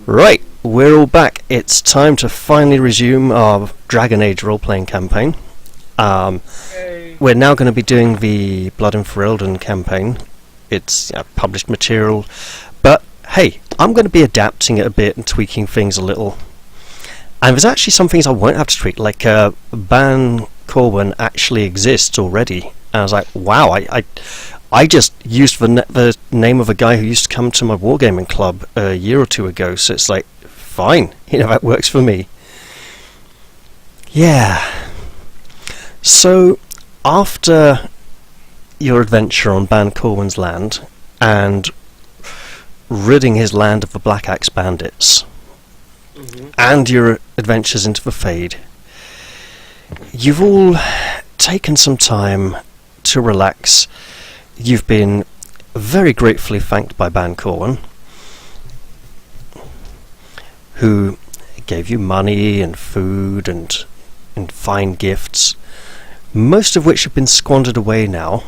Right, we're all back. It's time to finally resume our Dragon Age role-playing campaign. We're now going to be doing the Blood and Ferelden campaign. It's published material, but hey, I'm going to be adapting it a bit and tweaking things a little. And there's actually some things I won't have to tweak, like Bann Corwen actually exists already. And I was like, wow, I just used the name of a guy who used to come to my wargaming club a year or two ago, so it's like, fine, that works for me. Yeah. So, after your adventure on Bann Corwen's land, and ridding his land of the Black Axe Bandits, and your adventures into the Fade, you've all taken some time to relax. You've been very gratefully thanked by Bann Corwen, who gave you money and food and fine gifts, most of which have been squandered away now,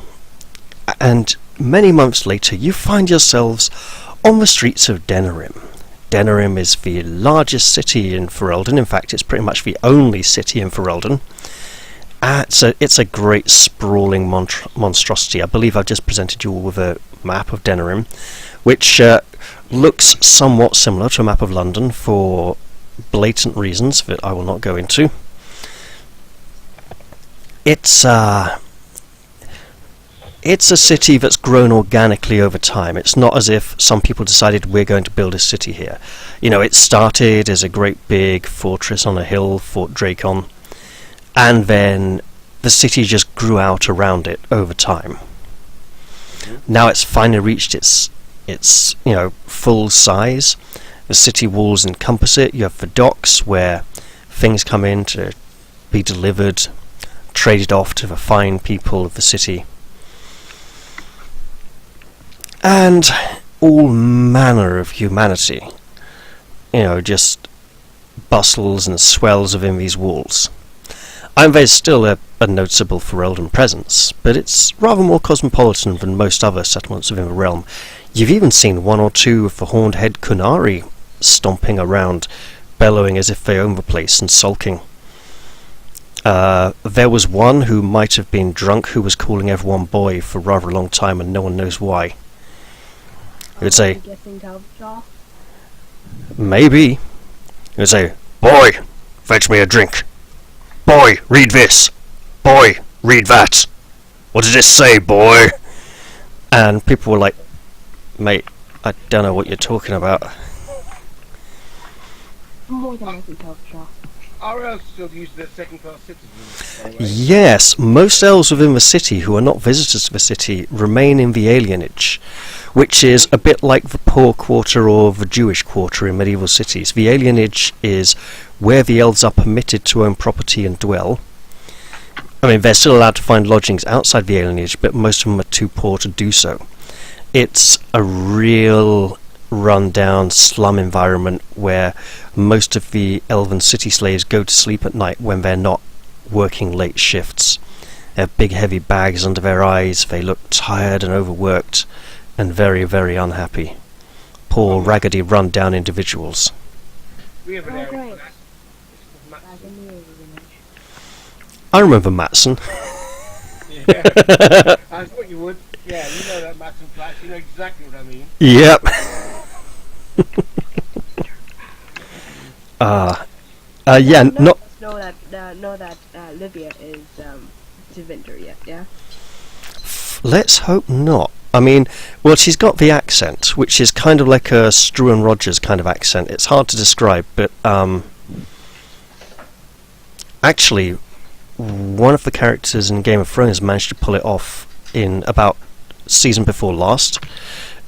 and many months later you find yourselves on the streets of Denerim. Denerim is the largest city in Ferelden. In fact, it's pretty much the only city in Ferelden. It's a great sprawling monstrosity. I believe I've just presented you all with a map of Denerim, which looks somewhat similar to a map of London for blatant reasons that I will not go into. It's a city that's grown organically over time. It's not as if some people decided we're going to build a city here. It started as a great big fortress on a hill, Fort Dracon, and then the city just grew out around it over time. Now it's finally reached its full size. The city walls encompass it. You have the docks where things come in to be delivered, traded off to the fine people of the city. And all manner of humanity, just bustles and swells within these walls. And there's still a noticeable Ferelden presence, but it's rather more cosmopolitan than most other settlements within the realm. You've even seen one or two of the horned head Kunari stomping around, bellowing as if they own the place and sulking. There was one who might have been drunk who was calling everyone boy for rather a long time, and no one knows why. He would say, maybe. He would say, boy, fetch me a drink. Boy, read this. Boy, read that. What does this say, boy? And people were like, mate, I don't know what you're talking about. More than likely Telfshaw. Are elves still used as second-class citizens? Yes, most elves within the city who are not visitors to the city remain in the alienage, which is a bit like the poor quarter or the Jewish quarter in medieval cities. The alienage is where the elves are permitted to own property and dwell. I mean, they're still allowed to find lodgings outside the alienage, but most of them are too poor to do so. It's a real run-down slum environment where most of the elven city slaves go to sleep at night when they're not working late shifts. They have big heavy bags under their eyes, they look tired and overworked and very, very unhappy. Poor, raggedy, run-down individuals. We have an area great. for that. It's called Matson. I remember Matson. Yeah. I thought you would. Yeah, you know that Matson flat. You know exactly what I mean. Yep. Yeah, not... Know that Livia is Devinter yet, yeah? Let's hope not. I mean, well, she's got the accent, which is kind of like a Struan Rogers kind of accent. It's hard to describe, but actually, one of the characters in Game of Thrones managed to pull it off in about season before last.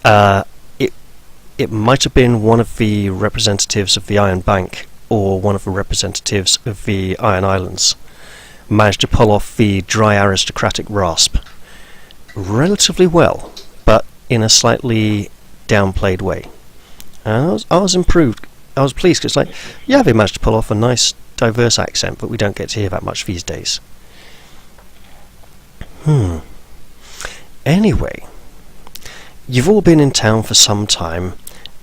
It might have been one of the representatives of the Iron Bank or one of the representatives of the Iron Islands managed to pull off the dry aristocratic rasp relatively well, but in a slightly downplayed way. And I was improved. I was pleased because, like, yeah, they managed to pull off a nice, diverse accent, but we don't get to hear that much these days. Anyway, you've all been in town for some time,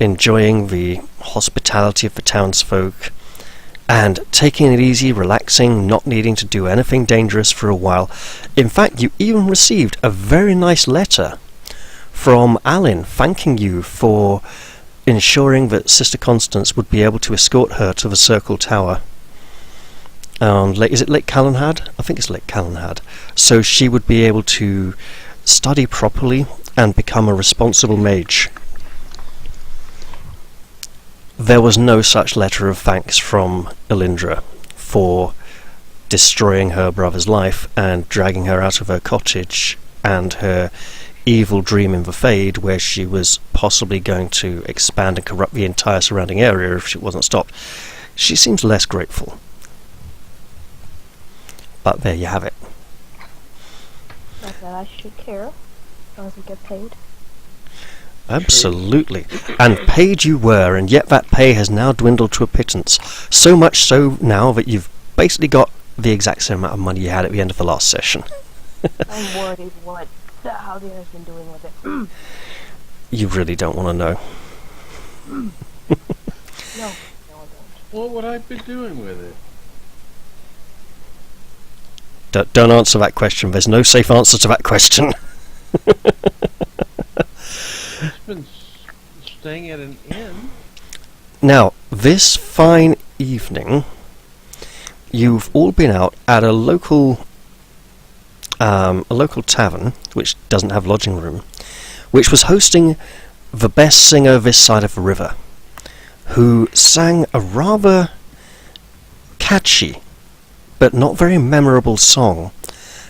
enjoying the hospitality of the townsfolk, and taking it easy, relaxing, not needing to do anything dangerous for a while. In fact, you even received a very nice letter from Alin thanking you for ensuring that Sister Constance would be able to escort her to the Circle Tower. Is it Lake Callanhad? I think it's Lake Callanhad. So she would be able to study properly and become a responsible mage. There was no such letter of thanks from Elindra for destroying her brother's life and dragging her out of her cottage and her evil dream in the Fade, where she was possibly going to expand and corrupt the entire surrounding area if she wasn't stopped. She seems less grateful. But there you have it. Not that I should care, as long as we get paid. Absolutely. And paid you were, and yet that pay has now dwindled to a pittance. So much so now that you've basically got the exact same amount of money you had at the end of the last session. I'm worried how the other's been doing with it. You really don't want to know. No, I don't. What would I be doing with it? Don't answer that question. There's no safe answer to that question. It's been staying at an inn. Now, this fine evening, you've all been out at a local tavern, which doesn't have lodging room, which was hosting the best singer this side of the river, who sang a rather catchy but not very memorable song.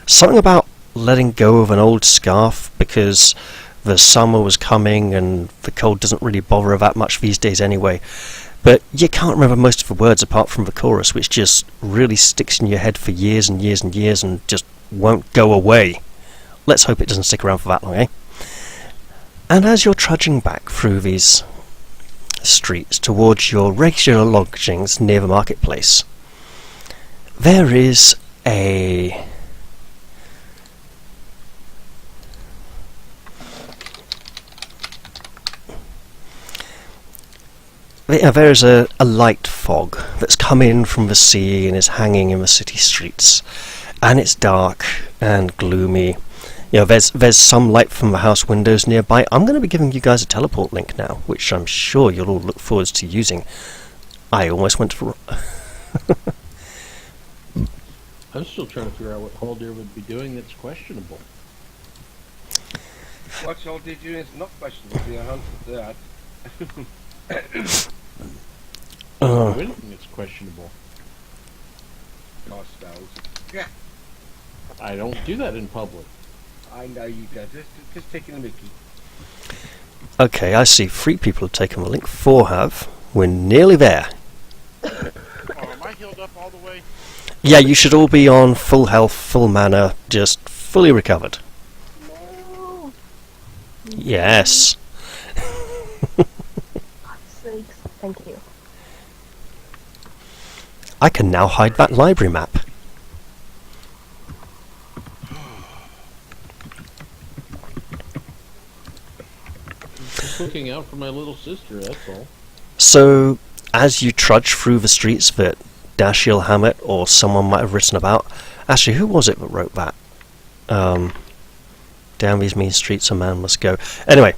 Something about letting go of an old scarf because the summer was coming and the cold doesn't really bother her that much these days anyway. But you can't remember most of the words apart from the chorus, which just really sticks in your head for years and years and years and just won't go away. Let's hope it doesn't stick around for that long, eh? And as you're trudging back through these streets towards your regular lodgings near the marketplace, there is a there's a light fog that's come in from the sea and is hanging in the city streets, and it's dark and gloomy. You know, there's some light from the house windows nearby. I'm going to be giving you guys a teleport link now, which I'm sure you'll all look forward to using. I almost went for I'm still trying to figure out what Haldir would be doing that's questionable. What y'all did you is not questionable. The answer to that. Anything that's questionable. Cast spells. Yeah, I don't do that in public. I know you don't. Just taking a mickey. Okay, I see 3 people have taken the link, 4 have. We're nearly there. Oh, am I healed up all the way? Yeah, you should all be on full health, full mana, just fully recovered. No. Yes. God's sakes. Thank you. I can now hide that library map. Just looking out for my little sister, that's all. So, as you trudge through the streets that Dashiell Hammett or someone might have written about, actually, who was it that wrote that? Down these mean streets a man must go. Anyway,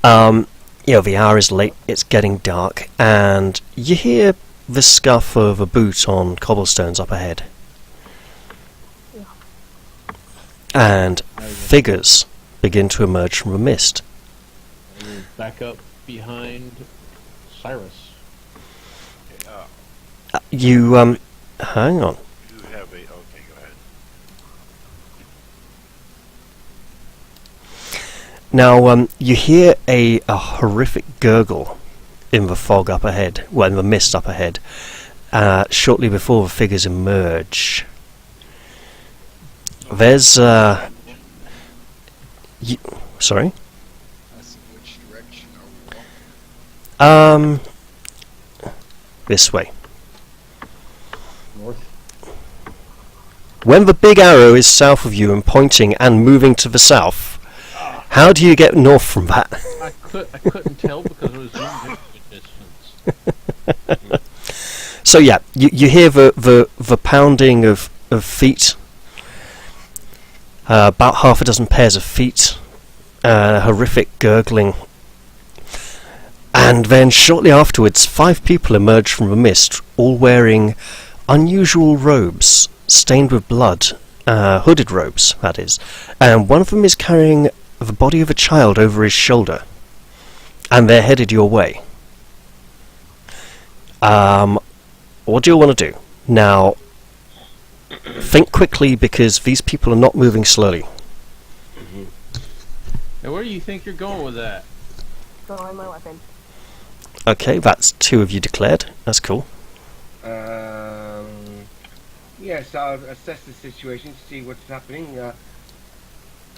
you know, the hour is late, it's getting dark, and you hear the scuff of a boot on cobblestones up ahead. Yeah. And figures begin to emerge from the mist. I will back up behind Cyrus. You, hang on. You have a... Okay, go ahead. Now, you hear a horrific gurgle in the fog up ahead, well, in the mist up ahead, shortly before the figures emerge. There's, sorry? That's in which direction are we walking? This way. North. When the big arrow is south of you and pointing and moving to the south, how do you get north from that? I couldn't tell because it was zoomed in distance. So yeah, you hear the pounding of feet. About half a dozen pairs of feet. Horrific gurgling. And then shortly afterwards, 5 people emerge from the mist, all wearing unusual robes, stained with blood. Hooded robes, that is. And one of them is carrying the body of a child over his shoulder. And they're headed your way. What do you want to do? Now, think quickly because these people are not moving slowly. Now, where do you think you're going with that? Throwing my weapon. Okay, that's 2 of you declared. That's cool. Yes, I'll assess the situation, see what's happening, and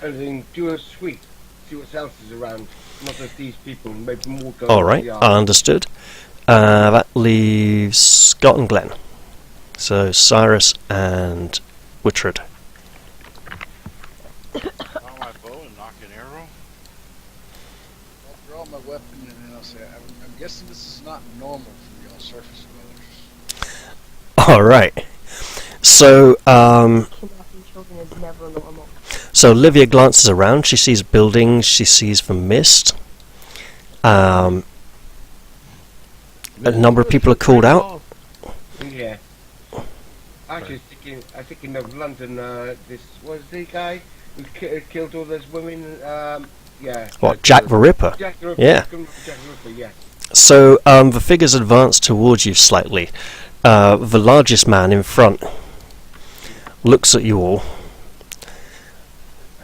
then do a sweep, see what else is around. Not just these people, maybe more go. Alright, understood. That leaves Scott and Glenn. So Cyrus and Wittred. Draw my bow and knock an arrow. I'll draw my weapon and then I'll say, I'm guessing this is not normal for y'all surface dwellers. Alright. So, Kidnapping children is never normal. so Olivia glances around, she sees buildings, she sees the mist. A number of people are called out. Yeah. Actually, I'm thinking of London. This was the guy who killed all those women. Yeah. What, Jack the Ripper? Jack the Ripper. Yeah. Jack the Ripper. Yeah. So, the figures advance towards you slightly. The largest man in front looks at you all,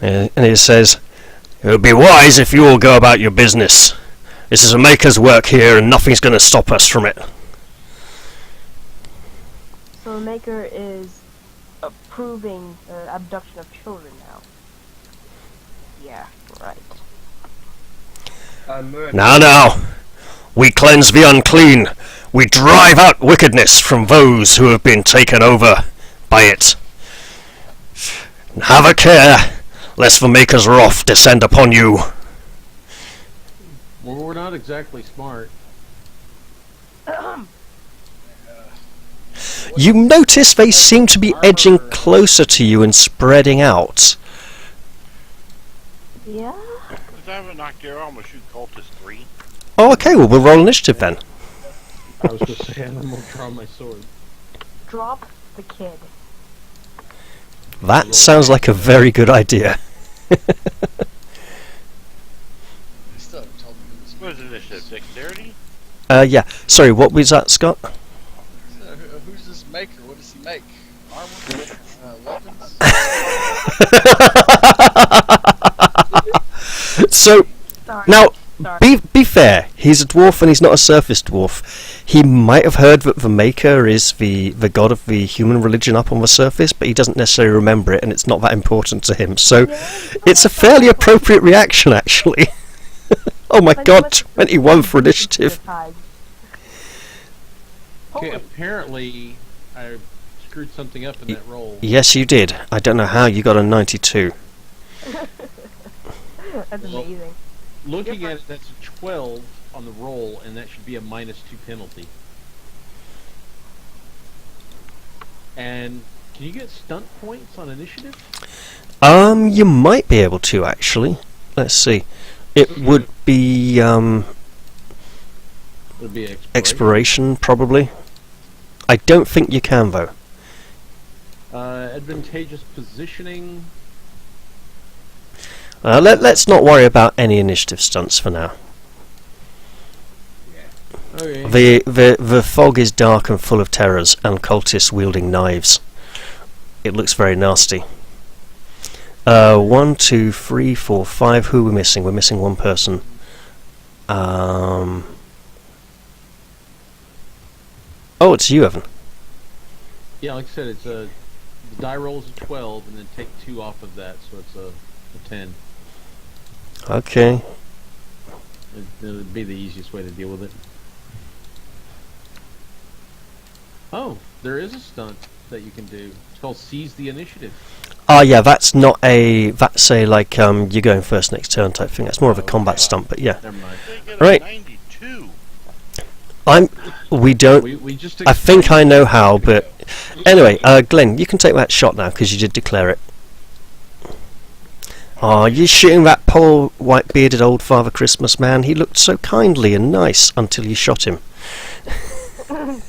and he says, "It would be wise if you all go about your business. This is a maker's work here, and nothing's going to stop us from it." So the Maker is approving the abduction of children now. Yeah, right. Now, we cleanse the unclean. We drive out wickedness from those who have been taken over by it. Have a care, lest the Maker's wrath descend upon you. Well, we're not exactly smart. You notice they seem to be edging closer to you and spreading out. Yeah? Since I haven't knocked the arrow, I'm gonna shoot cultist 3. Oh, okay, well, we'll roll initiative then. I was just saying I'm gonna draw my sword. Drop the kid. That sounds like a very good idea. They still haven't told me who this What is initiative? Dexterity? Yeah. Sorry, what was that, Scott? Who's this maker? What does he make? Armor? Weapons? So, Sorry. now, Sorry. be fair. He's a dwarf and he's not a surface dwarf. He might have heard that the Maker is the god of the human religion up on the surface, but he doesn't necessarily remember it, and it's not that important to him. So, it's a fairly appropriate reaction, actually. Oh my god, 21 for initiative. Okay, apparently I screwed something up in that roll. Yes, you did. I don't know how you got a 92. That's amazing. Looking at it, that's a 12 on the roll, and that should be a -2 penalty. And can you get stunt points on initiative? You might be able to, actually. Let's see. It would be, Would be expiration, probably. I don't think you can, though. Advantageous positioning. Let's not worry about any initiative stunts for now. Okay. The fog is dark and full of terrors and cultists wielding knives. It looks very nasty. 1, 2, 3, 4, 5. Who are we missing? We're missing one person. Oh, it's you, Evan. Yeah, like I said, it's the die roll is a 12, and then take 2 off of that, so it's a 10. Okay. It would be the easiest way to deal with it. Oh, there is a stunt that you can do. It's called Seize the Initiative. Yeah, that's not a. That's a like you're going first next turn type thing. That's more of a combat stunt, but yeah. Never mind. They get Right. a 92. We don't. We just I think I explained- know how, but anyway, Glenn, you can take that shot now because you did declare it. Oh, you're shooting that poor white-bearded old Father Christmas man. He looked so kindly and nice until you shot him. And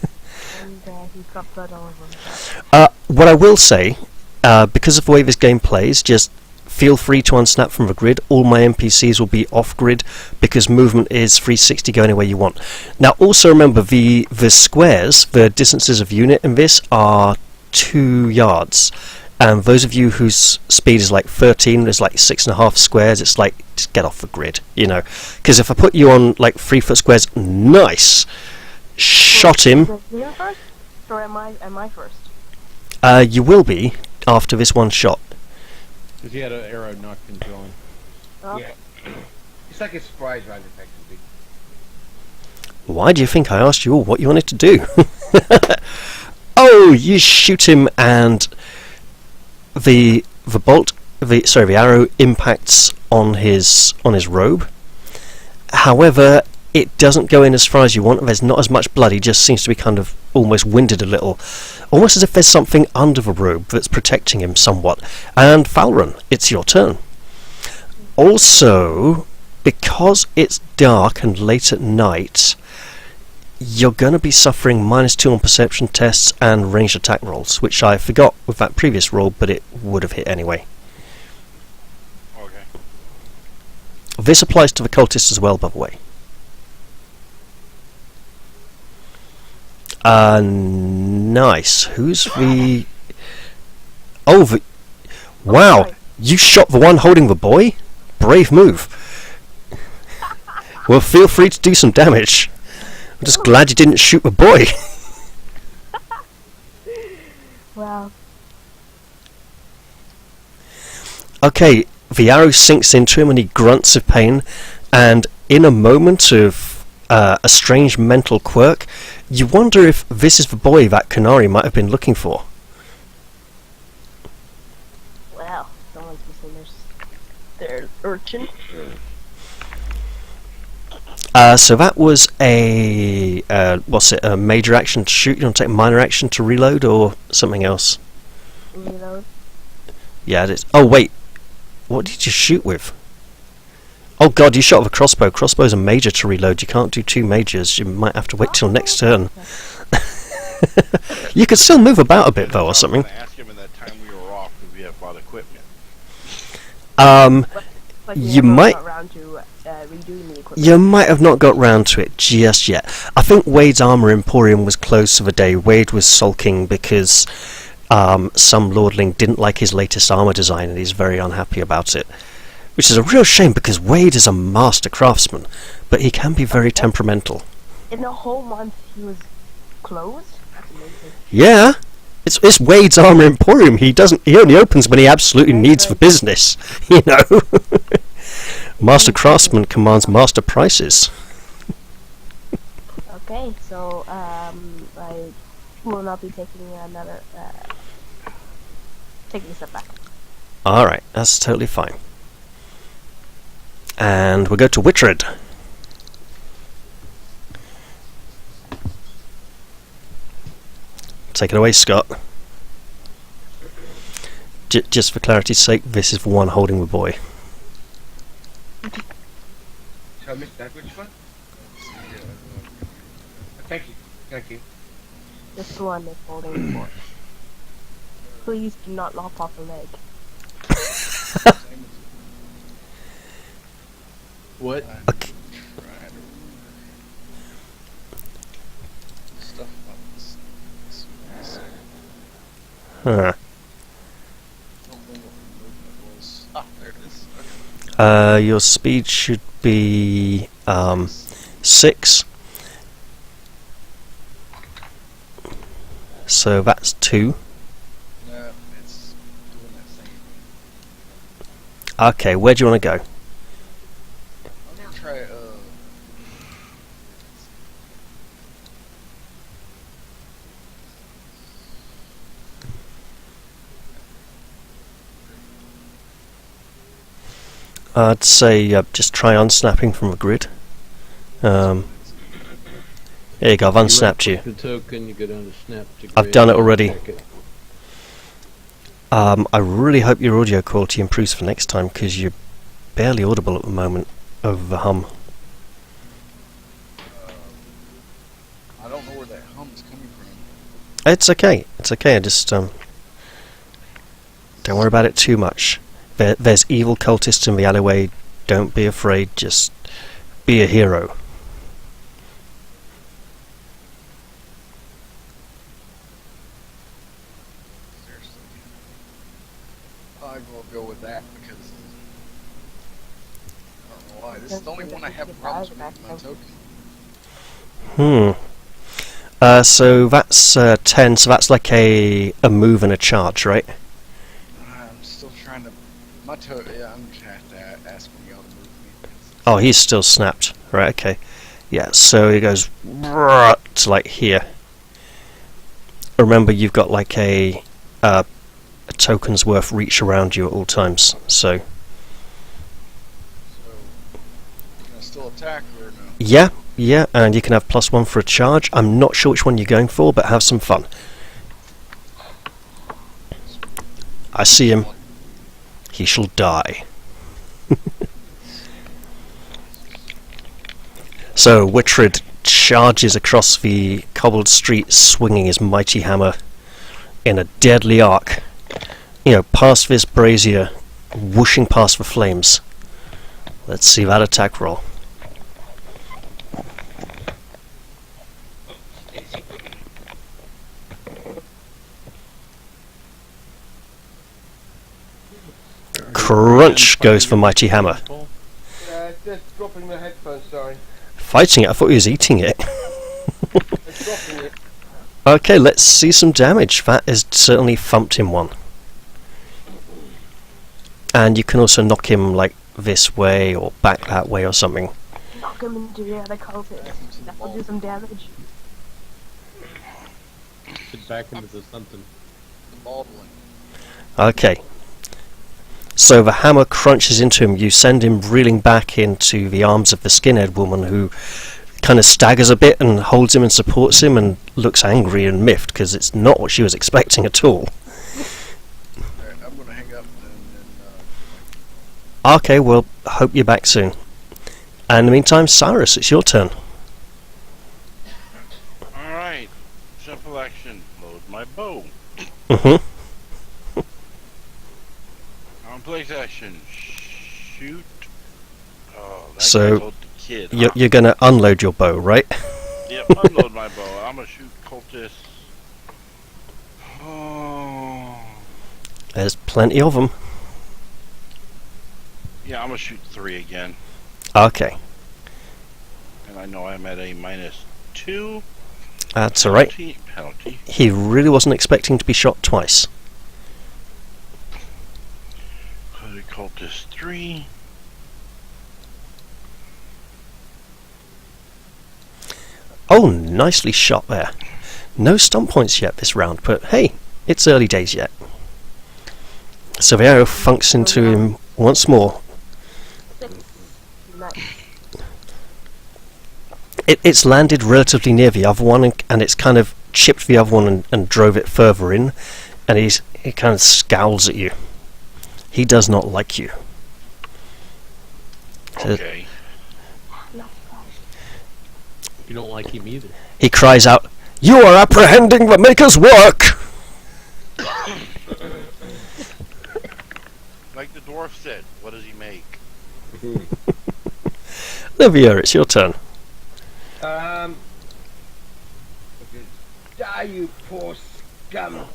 he dropped blood all over himself. What I will say, because of the way this game plays, just feel free to unsnap from the grid. All my NPCs will be off-grid because movement is 360, go anywhere you want. Now, also remember, the squares, the distances of unit in this are 2 yards. And those of you whose speed is like 13, there's like 6.5 squares, it's like, just get off the grid, you know. Because if I put you on like 3-foot squares, nice! Shot him. Is he first? Or am I first? You will be after this one shot. Because he had an arrow knocked into him. Oh. Yeah. It's like a surprise round, effectively. Why do you think I asked you all what you wanted to do? Oh, you shoot him and the arrow impacts on his robe. However, it doesn't go in as far as you want. There's not as much blood. He just seems to be kind of almost winded a little, almost as if there's something under the robe that's protecting him somewhat. And Falrun, it's your turn. Also, because it's dark and late at night, you're going to be suffering -2 on perception tests and ranged attack rolls, which I forgot with that previous roll, but it would have hit anyway. Okay. This applies to the cultists as well, by the way. Nice. Who's the... Oh, wow! You shot the one holding the boy? Brave move. Well, feel free to do some damage. I'm just glad you didn't shoot the boy. Well, Okay, the arrow sinks into him and he grunts of pain, and in a moment of a strange mental quirk, you wonder if this is the boy that Canary might have been looking for. well, someone's missing their urchin. So that was a a major action to shoot. You want to take a minor action to reload or something else? Reload. Yeah, it is. Oh wait, what did you shoot with? Oh god, you shot with a crossbow. Crossbow's a major to reload. You can't do 2 majors. You might have to wait till next turn. You could still move about a bit though, or something. I was gonna ask him in that time we were off if we had bought equipment. But You never might- got around to redoing the equipment. You might have not got round to it just yet. I think Wade's Armour Emporium was closed for the day. Wade was sulking because some lordling didn't like his latest armour design and he's very unhappy about it. Which is a real shame because Wade is a master craftsman, but he can be very temperamental. In the whole month he was closed? That's amazing. Yeah, it's Wade's Armour Emporium. He only opens when he absolutely needs for business. You know, master craftsman commands master prices. Okay, so I will not be taking another taking a step back. All right, that's totally fine. And we'll go to Witred. Take it away, Scott. Just for clarity's sake, this is the one holding the boy. So I missed that. Which one? Thank you. Thank you. This one is holding the board. Please do not lop off a leg. What? Okay. Try to remember stuff about this. Huh. I don't remember what the movement was. Ah, there it is. Okay. Your speed should be 6. So that's 2. No, it's doing that thing. Okay, where do you want to go? I'm gonna try. I'd say just try unsnapping from a grid. There you go, I've unsnapped you. The token, you go down to snap to I've grid, done it already. check it. I really hope your audio quality improves for next time, because you're barely audible at the moment over the hum. I don't know where that hum's coming from. It's okay, I just don't worry about it too much. There's evil cultists in the alleyway, don't be afraid, just be a hero. Seriously. I will go with that because I don't know why. This is the only one I have problems with my token. So that's 10, so that's like a move and a charge, right? I'm still trying to. Yeah, I'm gonna have to ask when y'all to move me. Oh, he's still snapped. Right, okay. Yeah, so he goes to like here. Remember, you've got like a token's worth reach around you at all times, so... So, can I still attack or no? Yeah, and you can have +1 for a charge. I'm not sure which one you're going for, but have some fun. I see him. He shall die. So, Wittred charges across the cobbled street, swinging his mighty hammer in a deadly arc. You know, past this brazier, whooshing past the flames. Let's see that attack roll. Crunch goes for mighty hammer. Just dropping the headphones, sorry. Fighting it? I thought he was eating it. Just dropping it. Okay, let's see some damage. That has certainly thumped him one. And you can also knock him like this way or back that way or something. Knock him into the other cultist. That will do some damage. Sit back into something. Baldwin. Okay. So the hammer crunches into him. You send him reeling back into the arms of the skinhead woman, who kind of staggers a bit and holds him and supports him and looks angry and miffed because it's not what she was expecting at all. Alright, I'm gonna hang up and Okay, well, hope you're back soon. And in the meantime, Cyrus, it's your turn. Alright. Simple action. Load my bow. Mm-hmm. On place action. Shoot. Oh, that So, guy told the kid. Huh? You're going to unload your bow, right? Yep, unload my bow. I'm gonna shoot cultists. Oh. There's plenty of them. Yeah, I'm gonna shoot 3 again. Okay, And I know I'm at a -2. that's alright. Penalty. He really wasn't expecting to be shot twice. So the cultist 3. Oh, nicely shot there. No stump points yet this round, but hey, it's early days yet. So the arrow funks into him once more. Nice. It's landed relatively near the other one, and it's kind of chipped the other one and drove it further in, and he kind of scowls at you. He does not like you. So Okay. Not surprised. You don't like him either. he cries out, "You are apprehending the Maker's work!" Like the dwarf said, what does he make? Olivia, it's your turn. Okay. Die, you poor scum!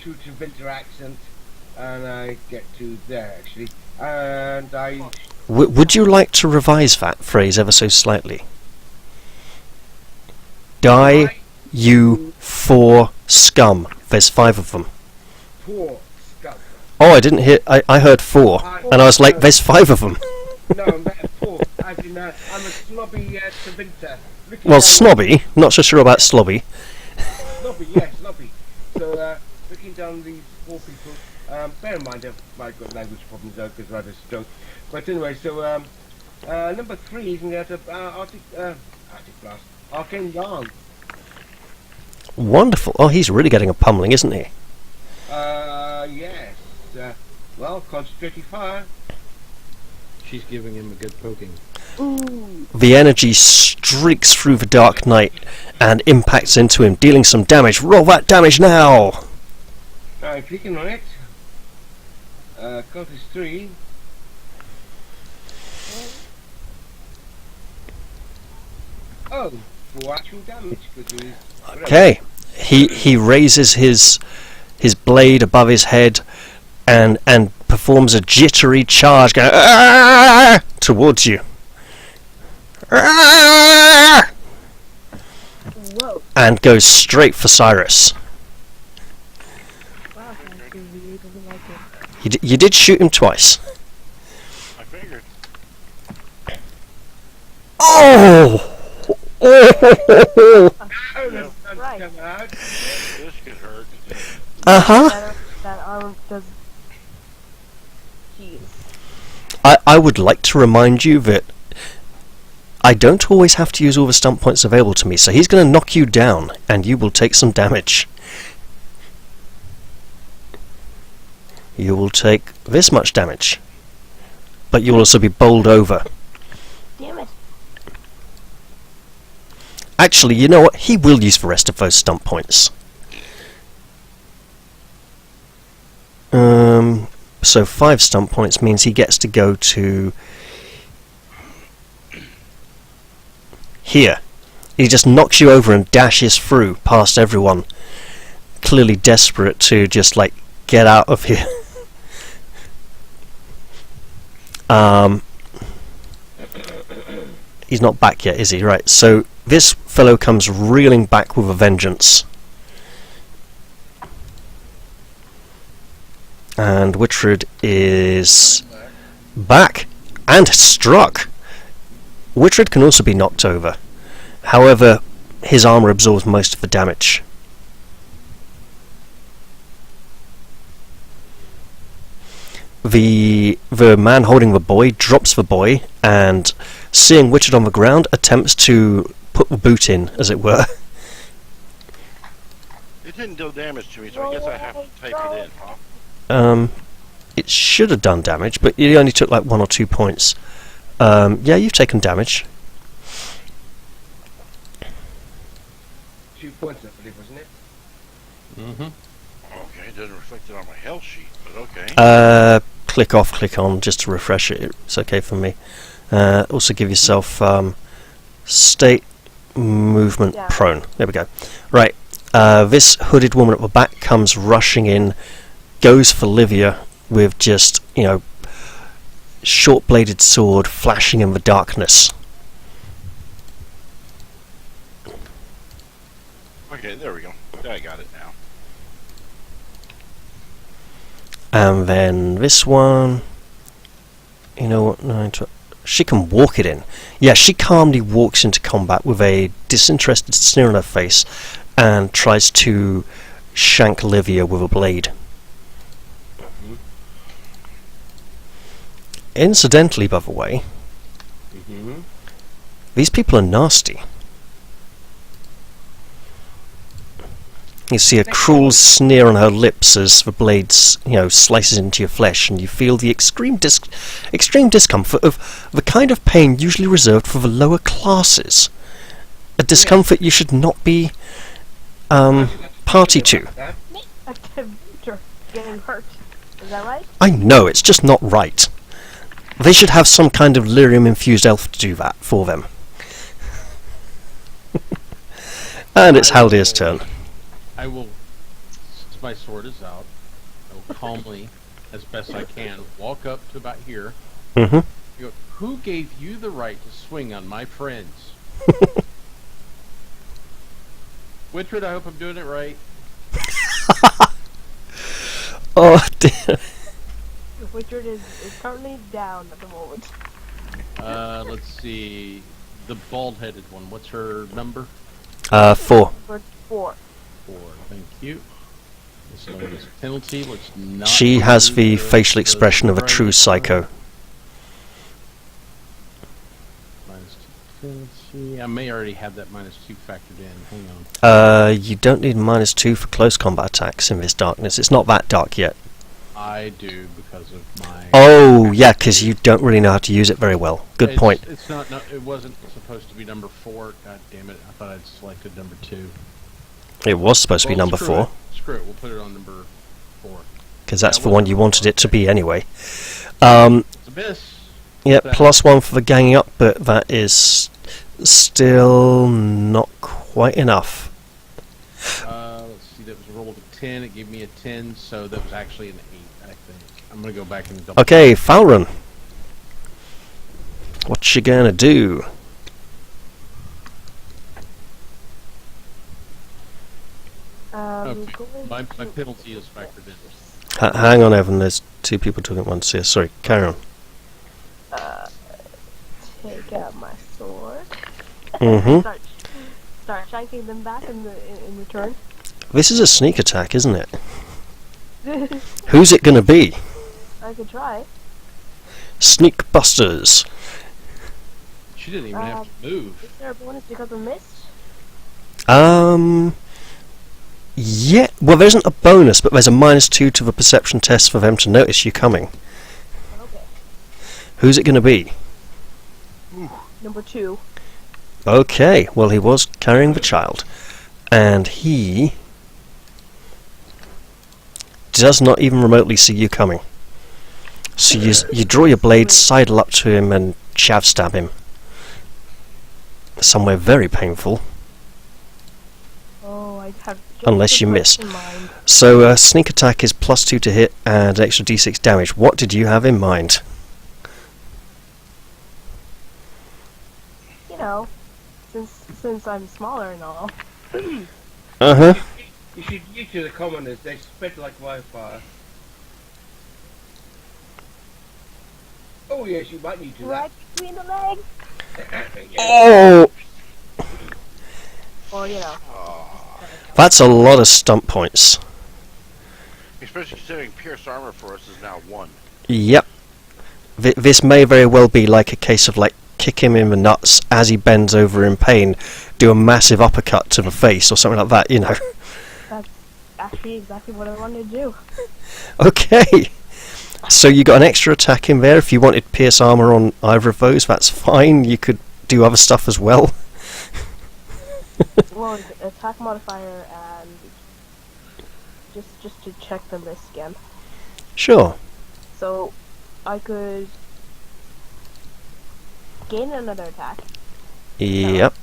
True to winter accent. And I get to there, actually. And I... Would you like to revise that phrase ever so slightly? Die, you four scum. There's 5 of them. Poor scum. Oh, I didn't hear. I heard 4, and I was like, there's 5 of them. No, I'm better poor. As in, I'm a snobby Savinta. Well, snobby. Not so sure about slobby. Snobby, yeah, snobby. So, looking down these 4 people, bear in mind I've got language problems though, because I just don't. But anyway, so number 3 is going to get a Arctic Blast, Arcane Yarn. Wonderful. Oh, he's really getting a pummeling, isn't he? Yes. Well, concentrating fire. She's giving him a good poking. Ooh. The energy streaks through the dark night and impacts into him, dealing some damage. Roll that damage now! I'm clicking on it. Count is 3. Oh, 4 actual damage. Okay. He raises his blade above his head and performs a jittery charge going "Arr!" towards you. Arr! Whoa. And goes straight for Cyrus. Wow, I really doesn't like it. You did shoot him twice. I figured. Oh! Oh, that's Right. come out. This could hurt. Uh-huh. That arm does. Jeez. I would like to remind you that I don't always have to use all the stunt points available to me, so he's going to knock you down, and you will take some damage. You will take this much damage, but you'll also be bowled over. Damn it. Actually, you know what? He will use the rest of those stunt points. So 5 stunt points means he gets to go to here. He just knocks you over and dashes through past everyone, clearly desperate to just like get out of here. He's not back yet, is he? Right, so this fellow comes reeling back with a vengeance. And Wittred is back and struck. Wittred can also be knocked over. However, his armor absorbs most of the damage. The man holding the buoy drops the buoy and, seeing Wittred on the ground, attempts to put the boot in, as it were. It didn't deal damage to me, so I guess I have to type it in, huh? It should have done damage, but you only took like 1 or 2 points. Yeah, you've taken damage. 2 points, I believe, wasn't it? Mm-hmm. Okay, it doesn't reflect it on my health sheet, but okay. Click off, click on, just to refresh it. It's okay for me. Also give yourself state movement Yeah. prone. There we go. Right. This hooded woman at the back comes rushing in, goes for Livia with just, short-bladed sword flashing in the darkness. Okay, there we go. I got it now. And then this one, you know what? She can walk it in. Yeah, she calmly walks into combat with a disinterested sneer on her face and tries to shank Livia with a blade. Incidentally, by the way, Mm-hmm. these people are nasty. You see a cruel sneer on her lips as the blade, slices into your flesh, and you feel the extreme discomfort of the kind of pain usually reserved for the lower classes. A discomfort you should not be party to. A computer getting hurt. Is that right? I know, it's just not right. They should have some kind of lyrium-infused elf to do that for them. And it's Haldir's turn. I will, since my sword is out, I will calmly, as best I can, walk up to about here. Mm-hmm. Go, who gave you the right to swing on my friends? Wittred, I hope I'm doing it right. Oh dear. Richard is currently down at the moment. Let's see. The bald-headed one. What's her number? 4. For 4. 4. Thank you. This known as penalty. Let's not. She has the use facial expression of a true psycho. let's see. I may already have that -2 factored in. Hang on. You don't need -2 for close combat attacks in this darkness. It's not that dark yet. I do because of my. Oh, yeah, because you don't really know how to use it very well. Good point. It's not. No, it wasn't supposed to be number 4. God damn it! I thought I'd selected number 2. It was supposed to be number screw 4. it. Screw it. We'll put it on number 4. Because that's Yeah, the it one wasn't you number wanted 4. it to be anyway. It's a miss. Yep, That- +1 for the ganging up, but that is still not quite enough. Let's see. That was a roll of a 10. It gave me a 10, so that was actually an 8. I think. I'm gonna go back and double. Okay, Falrun. What you gonna do? Okay. Going My to- penalty is factored in. Hang on, Evan. There's two people talking at once here. Sorry, carry on. Take out my sword. Mm-hmm. Start shanking them back in return. This is a sneak attack, isn't it? Who's it gonna be? I could try. Sneak Busters. She didn't even have to move. Is there a bonus because of mist? Yeah. Well, there isn't a bonus, but there's a -2 to the perception test for them to notice you coming. Okay. Who's it gonna be? Number 2. Okay. Well, he was carrying the child, and he does not even remotely see you coming. So you draw your blade, sidle up to him, and chav stab him. Somewhere very painful. Oh, I have just Unless the you correct miss. in mind. So sneak attack is +2 to hit and an extra d6 damage. What did you have in mind? You know, since I'm smaller and all. Uh-huh. You should use to the commoners, they spread like wildfire. Oh yes, you might need to Right between the legs. Yeah. Oh! Or, you know. That's a lot of stump points. Especially considering pierced armor for us is now 1. Yep. This may very well be like a case of, like, kick him in the nuts as he bends over in pain, do a massive uppercut to the face or something like that, you know. That's actually exactly what I wanted to do. Okay. So you got an extra attack in there. If you wanted pierce armor on either of those, that's fine. You could do other stuff as well. Well, attack modifier and just to check the list again. Sure. So I could gain another attack. Yep.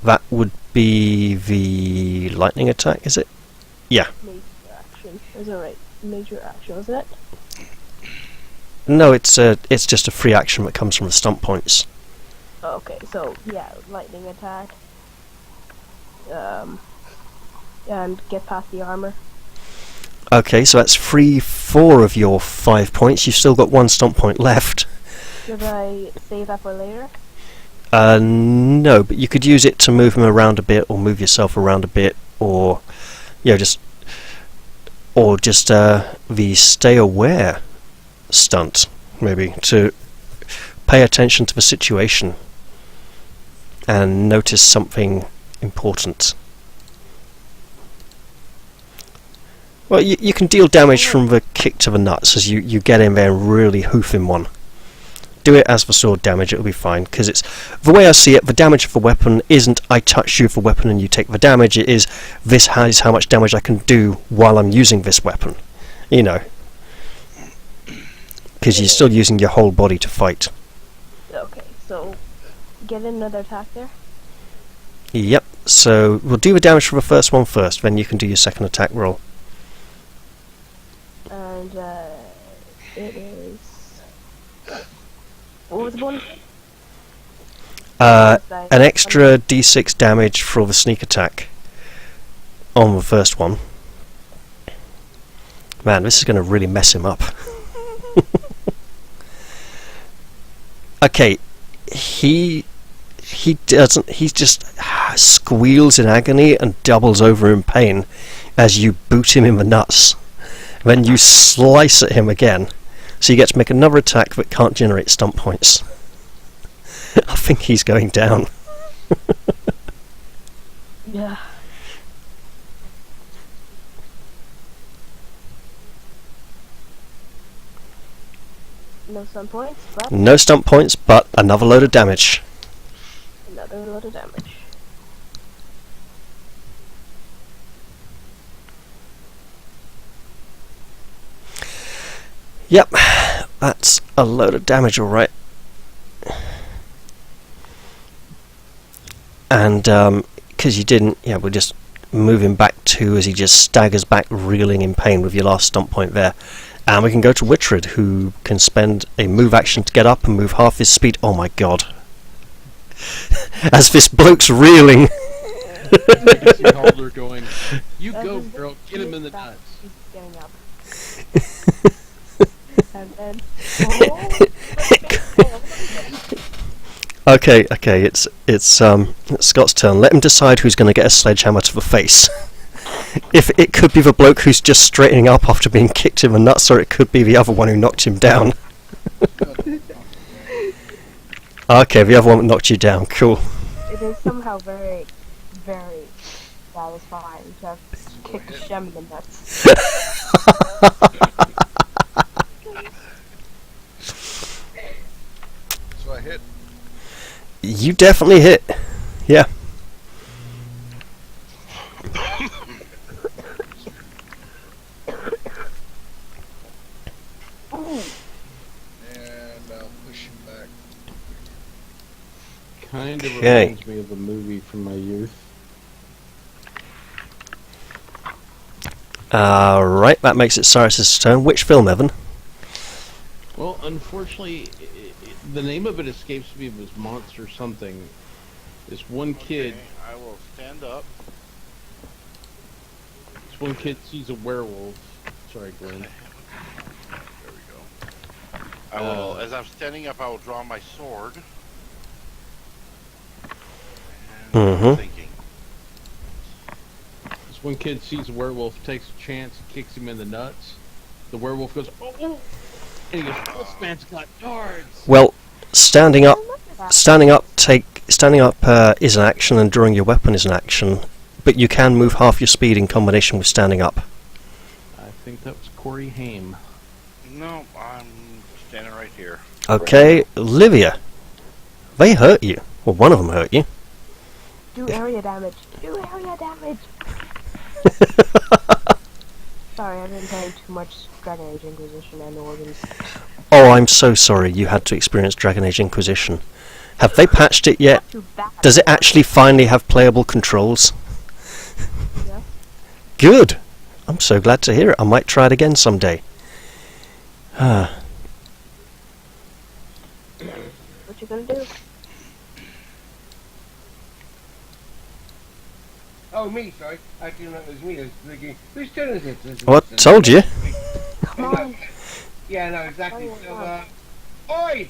That would be the lightning attack, is it? Yeah. Major action. Is it right? Major action, isn't it? No, it's just a free action that comes from the stump points. Okay, so yeah, lightning attack. And get past the armor. Okay, so that's 4 of your 5 points. You've still got 1 stump point left. Should I save that for later? No, but you could use it to move him around a bit, or move yourself around a bit, or just the stay aware stunt, maybe, to pay attention to the situation and notice something important. Well, you can deal damage from the kick to the nuts as you get in there and really hoof him one. Do it as for sword damage, it'll be fine, because it's the way I see it, the damage of the weapon isn't I touch you with the weapon and you take the damage, it is this is how much damage I can do while I'm using this weapon. You know. Because you're still using your whole body to fight. Okay, so get another attack there. Yep, so we'll do the damage for the first one first, then you can do your second attack roll. And it is. What was the bonus? An extra d6 damage for the sneak attack on the first one. Man, this is going to really mess him up. Okay, he doesn't. He just squeals in agony and doubles over in pain as you boot him in the nuts. Then you slice at him again, so you get to make another attack that can't generate stump points. I think he's going down. Yeah. No stun points, but No stump points, but another load of damage. another lot of damage. Yep, that's a load of damage, alright. And because you didn't, yeah, we're just moving back to as he just staggers back, reeling in pain with your last stump point there. And we can go to Witred, who can spend a move action to get up and move half his speed. Oh my god. As this bloke's reeling. I can see Halder going, "You go, girl, get him in the nuts." He's getting up. And then... Okay, it's Scott's turn. Let him decide who's going to get a sledgehammer to the face. If it could be the bloke who's just straightening up after being kicked in the nuts, or it could be the other one who knocked him down. Okay, the other one knocked you down. Cool. It is somehow very, very satisfying to have kicked Shem in the nuts. So I hit. You definitely hit. Yeah. And I'll push him back. Kind of Okay. reminds me of a movie from my youth. Right, that makes it Cyrus's turn. Which film, Evan? Well, unfortunately, the name of it escapes me. It was Monster something. This one kid, Okay, I will stand up. this one kid sees a werewolf. Sorry, Glenn. There we go. I will, as I'm standing up, I will draw my sword. And Mhm. thinking. This one kid sees a werewolf, takes a chance, kicks him in the nuts. The werewolf goes, "Oh, oh," and he goes, "This man's got darts." Well, standing up, Look at that. standing up is an action, and drawing your weapon is an action. But you can move half your speed in combination with standing up. I think that was Corey Haim. No, I'm standing right here. Okay, Livia. They hurt you. Well, one of them hurt you. Do area damage. Do area damage. Sorry, I've been playing too much Dragon Age Inquisition and Organs. Oh, I'm so sorry you had to experience Dragon Age Inquisition. Have they patched it yet? Not too bad. Does it actually finally have playable controls? Yeah. Good. I'm so glad to hear it. I might try it again someday. Ah. What you gonna do? Oh, me, sorry. I didn't know it was me. I was thinking, whose turn is it? What? Told you. Come on. Yeah, no, exactly. Oh, So, oi!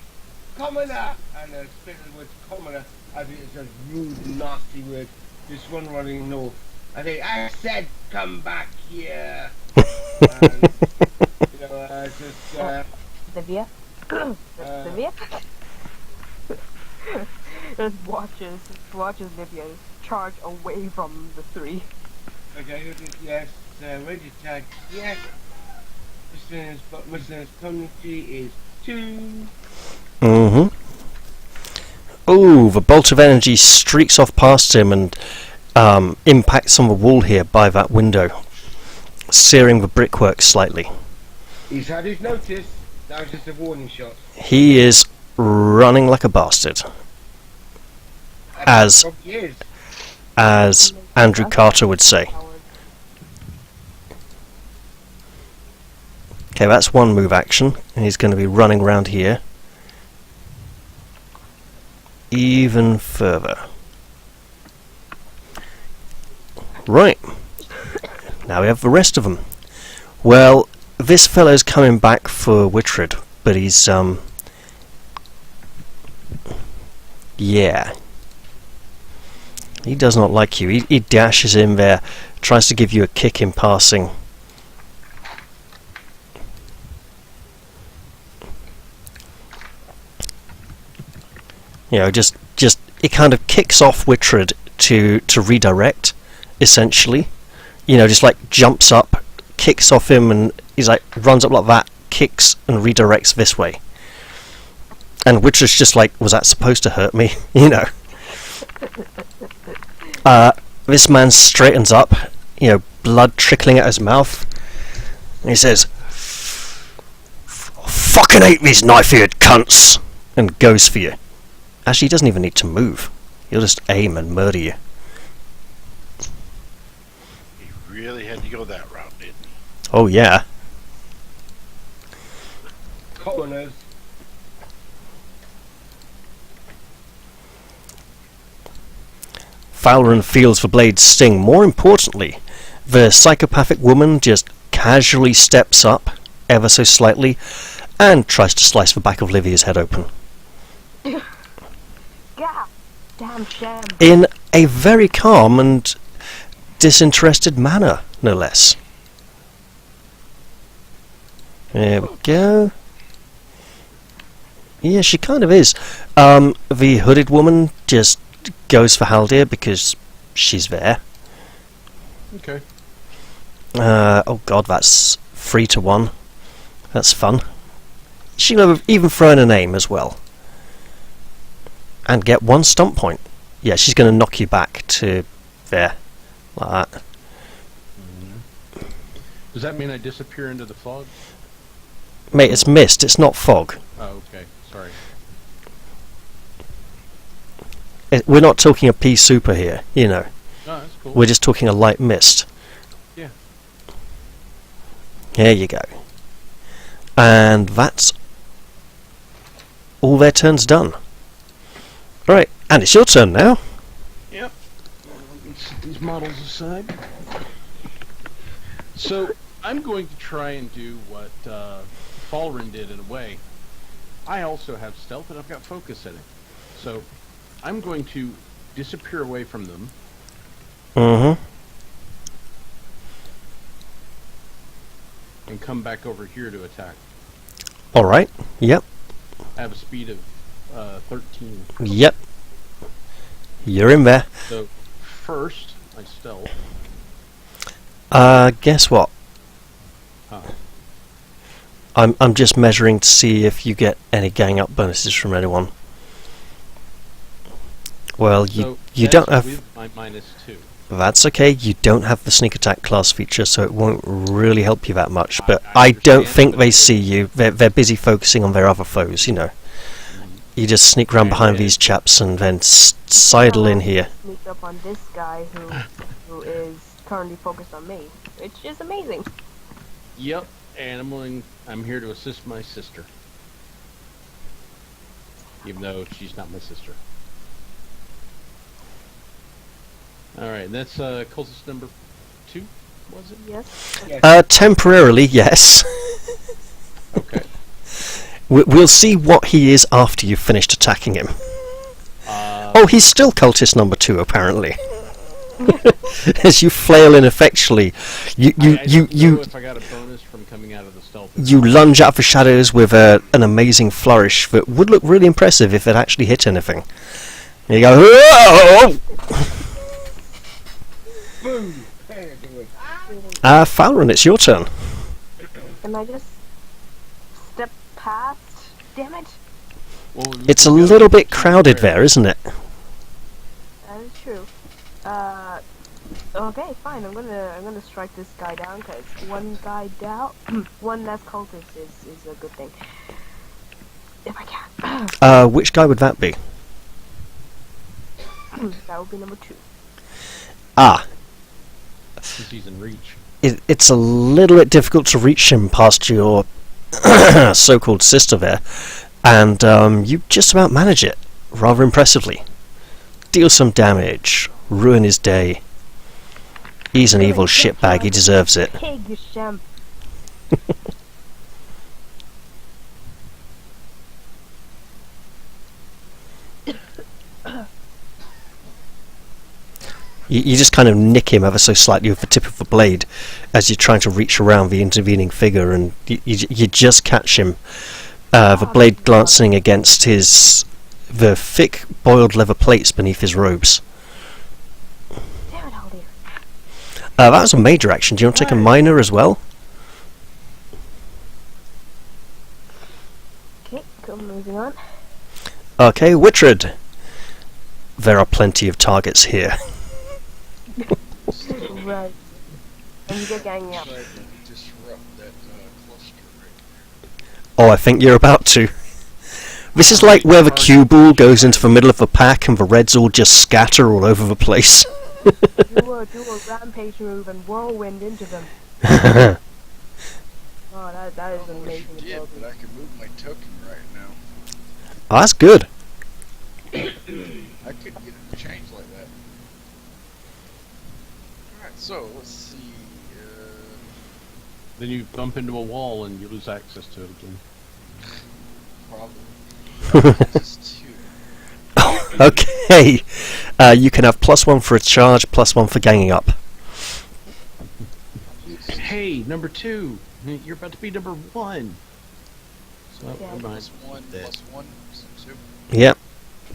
Commoner! And spit the word commoner. I think it's a rude, nasty word. This one running north. I think, I said come back here! Livia? Livia? Just watches Livia charge away from the three. Okay, yes, ready tag, yes. Listener's penalty is 2. Mm-hmm. Oh, the bolt of energy streaks off past him and impacts on the wall here by that window, searing the brickwork slightly. He's had his notice. That was just a warning shot. He is running like a bastard, As- Probably is. as Andrew Carter would say. Okay, that's one move action, and he's going to be running around here even further. Right, now we have the rest of them. Well, this fellow's coming back for Witred, but he's yeah, he does not like you. He dashes in there, tries to give you a kick in passing. Just it kind of kicks off Wittred to redirect, essentially. Just like jumps up, kicks off him, and he's like runs up like that, kicks and redirects this way. And Wittred's just like, was that supposed to hurt me? This man straightens up, blood trickling out his mouth, and he says, "Fucking hate these knife-eared cunts," and goes for you. Actually, he doesn't even need to move. He'll just aim and murder you. He really had to go that route, didn't he? Oh yeah. Commoners. Ferelden feels the blade's sting. More importantly, the psychopathic woman just casually steps up, ever so slightly, and tries to slice the back of Livia's head open. God damn sham. In a very calm and disinterested manner, no less. There we go. Yeah, she kind of is. The hooded woman just goes for Haldir because she's there. Okay. Oh god, that's 3-1. That's fun. She can even throw in a name as well. And get 1 stomp point. Yeah, she's going to knock you back to there. Like that. Does that mean I disappear into the fog? Mate, it's mist, it's not fog. Oh, okay. Sorry. We're not talking a pea super here, Oh, that's cool. We're just talking a light mist. Yeah. There you go. And that's all their turns done. Right, and it's your turn now. Yep. Let's set these models aside. So, I'm going to try and do what Falren did in a way. I also have stealth and I've got focus in it. So, I'm going to disappear away from them. Mm-hmm. And come back over here to attack. Alright, yep. I have a speed of 13. Yep. You're in there. So, first, I stealth. Guess what? Huh. I'm just measuring to see if you get any gang up bonuses from anyone. Well, you don't have... with my -2. That's okay, you don't have the sneak attack class feature, so it won't really help you that much. But I I don't understand, think but they see you. They're busy focusing on their other foes, You just sneak around behind these chaps and then sidle in here. Sneak up on this guy who is currently focused on me. It's just amazing. Yep, and I'm here to assist my sister. Even though she's not my sister. Alright, that's cultist number 2, was it? Yes. Temporarily, yes. Okay. We'll see what he is after you've finished attacking him. Oh, he's still cultist number 2, apparently. As you flail ineffectually, I don't know if I got a bonus from coming out of the stealth. you lunge out of the shadows with an amazing flourish that would look really impressive if it actually hit anything. And you go, whoa! Boom! There you go. Falren, it's your turn. Can I just step past? Damn it! Well, It's a little bit crowded there, isn't it? That is true. Okay, fine. I'm gonna strike this guy down because one guy down, one less cultist is a good thing. If I can. Which guy would that be? That would be number 2. Ah, since he's in reach. it's a little bit difficult to reach him past your so-called sister there, and you just about manage it, rather impressively. Deal some damage, ruin his day. He's an evil shitbag, he deserves it. Pig champ. You just kind of nick him ever so slightly with the tip of the blade as you're trying to reach around the intervening figure, and you just catch him, the blade glancing against his the thick boiled leather plates beneath his robes. Damn it, hold here. That was a major action. Do you want to take a minor as well? Okay, cool, moving on. Okay, Wittred. There are plenty of targets here. Right. And you get ganging up. Try to disrupt that cluster right Oh, I think you're about to. This is like where the cue ball goes into the middle of the pack and the reds all just scatter all over the place. Do a rampage move and whirlwind into them. Oh, that is an now. amazing Yeah, ability. but I can move my token right now. Oh, that's good. I could get it to change like that. Alright, so let's see. Then you bump into a wall and you lose access to it again. Probably. Just two. Okay. You can have +1 for a charge, +1 for ganging up. Hey, number 2! You're about to be number 1! So, Yeah. never mind. +1, +1, so 2. Yep.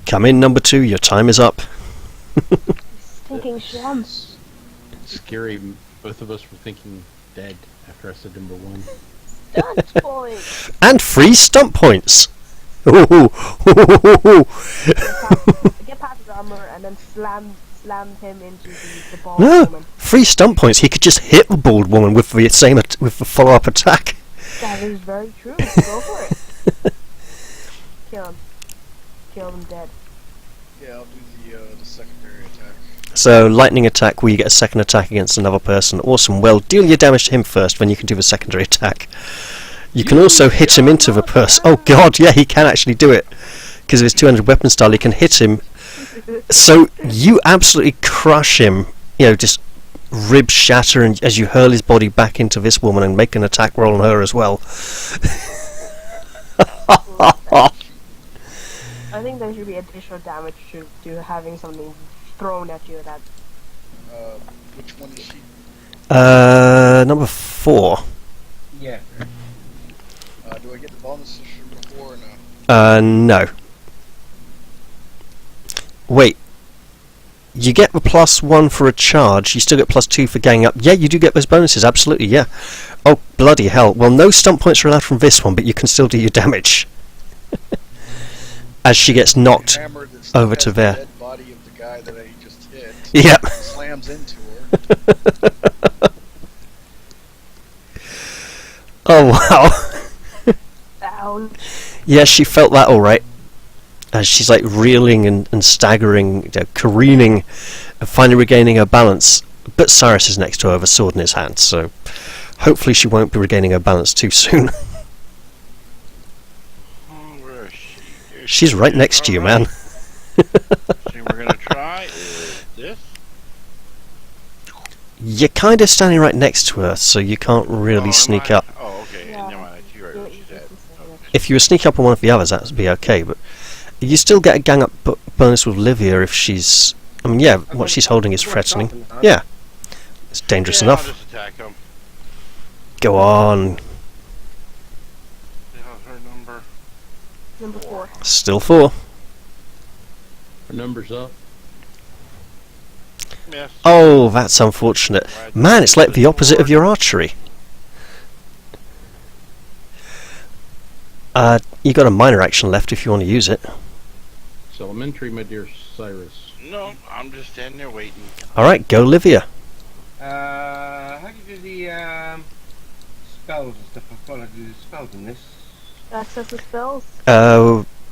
Come in, number 2. Your time is up. Stinking shams. Scary. Both of us were thinking dead after I said number 1. Stunt point. And 3 stump points. Ooh. Get past his armor and then slam him into the ball No, woman. 3 stump points. He could just hit the bald woman with the same with the follow-up attack. That is very true. Go for it. Kill him. Kill him dead. Yeah, I'll do the secondary attack. So, lightning attack where you get a second attack against another person. Awesome. Well, deal your damage to him first, then you can do the secondary attack. You can also hit him into the person. Oh god, yeah, he can actually do it. Because of his 200 weapon style, he can hit him. So, you absolutely crush him. You know, just ribs shatter and as you hurl his body back into this woman and make an attack roll on her as well. I think there should be additional damage to having something thrown at you that. Which one is she? Number 4. Yeah. Do I get the bonuses from before or no? No. Wait. You get the +1 for a charge, you still get +2 for ganging up. Yeah, you do get those bonuses, absolutely, yeah. Oh, bloody hell. Well, no stump points are allowed from this one, but you can still do your damage. As she gets knocked Hammer that still over has to the there. dead body of the guy that I just hit. Yep. Slams into her. Oh, wow. Ouch. Yeah, she felt that alright. As she's like reeling and staggering, you know, careening, and finally regaining her balance. But Cyrus is next to her with a sword in his hand, so hopefully she won't be regaining her balance too soon. Where is she? There's She's she. right next to you, Alright. man. Thing we're gonna try is this. You're kind of standing right next to her, so you can't really am sneak I? up. Oh, okay. Yeah. Never mind. You're right. What she said. If you were sneak up on one of the others, that would be okay, but you still get a gang up bonus with Livia if she's... I mean, yeah, what she's holding is threatening. Yeah. It's dangerous Yeah, I'll enough. just attack him. Go on. How's her number? Number 4. Still 4. Her number's up. Miss. Oh, that's unfortunate. Man, it's like the opposite of your archery. You got a minor action left if you want to use it. It's elementary, my dear Cyrus. No, I'm just standing there waiting. Alright, go Livia. How do you do the spells and stuff? I thought I do the spells in this. Access the spells.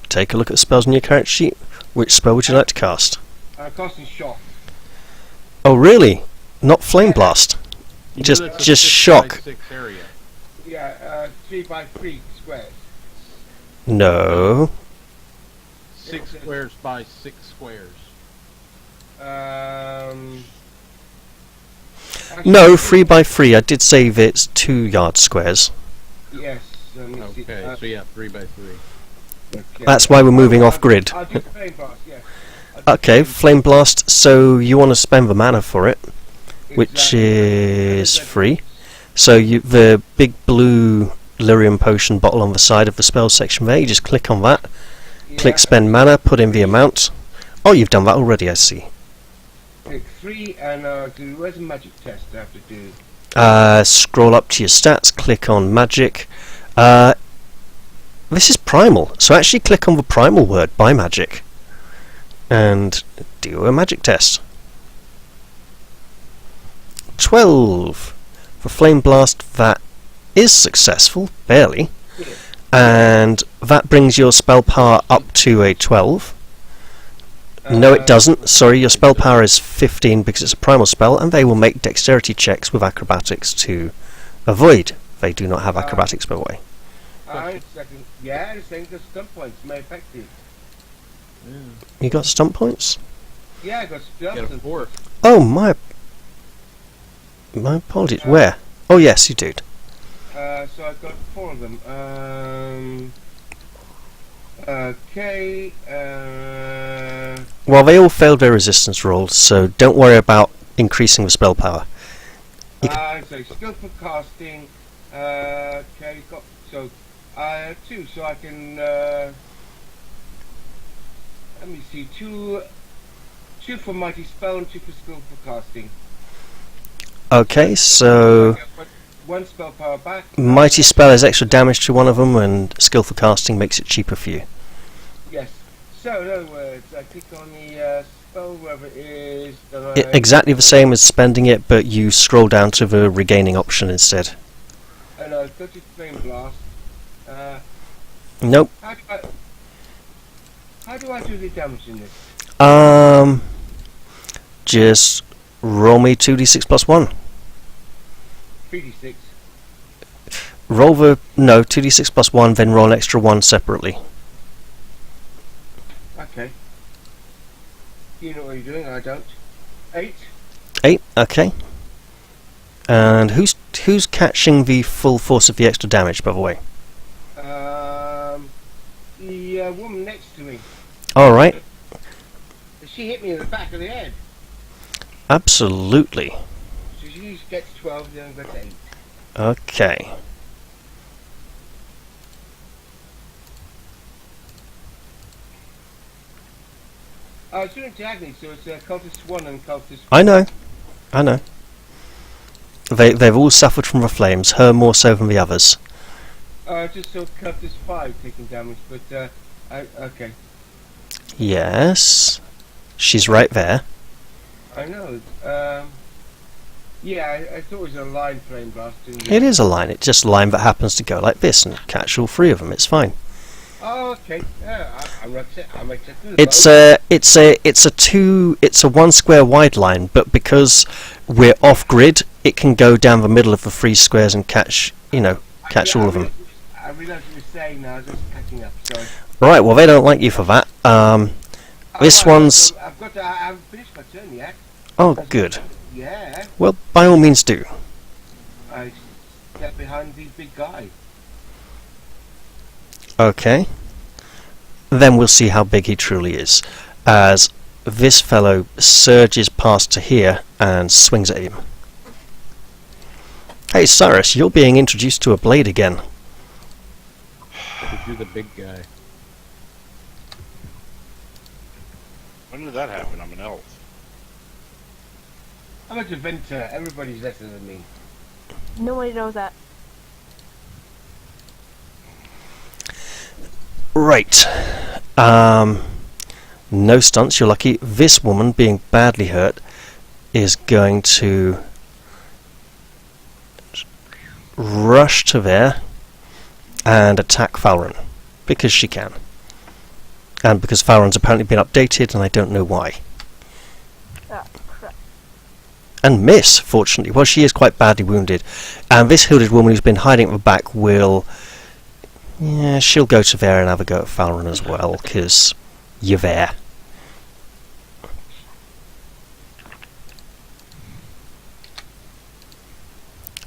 Take a look at the spells on your character sheet. Which spell would you like to cast? Casting shock. Oh, really? Not Flame Blast? You Just- know that's a just 6 shock. by 6 area. Yeah, 3 by 3 squares. No. 6 squares by 6 squares. No, 3 by 3. I did say that it's 2 yard squares. Yes. Let me see. Okay, so yeah, 3 by 3. Okay. That's why we're moving off grid. I'll do flame blast, yes. I'll do Okay, Flame Blast, so you want to spend the mana for it, which Exactly. is free. So the big blue lyrium potion bottle on the side of the spell section there, you just click on that, Click spend mana, put in the amount. Oh, you've done that already, I see. Click 3 and where's the magic test I have to do? Scroll up to your stats, click on magic. This is primal, so actually click on the primal word by magic and do a magic test. 12 for flame blast. That is successful, barely, and that brings your spell power up to a 12. No, it doesn't. Sorry, your spell power is 15 because it's a primal spell, and they will make dexterity checks with acrobatics to avoid. They do not have acrobatics, by the way. Yeah, it's saying the stump points may affect you. You got stump points? Yeah, I got stumps. Get a 4. Oh, my apologies. Where? Oh, yes, you did. So I've got 4 of them. Okay. Well, they all failed their resistance rolls, so don't worry about increasing the spell power. So skillful casting. Okay, got 2, so I can. Let me see, 2 for mighty spell and 2 for skillful casting. Okay, so But 1 spell power back. mighty spell is extra damage to one of them, and skillful casting makes it cheaper for you. Yes. So in other words, I click on the spell wherever it is. Exactly the same as spending it, but you scroll down to the regaining option instead. And I go to flame blast. Nope. How do I do the damage in this? Just roll me 2d6 plus 1. 3d6. Roll the... No, 2d6 plus 1, then roll an extra 1 separately. Okay. You know what you're doing, I don't. 8. 8, okay. And who's catching the full force of the extra damage, by the way? The woman next to me. Alright. She hit me in the back of the head. Absolutely. So she gets 12, the other gets 8. Okay. It's doing diagonally, so it's cultist 1 and cultist 4. I know. They've all suffered from the flames, her more so than the others. Just saw cultist 5 taking damage, but okay. Yes. She's right there. I know. Yeah, I thought it was a line flame blast. It is a line, it's just a line that happens to go like this and catch all 3 of them, it's fine. Oh, okay. Yeah, I'm accepting. It's a 1 square wide line, but because we're off grid, it can go down the middle of the 3 squares and catch all of them. I realised what you were saying now. I was just catching up. Sorry. Right. Well, they don't like you for that. This one's. I haven't finished my turn yet. Oh, good. Yeah. Well, by all means, do. I step behind the big guy. Okay. Then we'll see how big he truly is, as this fellow surges past to here and swings at him. Hey, Cyrus, you're being introduced to a blade again. You're the big guy. When did that happen? I'm an elf. I'm a Deventer. Everybody's lesser than me. Nobody knows that. Right. No stunts, you're lucky. This woman, being badly hurt, is going to rush to there and attack Falron, because she can. And because Falron's apparently been updated, and I don't know why. Ah, crap. And miss, fortunately. Well, she is quite badly wounded. And this hooded woman who's been hiding at the back will... Yeah, she'll go to there and have a go at Falron as well, because you're there.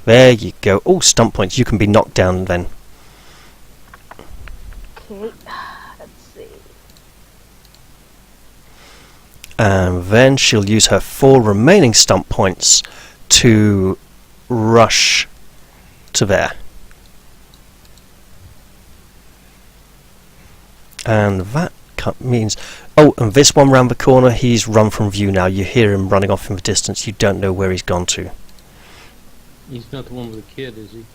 There you go. Oh, stump points. You can be knocked down then. Okay, let's see. And then she'll use her 4 remaining stump points to rush to there. And that means... Oh, and this one round the corner, he's run from view now. You hear him running off in the distance. You don't know where he's gone to. He's not the one with the kid, is he?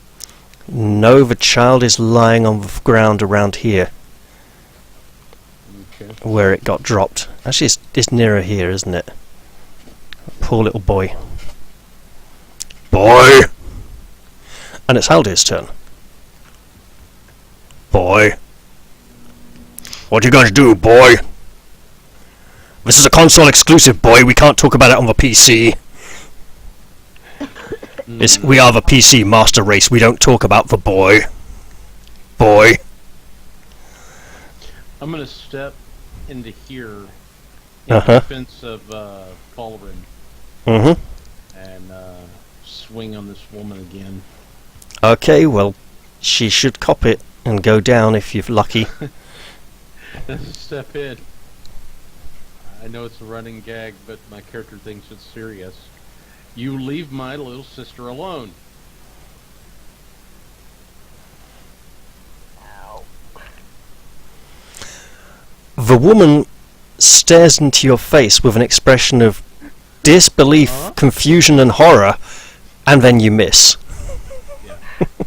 No, the child is lying on the ground around here, Okay. where it got dropped. Actually, it's nearer here, isn't it? Poor little boy. Boy! And it's Haldir's turn. Boy. What are you going to do, boy? This is a console exclusive, boy. We can't talk about it on the PC. We are the PC master race. We don't talk about the boy. Boy. I'm gonna step into here in Uh-huh. defense of Fallen Mm-hmm. and swing on this woman again. Okay, well, she should cop it and go down if you're lucky. Step in. I know it's a running gag, but my character thinks it's serious. You leave my little sister alone. The woman stares into your face with an expression of disbelief, confusion and horror, and then you miss.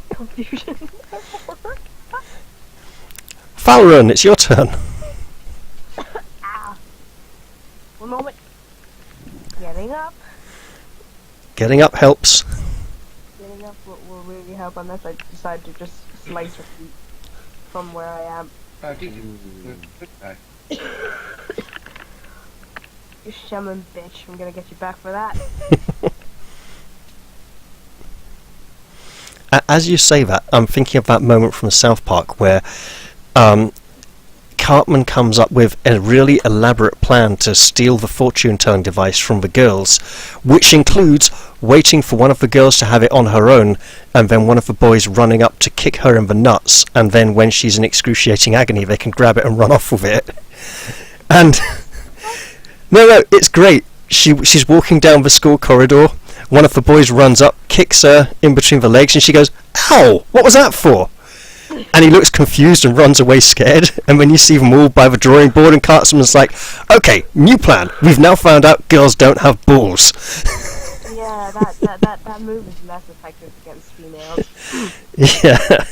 Confusion. Falron, it's your turn. Ah. One moment. Getting up. Getting up helps. Getting up will really help unless I decide to just slice her feet from where I am. I think You shaman bitch, I'm gonna get you back for that. As you say that, I'm thinking of that moment from South Park where Cartman comes up with a really elaborate plan to steal the fortune-telling device from the girls, which includes waiting for one of the girls to have it on her own, and then one of the boys running up to kick her in the nuts, and then when she's in excruciating agony they can grab it and run off with it. And no, it's great. She's walking down the school corridor, one of the boys runs up, kicks her in between the legs, and she goes, "Ow! What was that for?" And he looks confused and runs away scared, and then you see them all by the drawing board, and Cartman's like, "Okay, new plan. We've now found out girls don't have balls." Yeah, that move is less effective against females. Yeah.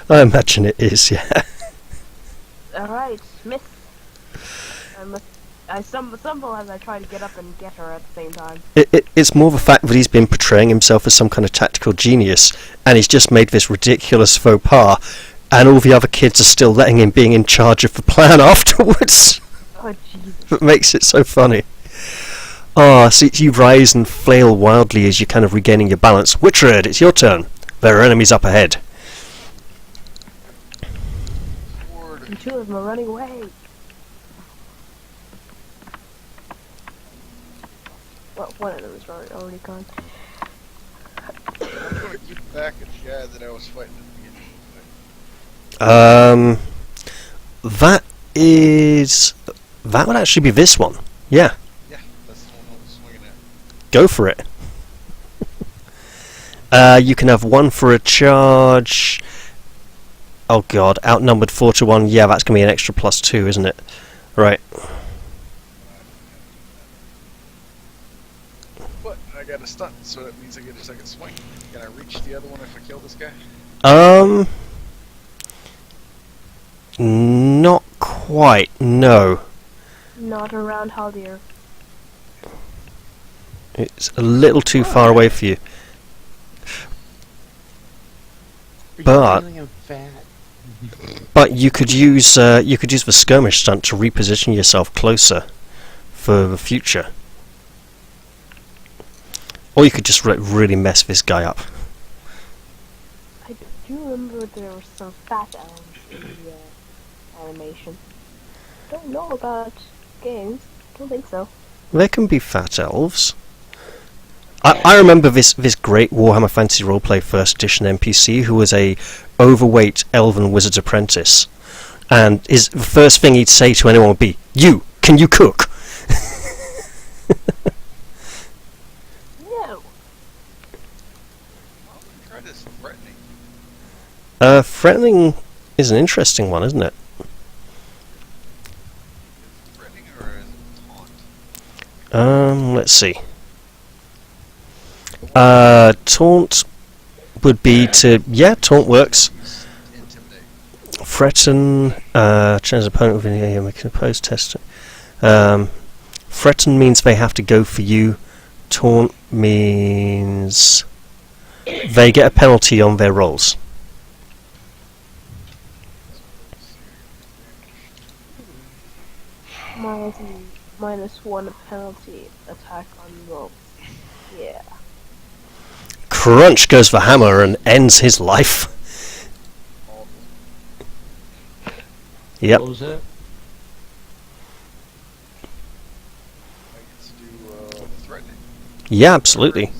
I imagine it is, yeah. Alright, miss. I stumble as I try to get up and get her at the same time. It's more the fact that he's been portraying himself as some kind of tactical genius, and he's just made this ridiculous faux pas, and all the other kids are still letting him being in charge of the plan afterwards. Oh, Jesus. That makes it so funny. So you rise and flail wildly as you're kind of regaining your balance. Witchred, it's your turn. There are enemies up ahead. And two of them are running away. Well, one of them is already gone. I'm going to keep back a Shad that I was fighting at the beginning. That would actually be this one. Yeah, Yeah, that's the one I was swinging at. go for it. You can have one for a charge. Oh god, outnumbered 4-1. Yeah, that's going to be an extra +2, isn't it? Right. But I got a stunt, so that means I get a second swing. Can I reach the other one if I kill this guy? Not quite, no. Not around Haldir. It's a little too far away for you. But you could use the skirmish stunt to reposition yourself closer for the future, or you could just really mess this guy up. I do remember there were some fat elves in the animation. Don't know about games. Don't think so. There can be fat elves. I remember this great Warhammer Fantasy Roleplay First Edition NPC who was a overweight elven wizard's apprentice, and the first thing he'd say to anyone would be, can you cook?" No. Card is threatening. Threatening is an interesting one, isn't it? Threatening or is it taunt? Let's see. Taunt would be to... Yeah, taunt works. Intimidate. Threaten, change the opponent within the area, make an opposed test. Threaten means they have to go for you. Taunt means they get a penalty on their rolls. -1 penalty attack on rolls. Yeah. Crunch goes for hammer and ends his life. Yep. What was that? I get to do the threatening. Yeah, absolutely.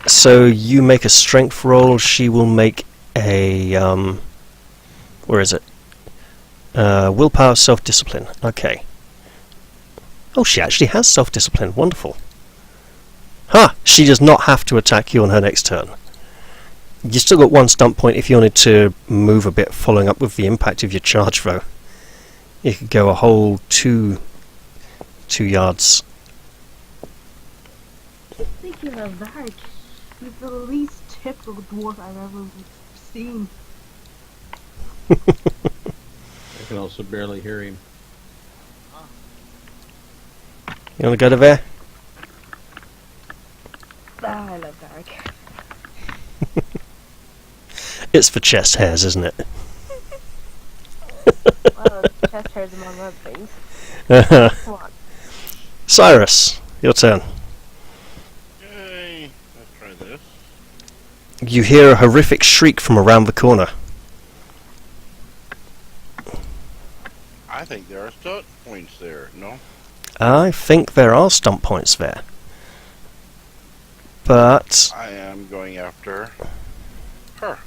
So you make a strength roll, she will make a where is it? Willpower, self-discipline. Okay. Oh, she actually has self-discipline. Wonderful. Ha! She does not have to attack you on her next turn. You still got 1 stump point if you wanted to move a bit, following up with the impact of your charge, though. You could go a whole 2 yards. I think you're a Varric. You're the least typical dwarf I've ever seen. I can also barely hear him. You want to go to there? Ah, I love Varric. It's for chest hairs, isn't it? Well, chest hairs among other things. Come on. Cyrus, your turn. Yay! Let's try this. You hear a horrific shriek from around the corner. I think there are stunt points there. No. I think there are stump points there. But I am going after her.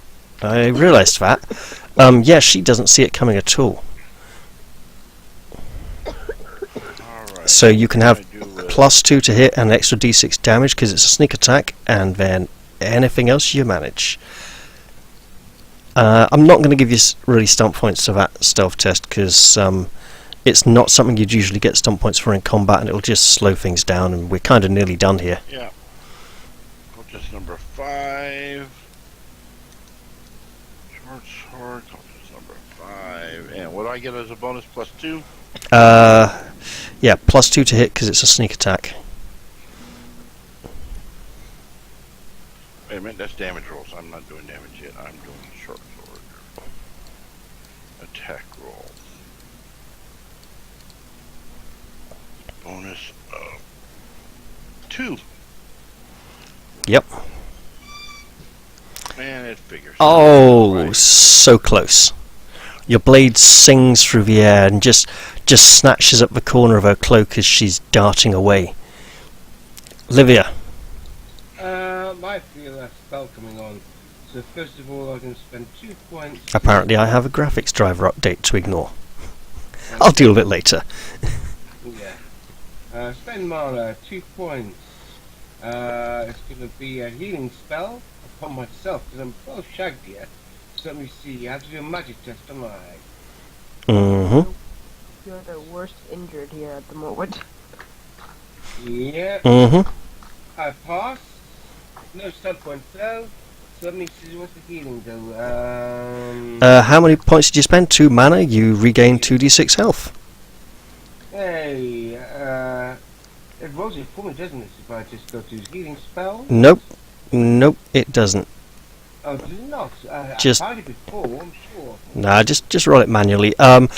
I realised that. Yeah, she doesn't see it coming at all. Alright. So you can have I do, +2 to hit and an extra d6 damage because it's a sneak attack, and then anything else you manage. I'm not going to give you really stump points to that stealth test because it's not something you'd usually get stump points for in combat, and it'll just slow things down, and we're kind of nearly done here. Yeah. Cultist number 5. Short sword. Cultist number 5. And what do I get as a bonus? +2? Yeah, +2 to hit because it's a sneak attack. Wait a minute, that's damage rolls. I'm not doing damage yet. I'm doing short sword. Attack rolls. Bonus of 2. Yep. And it figures. Oh, Right. so close. Your blade sings through the air and just snatches up the corner of her cloak as she's darting away. Livia. I feel a spell coming on. So first of all, I can spend 2 points. Apparently I have a graphics driver update to ignore. I'll deal with it later. Yeah. Spend mana, 2 points. It's going to be a healing spell upon myself because I'm well shagged here. So let me see. I have to do a magic test, don't I? Mm-hmm. You're the worst injured here at the moment. Yeah. Mm-hmm. I pass. No stud points though. So let me see what's the healing do. How many points did you spend? 2 mana, you regain 2d6 health. Hey, it rolls it for me, doesn't it? If I just go to healing spell. Nope. Nope, it doesn't. Oh, does it not? Just- I've tried it before, I'm sure. Nah, just roll it manually. On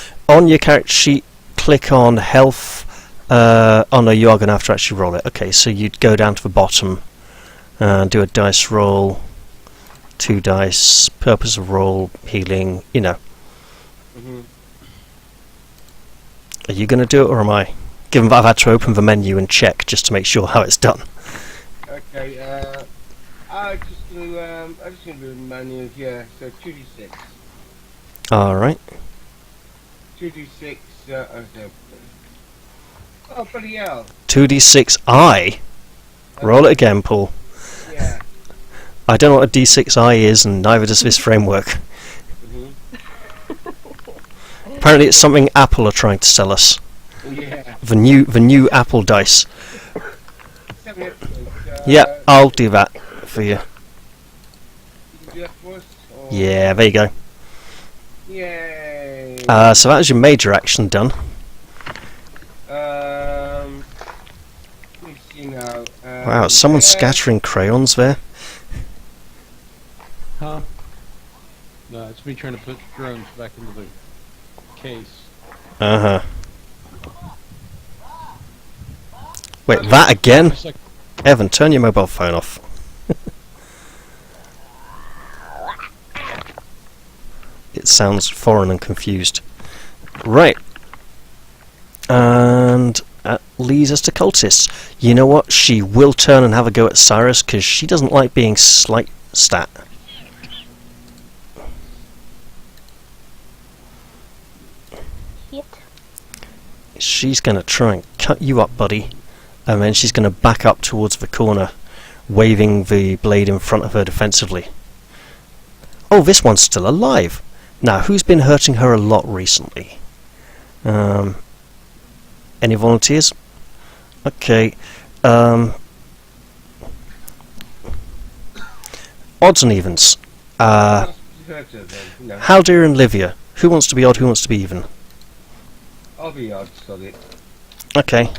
your character sheet, click on health. Oh no, you are going to have to actually roll it. Okay, so you'd go down to the bottom and do a dice roll. 2 dice, purpose of roll, healing, you know. Mm-hmm. Are you going to do it or am I? Given that I've had to open the menu and check just to make sure how it's done. Okay, I'm just gonna do a manual here. So 2d6. Alright. 2d6. Oh, bloody hell. 2d6i. Roll it again, Paul. Yeah. I don't know what a d6i is, and neither does this framework. Apparently it's something Apple are trying to sell us. Yeah. The new Apple dice. 7 episodes. Yeah, I'll do that for you. You can do that for us? Or... Yeah, there you go. Yay. So that was your major action done. Let me see now. Wow, someone's scattering crayons there. Huh? No, it's me trying to put drones back into the case. Uh-huh. Wait, that again? Just like, Evan, turn your mobile phone off. It sounds foreign and confused. Right. And that leads us to cultists. You know what? She will turn and have a go at Cyrus because she doesn't like being slight stat. Shit. She's going to try and cut you up, buddy. And then she's going to back up towards the corner, waving the blade in front of her defensively. Oh, this one's still alive. Now, who's been hurting her a lot recently? Any volunteers? Okay. Odds and evens. Haldir and Livia. Who wants to be odd, who wants to be even? I'll be odd, sod it. Okay.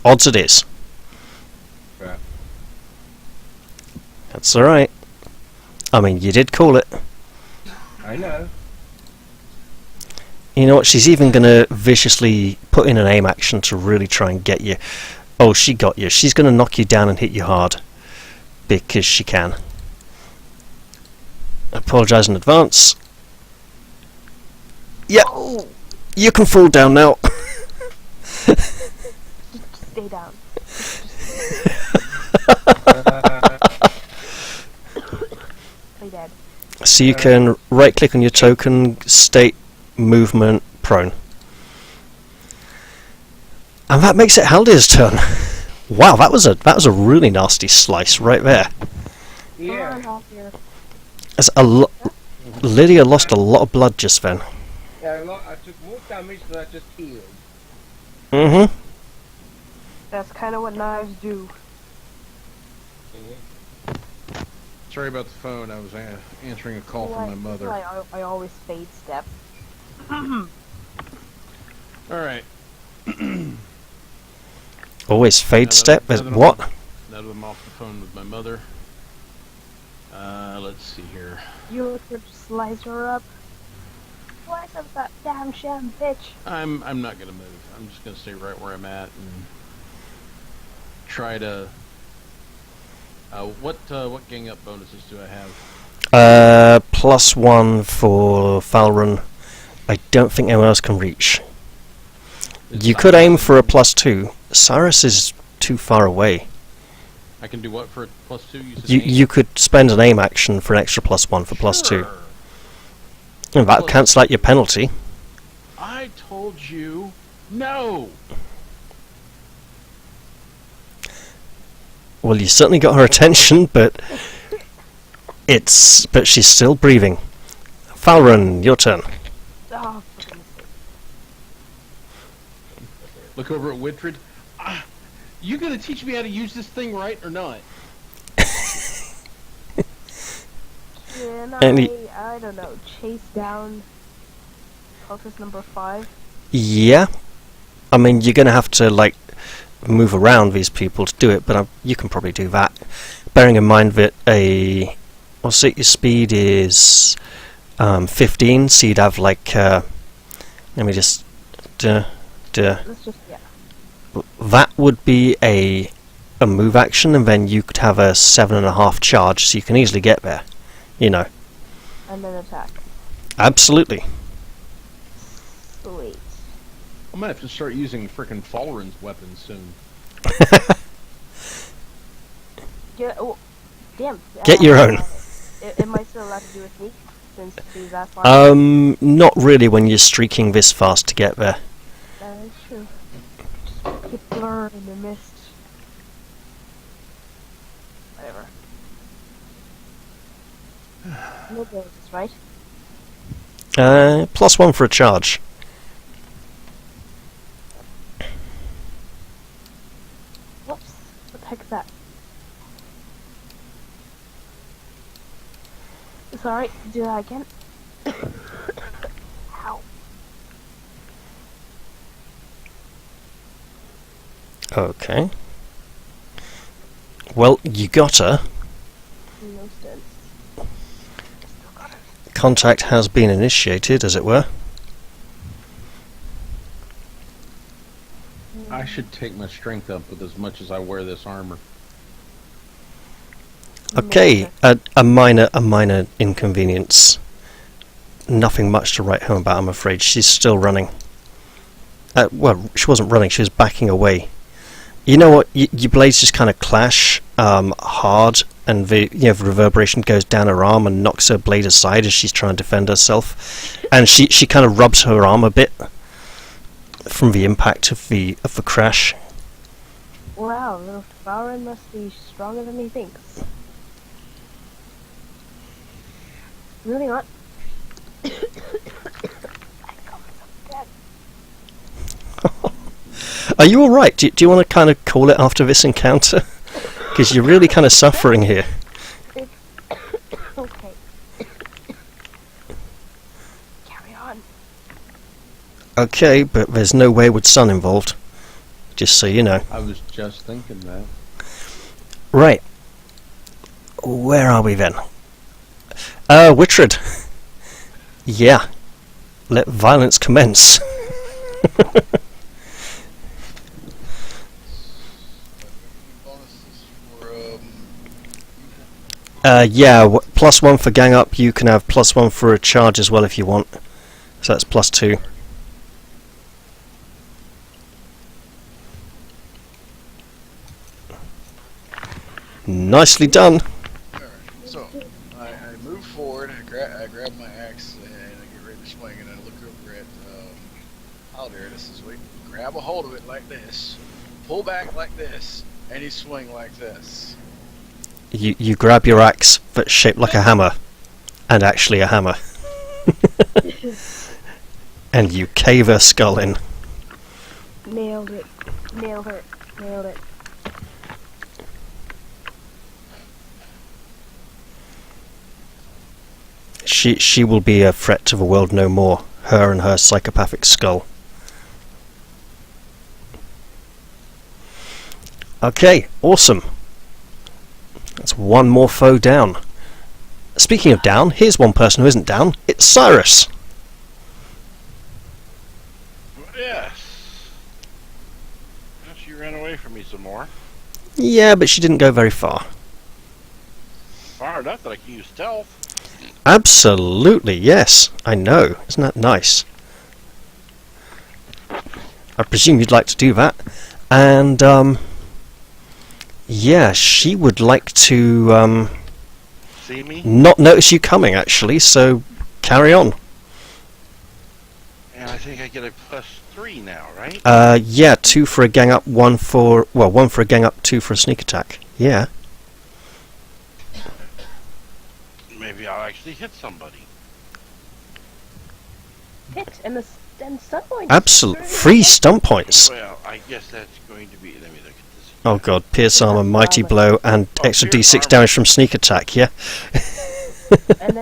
Odds it is. Right. That's alright. I mean, you did call it. I know. You know what, she's even going to viciously put in an aim action to really try and get you. Oh, she got you. She's going to knock you down and hit you hard. Because she can. Apologise in advance. Yep. Oh, You can fall down now. just stay down. Play dead. So you can right click on your token, state movement prone. And that makes it Haldir's turn. Wow, that was a really nasty slice right there. Yeah. As Lydia lost a lot of blood just then. Yeah, I took more damage than I just healed. Mm-hmm. That's kind of what knives do. sorry about the phone. I was answering a call from my mother. I always fade step. All right. Always fade Now that step? I'm- now that I'm- What? Now that I'm off the phone with my mother. Let's see here. You could slice her up. Slice up that damn sham bitch. I'm not gonna move. I'm just gonna stay right where I'm at and try to. What gang up bonuses do I have? +1 for Falrun. I don't think anyone else can reach. Is You Cyrus- could aim for a +2. Cyrus is too far away. I can do what for a +2? You could spend an aim action for an extra +1 for +2. Sure. And that'll cancel out your penalty. I told you no. Well, you certainly got her attention, but she's still breathing. Falrun, your turn. Oh, for goodness sake. Look over at Witred. You gonna teach me how to use this thing right or not? Can Any- I don't know, chase down cultist number 5? Yeah. I mean, you're going to have to, like, move around these people to do it, but you can probably do that. Bearing in mind that your speed is 15, so you'd have, like, let me just... Let's just, yeah. That would be a move action, and then you could have a 7.5 charge, so you can easily get there. You know. And then attack. Absolutely. Sweet. I might have to start using frickin' Falrun's weapons soon. Oh, damn. Get your own. Am I still allowed to do a sneak? Since she's that far? Not really when you're streaking this fast to get there. That is true. Just get blurred in the mist. Whatever. No bonuses, right? +1 for a charge. heck is that? Sorry, do that again. Ow. Okay. Well, you got her. No sense. Contact has been initiated, as it were. I should take my strength up with as much as I wear this armor. Okay, a minor inconvenience. Nothing much to write home about, I'm afraid. She's still running. Well, she wasn't running, she was backing away. You know what? Your blades just kind of clash hard, and the reverberation goes down her arm and knocks her blade aside as she's trying to defend herself. And she kind of rubs her arm a bit from the impact of the crash. Wow, little Farron must be stronger than he thinks. Moving on. Are you alright? Do you want to kind of call it after this encounter? Because you're really kind of suffering here. Okay. Carry on. Okay, but there's no wayward son involved. Just so you know. I was just thinking that. Right. Where are we then? Wittred. Yeah. Let violence commence. Bonuses for Yeah, +1 for gang up. You can have +1 for a charge as well if you want. So that's +2. Nicely done. Alright, so I move forward, I grab my axe, and I get ready to swing, and I look over at Aldarius this week, grab a hold of it like this, pull back like this, and you swing like this. You grab your axe that's shaped like a hammer, and actually a hammer, and you cave her skull in. Nailed it. Nailed her. Nailed it. She will be a threat to the world no more. Her and her psychopathic skull. Okay, awesome. That's one more foe down. Speaking of down, here's one person who isn't down. It's Cyrus. Yes. Well, she ran away from me some more. Yeah, but she didn't go very far. Far enough that I can use stealth. Absolutely, yes. I know. Isn't that nice? I presume you'd like to do that. And, yeah, she would like to, See me? not notice you coming, actually, so carry on. And I think I get a +3 now, right? Yeah, 2 for a gang up, 1 for a gang up, 2 for a sneak attack. Yeah. Maybe I'll actually hit somebody. Hit and stun points. Absolute free stun points. Well, I guess that's going to be. Let me look at this. Oh god, pierce armor, mighty blow, and extra pierce d6 armor. damage from sneak attack, yeah? and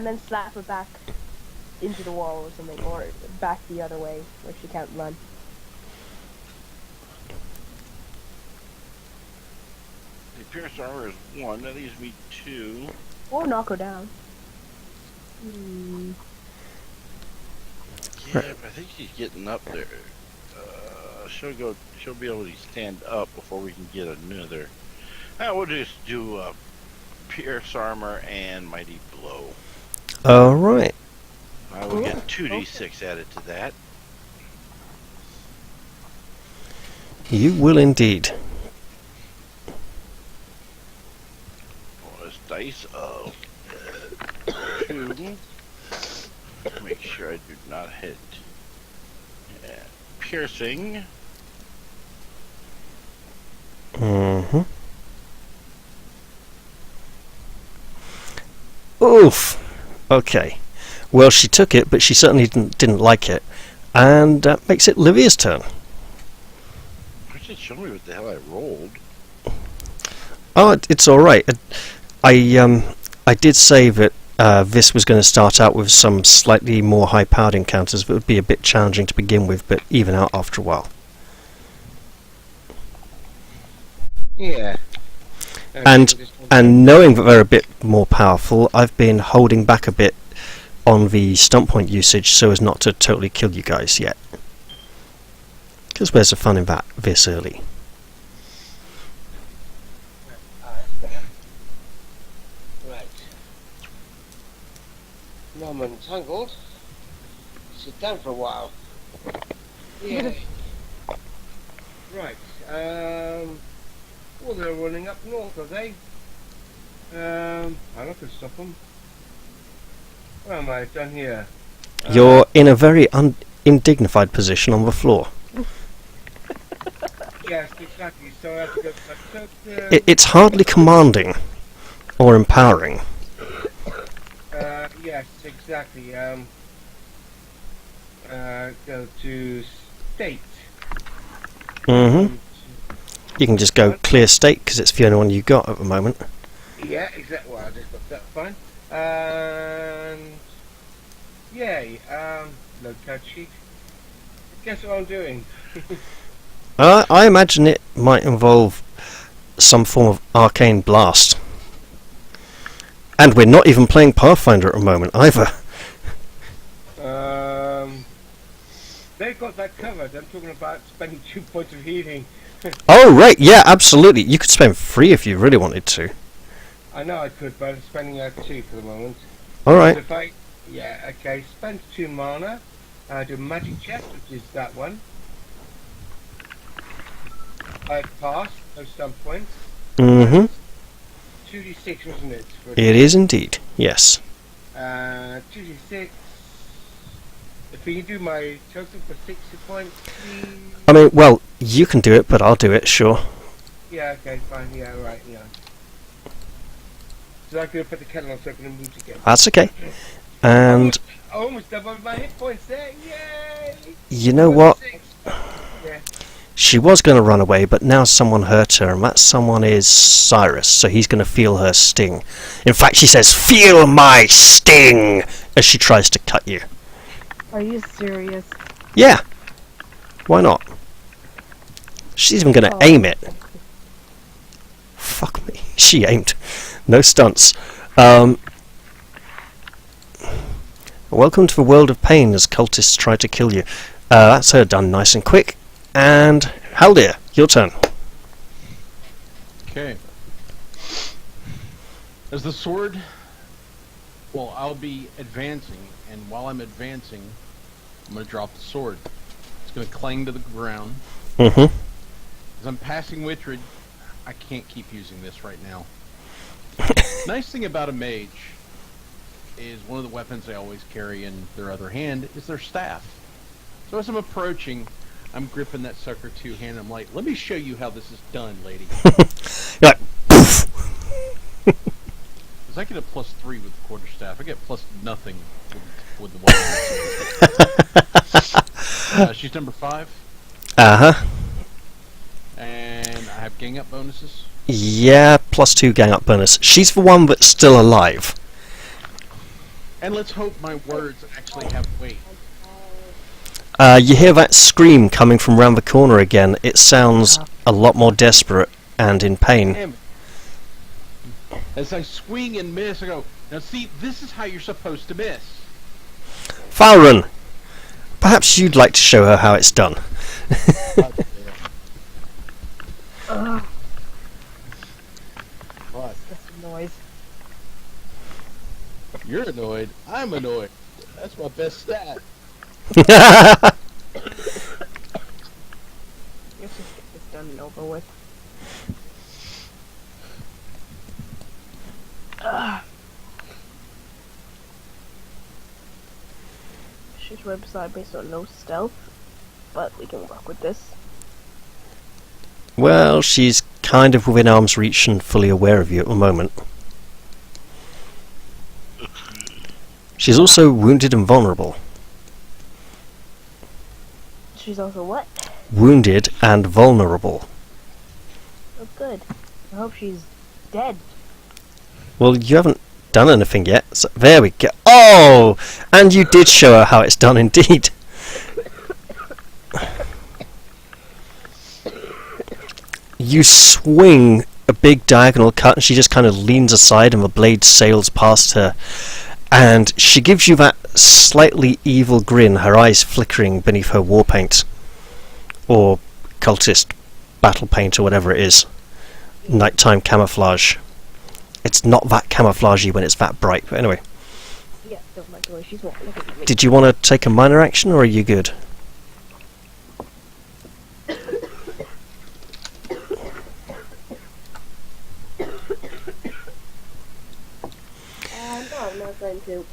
then slap her back into the wall or something, or back the other way where she can't run. The pierce armor is 1. That leaves me 2. Or knock her down. Yeah, but I think she's getting up there. She'll be able to stand up before we can get another. We'll just do pierce armor and mighty blow. Alright. I will get 2d6 added to that. You will indeed. Bonus dice of 2. Make sure I do not hit. And piercing. Mm-hmm. Oof. Okay. Well, she took it, but she certainly didn't like it. And that makes it Livia's turn. Actually, show me what the hell I rolled. Oh, it's all right. I did say that this was going to start out with some slightly more high-powered encounters that would be a bit challenging to begin with, but even out after a while. Yeah. And knowing that they're a bit more powerful, I've been holding back a bit on the stunt point usage so as not to totally kill you guys yet. Because where's the fun in that this early? Right. Now I'm entangled. Sit down for a while. Yeah. Right. Well, they're running up north, are they? I'm not going to stop them. Where am I? Down here. You're in a very undignified position on the floor. Yes, exactly. So I have to go back. It's hardly commanding or empowering. Yes, exactly. Go to state. Mm-hmm. You can just go clear state because it's the only one you got at the moment. Yeah, exactly. Well, I just got that fine. And yay, load card sheet. Guess what I'm doing? I imagine it might involve some form of arcane blast. And we're not even playing Pathfinder at the moment either. They've got that covered. I'm talking about spending 2 points of healing. Oh right, yeah, absolutely. You could spend 3 if you really wanted to. I know I could, but I'm spending 2 for the moment. Alright. So if I, yeah, okay, spend 2 mana, do a magic check, which is that one. I passed, no stun points. Mm-hmm. 2d6, wasn't it? It is indeed, yes. 2d6. If you do my total for 60 points, please. I mean, well, you can do it, but I'll do it, sure. Yeah, okay, fine, yeah, right, yeah. So I'm going to put the kettle on so I can move again. That's okay. And I almost doubled my hit points there, yay! you know what? 6. Yeah. She was going to run away, but now someone hurt her, and that someone is Cyrus, so he's going to feel her sting. In fact, she says, "Feel my sting!" as she tries to cut you. Are you serious? Yeah. Why not? She's even going to aim it. Fuck me. She aimed. No stunts. Welcome to the world of pain as cultists try to kill you. That's her done nice and quick. And Haldir, your turn. Okay. As the sword, well, I'll be advancing, and while I'm advancing, I'm going to drop the sword. It's going to clang to the ground. Mm-hmm. As I'm passing Witred, I can't keep using this right now. Nice thing about a mage is one of the weapons they always carry in their other hand is their staff. So as I'm approaching, I'm gripping that sucker two-handed. I'm like, let me show you how this is done, lady. You're like, poof. Because I get a +3 with the quarterstaff. I get plus nothing with the weapon. She's number 5. Uh-huh. And I have gang up bonuses. Yeah, +2 gang up bonus. She's the one that's still alive. And let's hope my words actually have weight. You hear that scream coming from round the corner again. It sounds a lot more desperate and in pain. Damn it. As I swing and miss, I go, now see, this is how you're supposed to miss. Falrun, perhaps you'd like to show her how it's done. What? That's a noise. You're annoyed. I'm annoyed. That's my best stat. Let's just get this done and over with. She's right beside me, so no stealth, but we can work with this. Well, she's kind of within arm's reach and fully aware of you at the moment. She's also wounded and vulnerable. She's also what? Wounded and vulnerable. Oh, good. I hope she's dead. Well, you haven't done anything yet. So there we go. Oh! And you did show her how it's done indeed. You swing a big diagonal cut and she just kind of leans aside and the blade sails past her. And she gives you that slightly evil grin, her eyes flickering beneath her war paint. Or cultist battle paint or whatever it is. Nighttime camouflage. It's not that camouflagey when it's that bright, but anyway. Yeah, don't like the way she's walking. Look at me. Did you want to take a minor action or are you good? No, I'm not going to.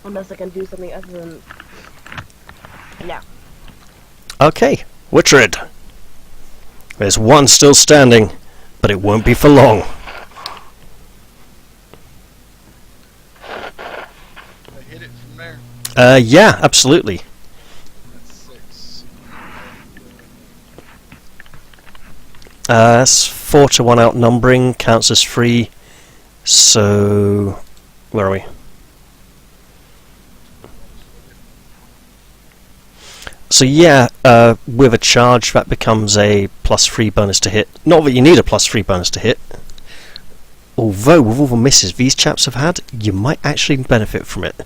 Unless I can do something other than. No. Okay, Witred. There's one still standing, but it won't be for long. I hit it from there. Yeah, absolutely. That's 6. That's 4 to 1 outnumbering, counts as 3. So, where are we? So yeah, with a charge that becomes a +3 bonus to hit. Not that you need a +3 bonus to hit. Although, with all the misses these chaps have had, you might actually benefit from it.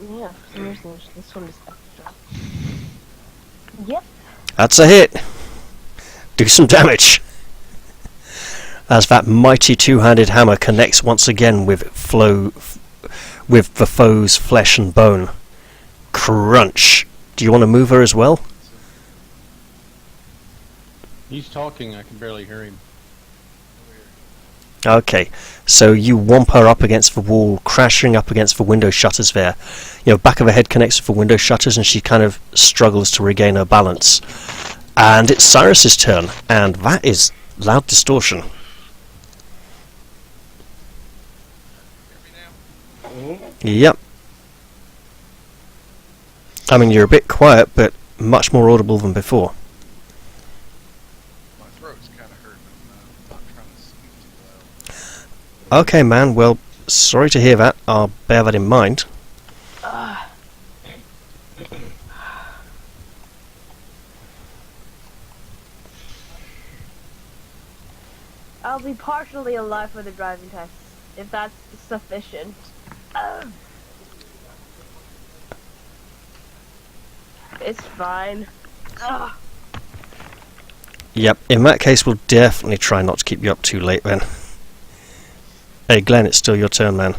Yeah, for some reason this one is extra. Yep. That's a hit. Do some damage. As that mighty two-handed hammer connects once again with the foe's flesh and bone. Crunch. Do you want to move her as well? He's talking, I can barely hear him. Okay, so you whomp her up against the wall, crashing up against the window shutters there. You know, back of her head connects with the window shutters and she kind of struggles to regain her balance. And it's Cyrus's turn, and that is loud distortion. Yep. I mean, you're a bit quiet, but much more audible than before. My throat's kind of hurting. I'm not trying to speak too loud. Okay, man, well, sorry to hear that. I'll bear that in mind. I'll be partially alive for the driving test, if that's sufficient. It's fine. Yep, in that case we'll definitely try not to keep you up too late then. Hey Glenn, it's still your turn, man.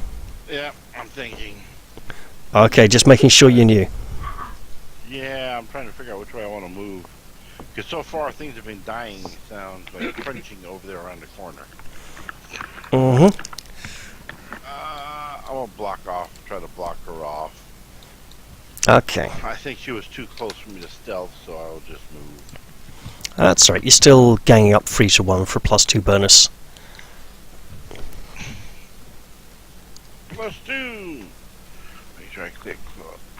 Yeah, I'm thinking. Okay, just making sure you knew. Yeah, I'm trying to figure out which way I want to move. Because so far things have been dying sounds like crunching over there around the corner. Mm-hmm. I won't try to block her off. Okay, I think she was too close for me to stealth, so I'll just move. that's right. You're still ganging up 3 to 1 for a +2 bonus. +2! Make sure I click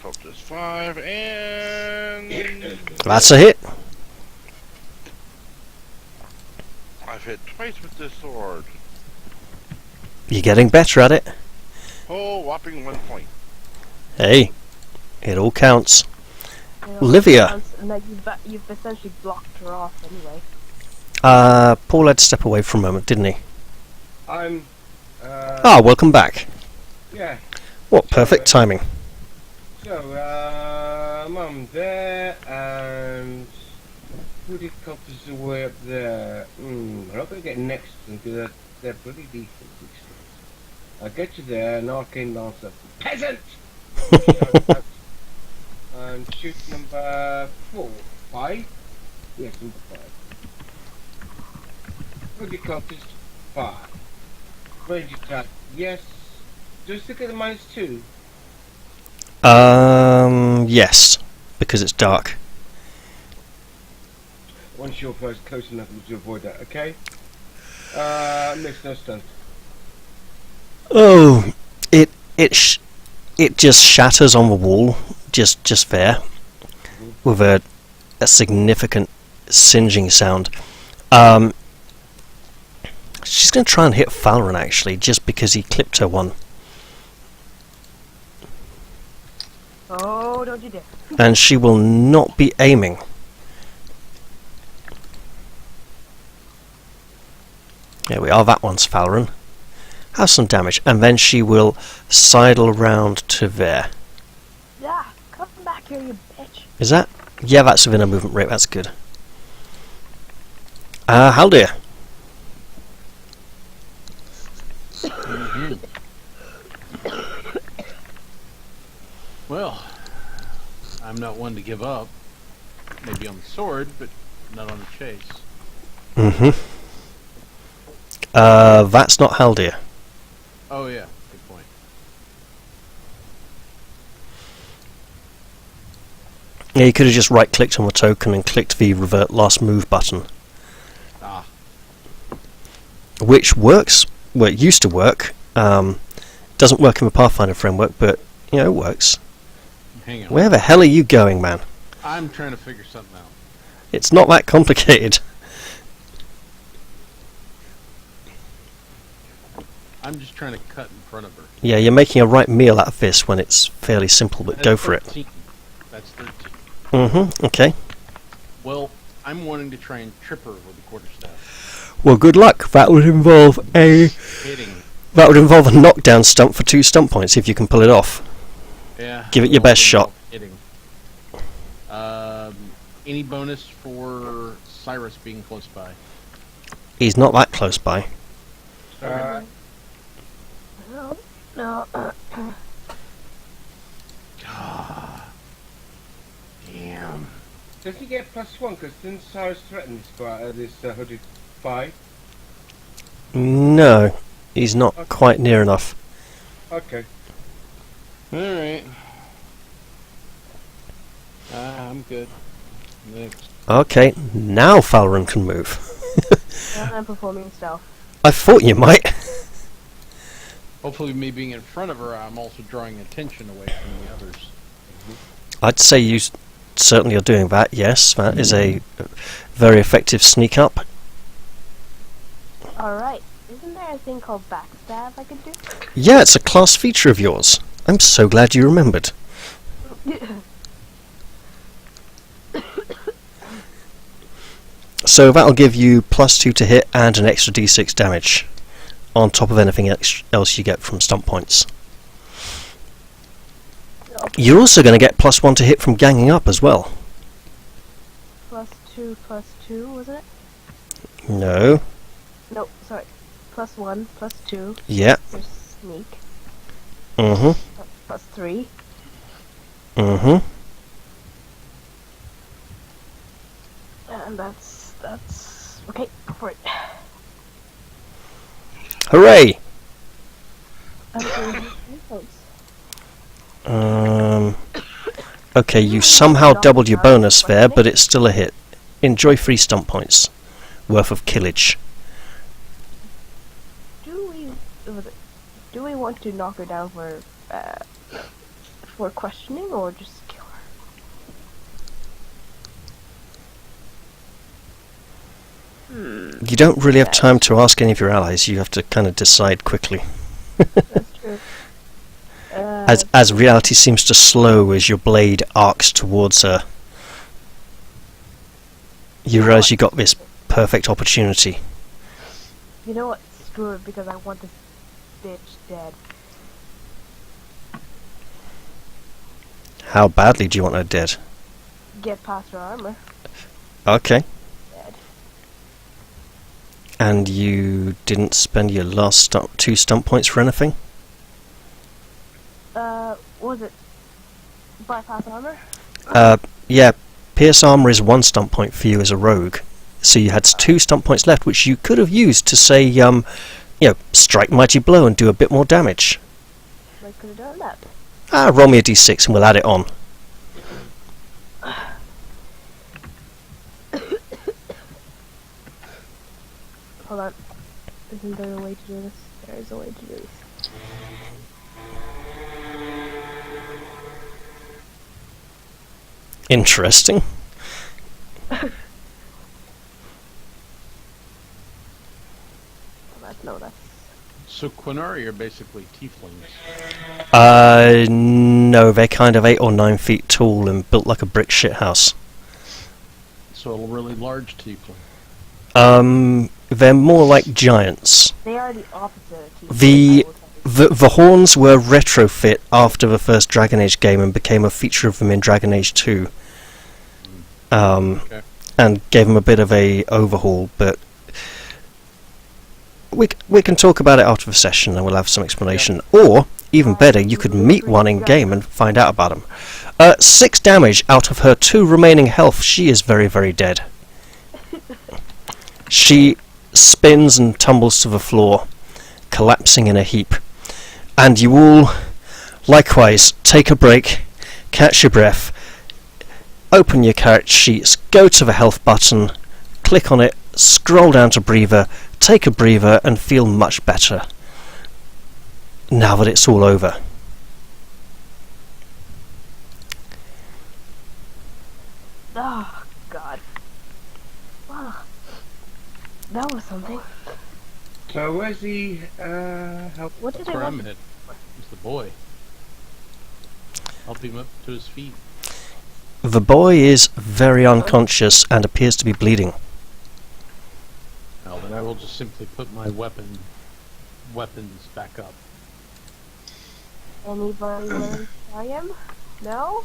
+5, 5, and... That's a hit. I've hit twice with this sword. You're getting better at it. Oh, whopping 1 point. Hey, it all counts. You know, Olivia. like you've essentially blocked her off anyway. Paul had to step away for a moment, didn't he? I'm. Welcome back. Yeah. What perfect timing. So, I'm there, and pretty cultists are way up there. We're not going to get next to them because they're pretty decent. I'll get you there, an arcane lancer. Peasant! And shoot number 4. 5? Yes, number 5. Pretty cultist, 5. Range attack, yes. Just look at the -2. Yes, because it's dark. Once your foe's close enough to avoid that, okay? Miss, no stun. Oh, it just shatters on the wall, just there, with a significant singeing sound. She's going to try and hit Falron, actually, just because he clipped her one. Oh, don't you dare. And she will not be aiming. There we are, that one's Falron. Has some damage, and then she will sidle round to there. Yeah, come back here, you bitch. Is that? Yeah, that's within her movement rate, that's good. Haldir. Well, I'm not one to give up. Maybe on the sword, but not on the chase. Mm-hmm. That's not Haldir. Oh yeah, good point. Yeah, you could have just right-clicked on the token and clicked the revert last move button. Ah. Which works, well, it used to work. Doesn't work in the Pathfinder framework, but, you know, it works. Hang on. Where the hell are you going, man? I'm trying to figure something out. It's not that complicated. I'm just trying to cut in front of her. Yeah, you're making a right meal out of this when it's fairly simple, but go for it. 13. That's 13. Mm-hmm, okay. Well, I'm wanting to try and trip her with the quarterstaff. Well, good luck. That would involve a... Hitting. That would involve a knockdown stump for 2 stump points, if you can pull it off. Yeah. Give it your best shot. Hitting. Any bonus for Cyrus being close by? He's not that close by. No. Damn. Does he get +1? Because didn't Cyrus threaten this hooded 5? No, he's not quite near enough. Okay. Alright. I'm good. Next. Okay, now Falron can move. And I'm performing stealth. I thought you might. Hopefully me being in front of her, I'm also drawing attention away from the others. I'd say you certainly are doing that, yes. That is a very effective sneak up. Alright. Isn't there a thing called backstab I could do? Yeah, it's a class feature of yours. I'm so glad you remembered. So that'll give you +2 to hit and an extra d6 damage on top of anything else you get from stump points. You're also going to get +1 to hit from ganging up as well. +2, +2, wasn't it? No. No, sorry. +1, +2. Yeah. There's sneak. Mm-hmm. +3. Mm-hmm. And that's okay, go for it. Hooray! I'm Okay, you somehow doubled your bonus there, but it's still a hit. Enjoy 3 stump points worth of killage. Do we want to knock her down for questioning or just kill her? You don't really have time to ask any of your allies. You have to kind of decide quickly. That's true. As reality seems to slow as your blade arcs towards her, you realise you got this perfect opportunity. You know what? Screw it, because I want this bitch dead. How badly do you want her dead? Get past her armor. Okay. Dead. And you didn't spend your last 2 stump points for anything? Was it bypass armor? Yeah, pierce armor is 1 stump point for you as a rogue. So you had 2 stump points left, which you could have used to say, strike mighty blow and do a bit more damage. I could have done that. Roll me a d6 and we'll add it on. Hold on. Isn't there a way to do this? There is a way to do this. Interesting. Hold no, that's... So Quinari are basically tieflings. No, they're kind of 8 or 9 feet tall and built like a brick shithouse. So a really large tiefling. They're more like giants. They are the opposite of tieflings, The- I will tell you. The horns were retrofit after the first Dragon Age game and became a feature of them in Dragon Age 2. Okay. And gave them a bit of a overhaul, but we can talk about it after the session and we'll have some explanation. Or, even better, you could meet one in game and find out about them. 6 damage out of her 2 remaining health. She is very, very dead. She spins and tumbles to the floor, collapsing in a heap. And you all, likewise, take a break, catch your breath, open your character sheets, go to the health button, click on it, scroll down to breather, take a breather, and feel much better now that it's all over. Oh, God. Wow. That was something. So where's the help? What did That's I where I'm want? headed. It's the boy. Help him up to his feet. The boy is very unconscious and appears to be bleeding. Well, then I will just simply put my weapons back up. Anybody willing to try him? No?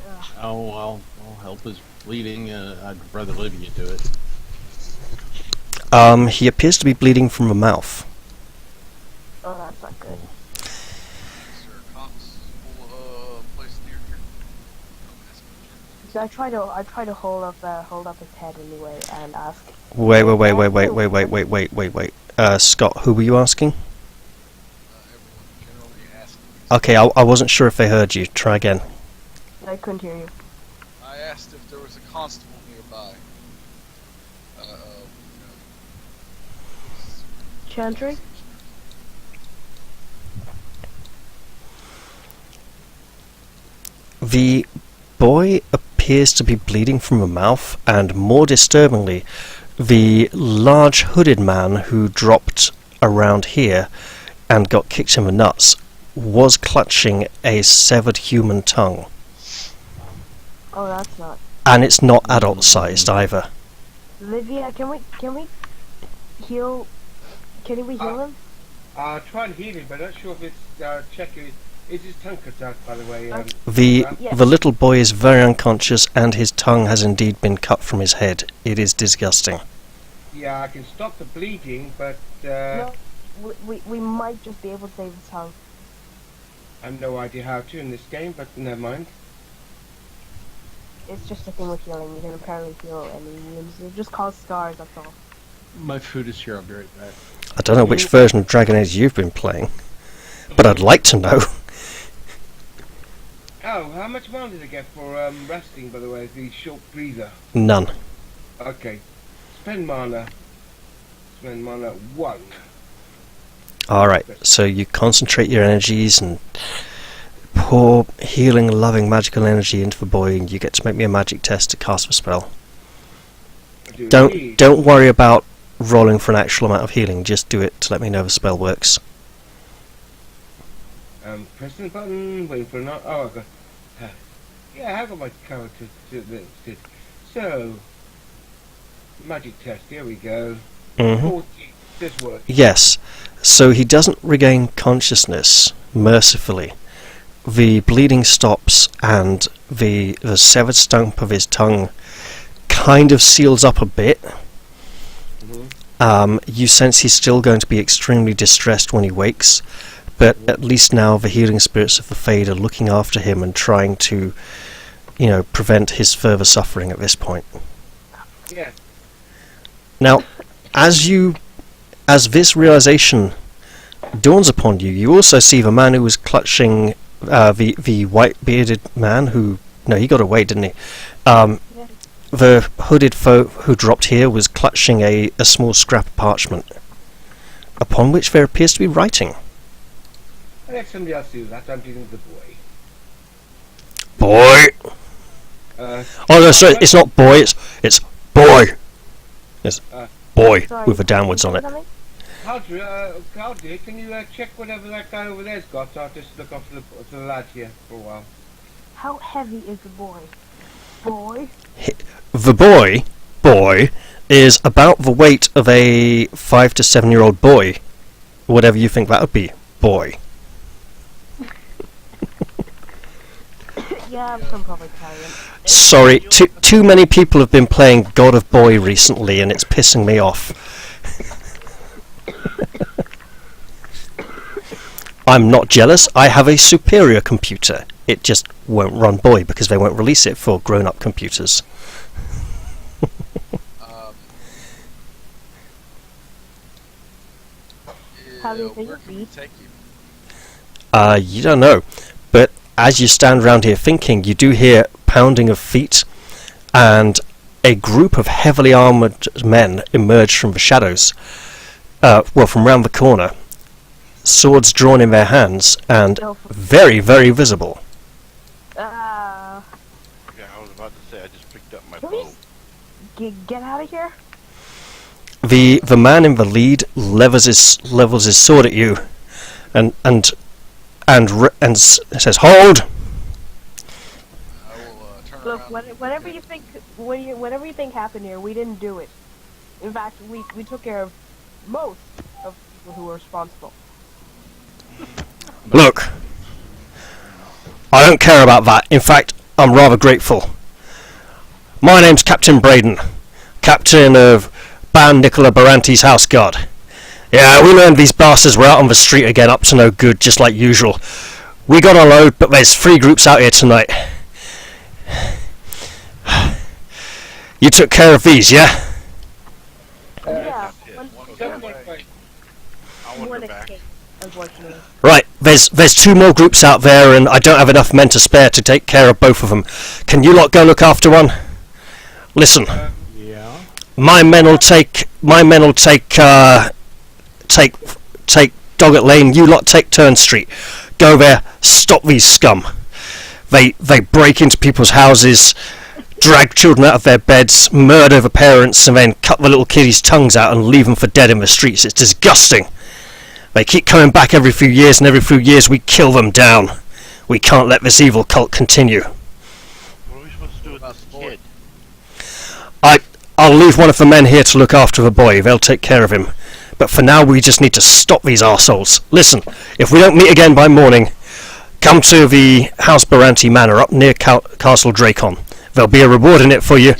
Ugh. Oh, well, help is bleeding. I'd rather Livia do it. He appears to be bleeding from the mouth. Oh, that's not good. Is there a constable place near here? So I try to hold up his head anyway and ask. Wait. Scott, who were you asking? Everyone generally asks. Okay, I wasn't sure if they heard you. Try again. I couldn't hear you. I asked if there was a constable nearby. Chantry? The boy appears to be bleeding from the mouth, and more disturbingly, the large hooded man who dropped around here and got kicked in the nuts was clutching a severed human tongue. Oh, that's not. And it's not adult sized either. Livia, can we heal? Can we heal him? I'll try and heal him, but I'm not sure if it's checking. Is his tongue cut out, by the way? Yes. The little boy is very unconscious and his tongue has indeed been cut from his head. It is disgusting. Yeah, I can stop the bleeding, but No, we might just be able to save his tongue. I have no idea how to in this game, but never mind. It's just a thing with healing. You can apparently heal any wounds. It just cause scars, that's all. My food is here. I'll be right back. I don't know which version of Dragon Age you've been playing, but I'd like to know. Oh, how much mana did I get for resting, by the way, the short breather? None. Okay. Spend mana. Spend mana 1. Alright, so you concentrate your energies and pour healing, loving, magical energy into the boy, and you get to make me a magic test to cast the spell. Don't worry about rolling for an actual amount of healing, just do it to let me know the spell works. Pressing the button, waiting for an... Oh, I got... yeah, I have got my character to So... Magic test, here we go. 40. This works. Yes, so he doesn't regain consciousness, mercifully. The bleeding stops and the severed stump of his tongue kind of seals up a bit. You sense he's still going to be extremely distressed when he wakes, but at least now the healing spirits of the Fade are looking after him and trying to, prevent his further suffering at this point. Yeah. Now, as this realization dawns upon you, you also see the man who was clutching the white-bearded man who... No, he got away, didn't he? The hooded folk who dropped here was clutching a small scrap of parchment, upon which there appears to be writing. I'll let somebody else do that. I'm dealing with the boy. Boy! Oh no, sorry, it's not boy, it's boy! It's boy, Sorry, with a downwards on it. something? Claudia, can you check whatever that guy over there's got? I'll just look after the lad here for a while. How heavy is the boy? Boy? The boy is about the weight of a 5 to 7 year old boy. Whatever you think that would be, boy. Yeah, I'm from probably carrying. Sorry, too many people have been playing God of Boy recently and it's pissing me off. I'm not jealous, I have a superior computer. It just won't run Boy because they won't release it for grown-up computers. How do you think Where it can we be? take you? You don't know, but as you stand round here thinking, you do hear pounding of feet, and a group of heavily armoured men emerge from the shadows, from round the corner, swords drawn in their hands, and very, very visible. Yeah, I was about to say, I just picked up my Can we bow. get out of here? The man in the lead levels his sword at you, and says, "Hold!" I will turn Look, around. whatever you think happened here, we didn't do it. In fact, we took care of most of people who were responsible. Look, I don't care about that. In fact, I'm rather grateful. My name's Captain Braden, captain of Ban Baranti's house guard. Yeah, we learned these bastards were out on the street again, up to no good, just like usual. We got a load, but there's 3 groups out here tonight. You took care of these, yeah? Yeah, Yeah, one I want her back. escape, unfortunately. Right, there's 2 more groups out there, and I don't have enough men to spare to take care of both of them. Can you lot go look after one? Listen, Yeah. my men will take Dogget Lane. You lot take Turn Street. Go there, stop these scum. They break into people's houses, drag children out of their beds, murder the parents, and then cut the little kiddies' tongues out and leave them for dead in the streets. It's disgusting. They keep coming back every few years, and every few years we kill them down. We can't let this evil cult continue. What are we supposed to do with About this the boy. kid? I'll leave one of the men here to look after the boy. They'll take care of him. But for now, we just need to stop these arseholes. Listen, if we don't meet again by morning, come to the House Baranti Manor up near Castle Dracon. There'll be a reward in it for you.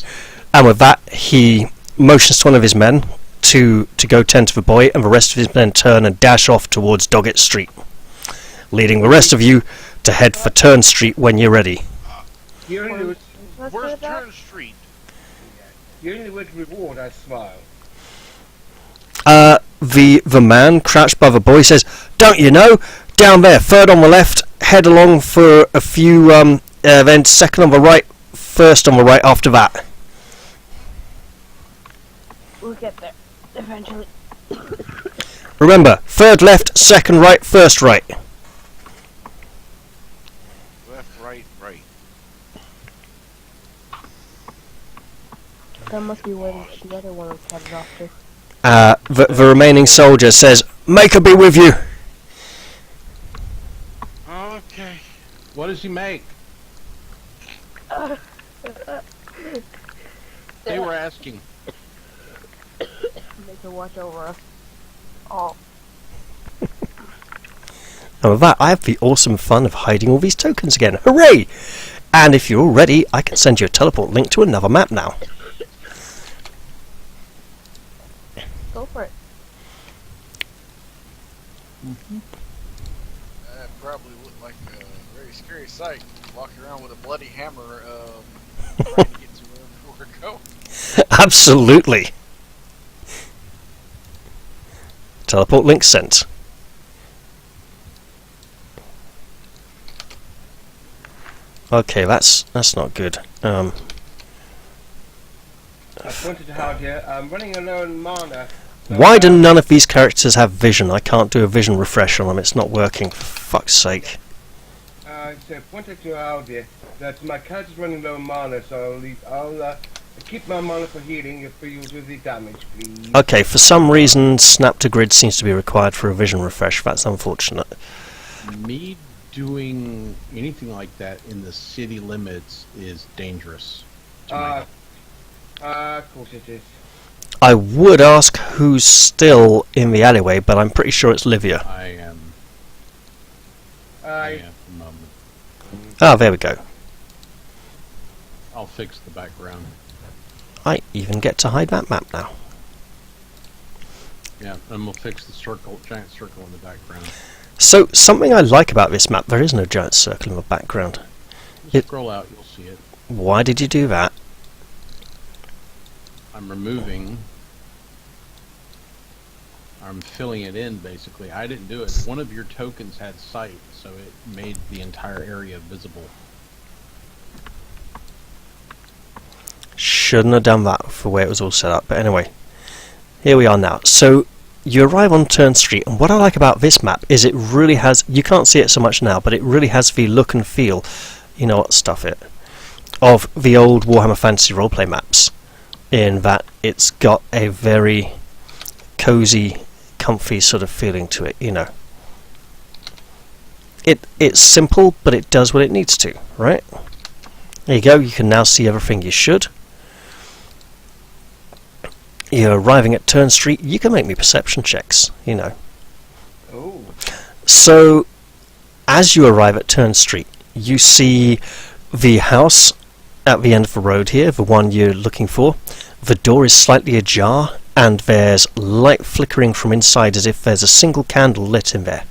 And with that, he motions to one of his men to go tend to the boy, and the rest of his men turn and dash off towards Doggett Street, leading the rest of you to head for Turn Street when you're ready. You only would, Let's Where's do that. Turn Street? you only would reward, I smile. The man crouched by the boy says, "Don't you know? Down there, 3rd on the left, head along for a few, then 2nd on the right, 1st on the right after that." We'll get there eventually. Remember, 3rd left, 2nd right, 1st right. Left, right, right. That must be where the other one was headed off to. The remaining soldier says, "Maker be with you." Okay. What does he make? They were asking. They can watch over us. Oh, And with that, I have the awesome fun of hiding all these tokens again. Hooray! And if you're all ready, I can send you a teleport link to another map now. go for it. That probably looked like a very scary sight. Walking around with a bloody hammer, trying to get to where we're going. Absolutely. Teleport link sent. Okay, that's not good. I pointed out here, I'm running a low on mana. So, Why do none of these characters have vision? I can't do a vision refresh on them. It's not working. For fuck's sake. So pointed to out here that my character's running low on mana, so I'll Keep my mana for healing if you do the damage, please. Okay, for some reason, snap to grid seems to be required for a vision refresh. That's unfortunate. Me doing anything like that in the city limits is dangerous. Of course it is. I would ask who's still in the alleyway, but I'm pretty sure it's Livia. I am. I am at the moment. Ah, there we go. I'll fix the background. I even get to hide that map now. Yeah, and we'll fix the circle, giant circle in the background. So, something I like about this map, there is no giant circle in the background. Just scroll out, you'll see it. Why did you do that? I'm filling it in, basically. I didn't do it. One of your tokens had sight, so it made the entire area visible. Shouldn't have done that for the way it was all set up, but anyway. Here we are now. So, you arrive on Turn Street, and what I like about this map is it really has, you can't see it so much now, but it really has the look and feel, you know what, stuff it, of the old Warhammer Fantasy roleplay maps, in that it's got a very cozy, comfy sort of feeling to it, you know. It's simple, but it does what it needs to, right? There you go, you can now see everything you should. You're arriving at Turn Street, you can make me perception checks, you know. Oh. So, as you arrive at Turn Street, you see the house at the end of the road here, the one you're looking for. The door is slightly ajar, and there's light flickering from inside as if there's a single candle lit in there.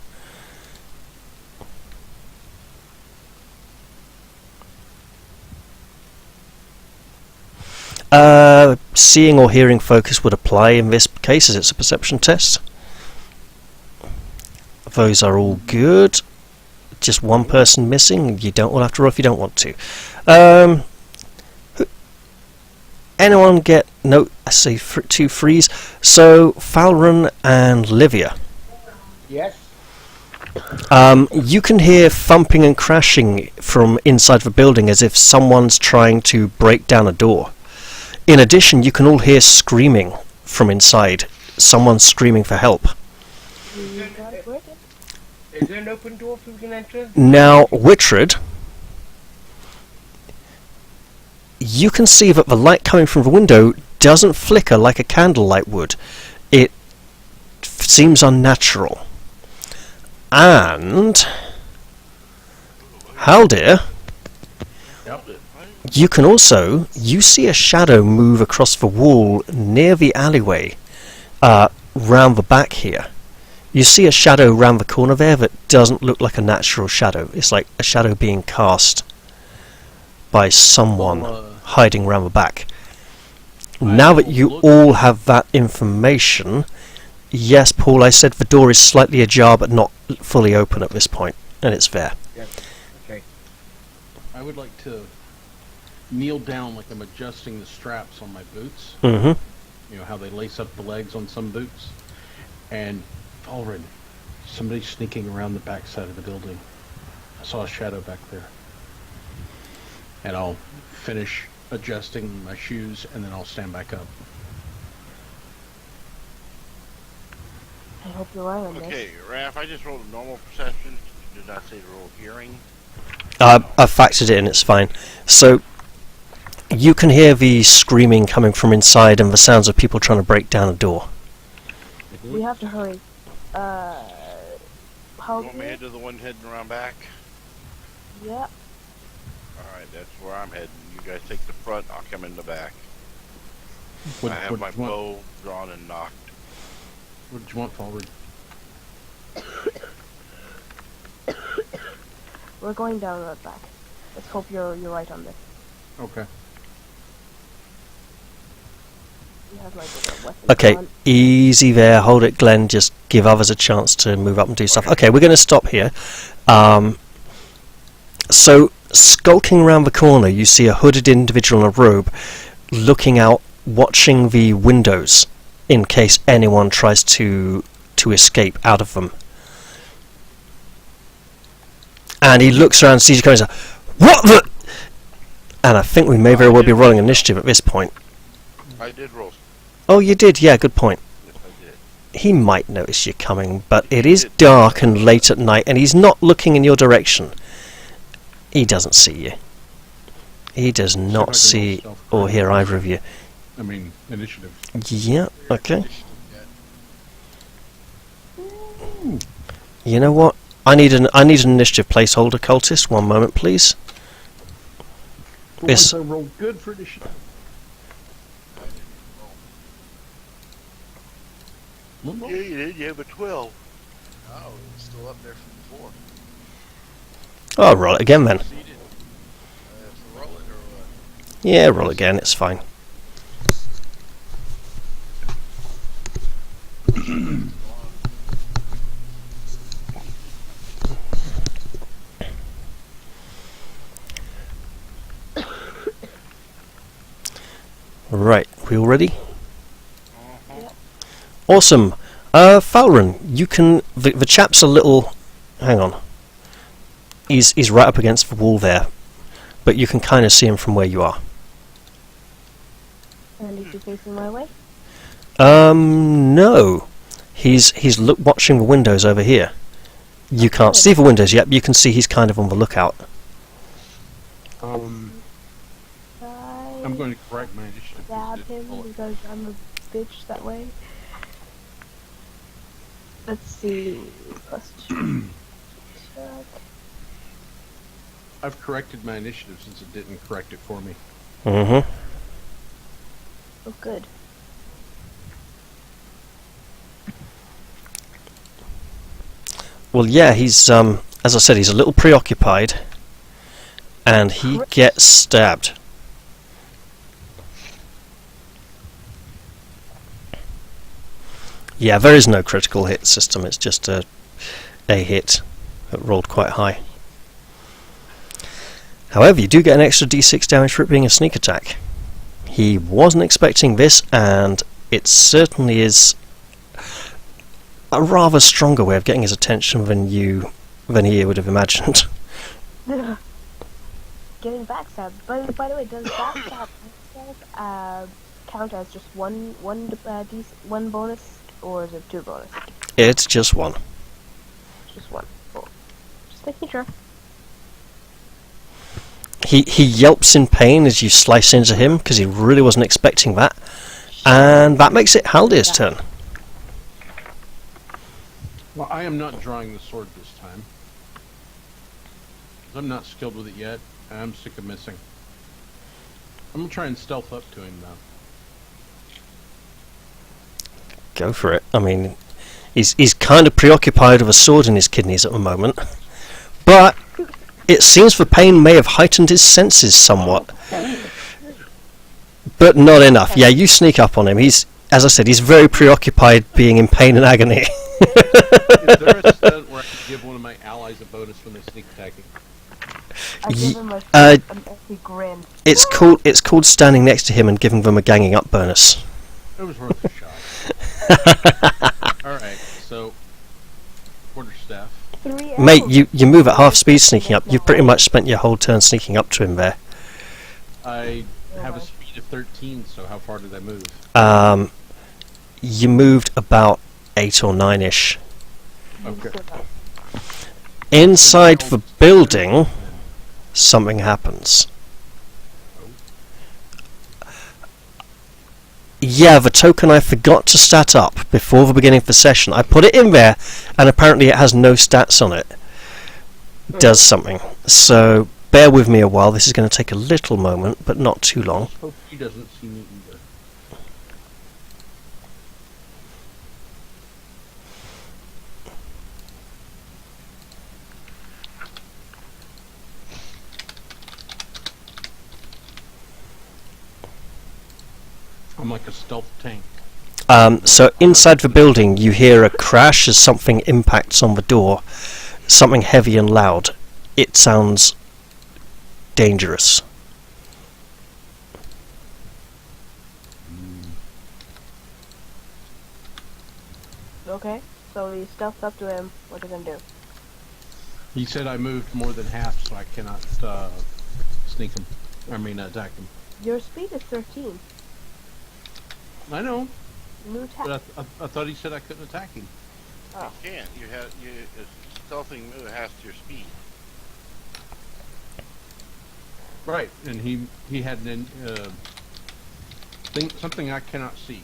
Seeing or hearing focus would apply in this case as it's a perception test. Those are all good. Just one person missing. You don't all have to roll if you don't want to. Anyone get... No, I say two frees. So, Falrun and Livia. Yes. You can hear thumping and crashing from inside the building as if someone's trying to break down a door. In addition, you can all hear screaming from inside. Someone's screaming for help. Is there an open door we can enter? Now, Wittred, you can see that the light coming from the window doesn't flicker like a candlelight would. It seems unnatural. And Haldir, you can also, you see a shadow move across the wall near the alleyway, round the back here. You see a shadow round the corner there that doesn't look like a natural shadow. It's like a shadow being cast by someone hiding round the back. Now that you all have that information, yes, Paul, I said the door is slightly ajar but not fully open at this point, and it's there. Yes. Okay. I would like to kneel down like I'm adjusting the straps on my boots. Mm-hmm. You know how they lace up the legs on some boots? And already, somebody's sneaking around the back side of the building. I saw a shadow back there. And I'll finish adjusting my shoes and then I'll stand back up. I hope you're right on this. Okay, Raph, I just rolled a normal perception. You did not say to roll hearing. I've factored it in, it's fine. So, you can hear the screaming coming from inside and the sounds of people trying to break down a door. We have to hurry. How You want me to head to the one heading around back? Yeah. Alright, that's where I'm heading. You guys take the front, I'll come in the back. What, I have my did you want? bow drawn and knocked. What did you want forward? We're going down the back. Let's hope you're right on this. Okay. You have like a weapon. Okay, on. easy there, hold it Glenn, just give others a chance to move up and do stuff. Okay, we're going to stop here. So, skulking around the corner, you see a hooded individual in a robe, looking out, watching the windows, in case anyone tries to escape out of them. And he looks around, sees you coming, and says, "What the?" And I think we may very well be rolling initiative at this point. I did roll. Oh, you did? Yeah, good point. Yes, I did. He might notice you coming, but it is dark and late at night, and he's not looking in your direction. He doesn't see you. He does if I not can see roll or hear either of you. I mean, initiative. Yeah, okay. You know what? I need an initiative placeholder, cultist. One moment, please. For Yes. once I rolled good for initiative. Yeah, you did. You have a 12. Oh, it's still up there from before. Oh, roll it again then. Succeeded. I have to roll it or what? Yeah, roll again. It's fine. Right, we all ready? Awesome. Falren, you can. The chap's a little. Hang on. He's right up against the wall there, but you can kind of see him from where you are. And is he facing my way? No. He's watching the windows over here. You can't see the windows yet, but you can see he's kind of on the lookout. I'm going to correct my initiative. Stab him because I'm a bitch that way. Let's see. +2. Check. I've corrected my initiative since it didn't correct it for me. Mm-hmm. Oh, good. Well, yeah, he's as I said, he's a little preoccupied, and he gets stabbed. Yeah, there is no critical hit system. It's just a hit that rolled quite high. However, you do get an extra d6 damage for it being a sneak attack. He wasn't expecting this, and it certainly is a rather stronger way of getting his attention than he would have imagined. Getting backstabbed. By the way, does backstab count as just one bonus, or is it 2 bonus? It's just one. Just one. Cool. Just making sure. He yelps in pain as you slice into him, because he really wasn't expecting that. And that makes it Haldir's turn. Well, I am not drawing the sword this time. I'm not skilled with it yet, and I'm sick of missing. I'm going to try and stealth up to him now. Go for it. I mean, he's kind of preoccupied with a sword in his kidneys at the moment. But it seems the pain may have heightened his senses somewhat. But not enough. Yeah, you sneak up on him. As I said, he's very preoccupied being in pain and agony. Is there a stunt where I can give one of my allies a bonus when they sneak attacking? I give him an empty grin. It's called standing next to him and giving them a ganging up bonus. It was worth a shot. Alright, so quarterstaff. 3 Mate, arrows. you move at half speed sneaking up. You've pretty much spent your whole turn sneaking up to him there. I have a speed of 13, so how far did I move? You moved about 8 or 9-ish. Okay. Inside the building, something happens. Yeah, the token I forgot to stat up before the beginning of the session. I put it in there, and apparently it has no stats on it. Does something. So bear with me a while. This is going to take a little moment, but not too long. Hope he doesn't see me either. I'm like a stealth tank. So inside the building, you hear a crash as something impacts on the door. Something heavy and loud. It sounds dangerous. Okay, so we stealthed up to him. What are we gonna do? He said I moved more than half, so I cannot sneak him. attack him. Your speed is 13. I know, New attack. but I thought he said I couldn't attack him. Oh. You can't. A stealthing move has your speed. Right, and he had an something I cannot see.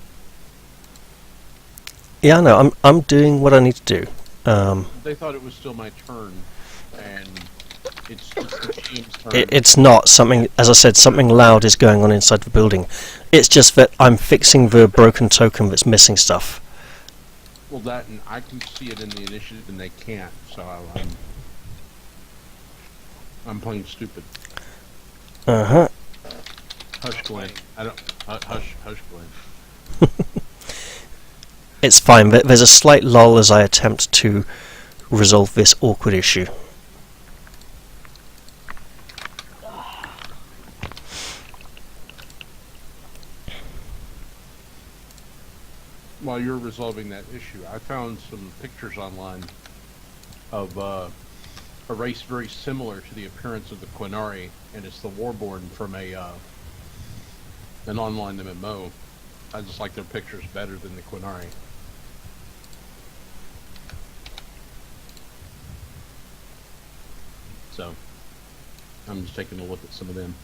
Yeah, I know. I'm doing what I need to do. They thought it was still my turn, and it's the team's turn. It's not something. As I said, something loud is going on inside the building. It's just that I'm fixing the broken token that's missing stuff. Well, that, and I can see it in the initiative, and they can't. So I'm playing stupid. Uh-huh. Hush, Glenn. I don't. Hush, Glenn. It's fine, but there's a slight lull as I attempt to resolve this awkward issue. While you're resolving that issue, I found some pictures online of a race very similar to the appearance of the Quinari, and it's the Warborn from an online MMO. I just like their pictures better than the Quinari. So, I'm just taking a look at some of them.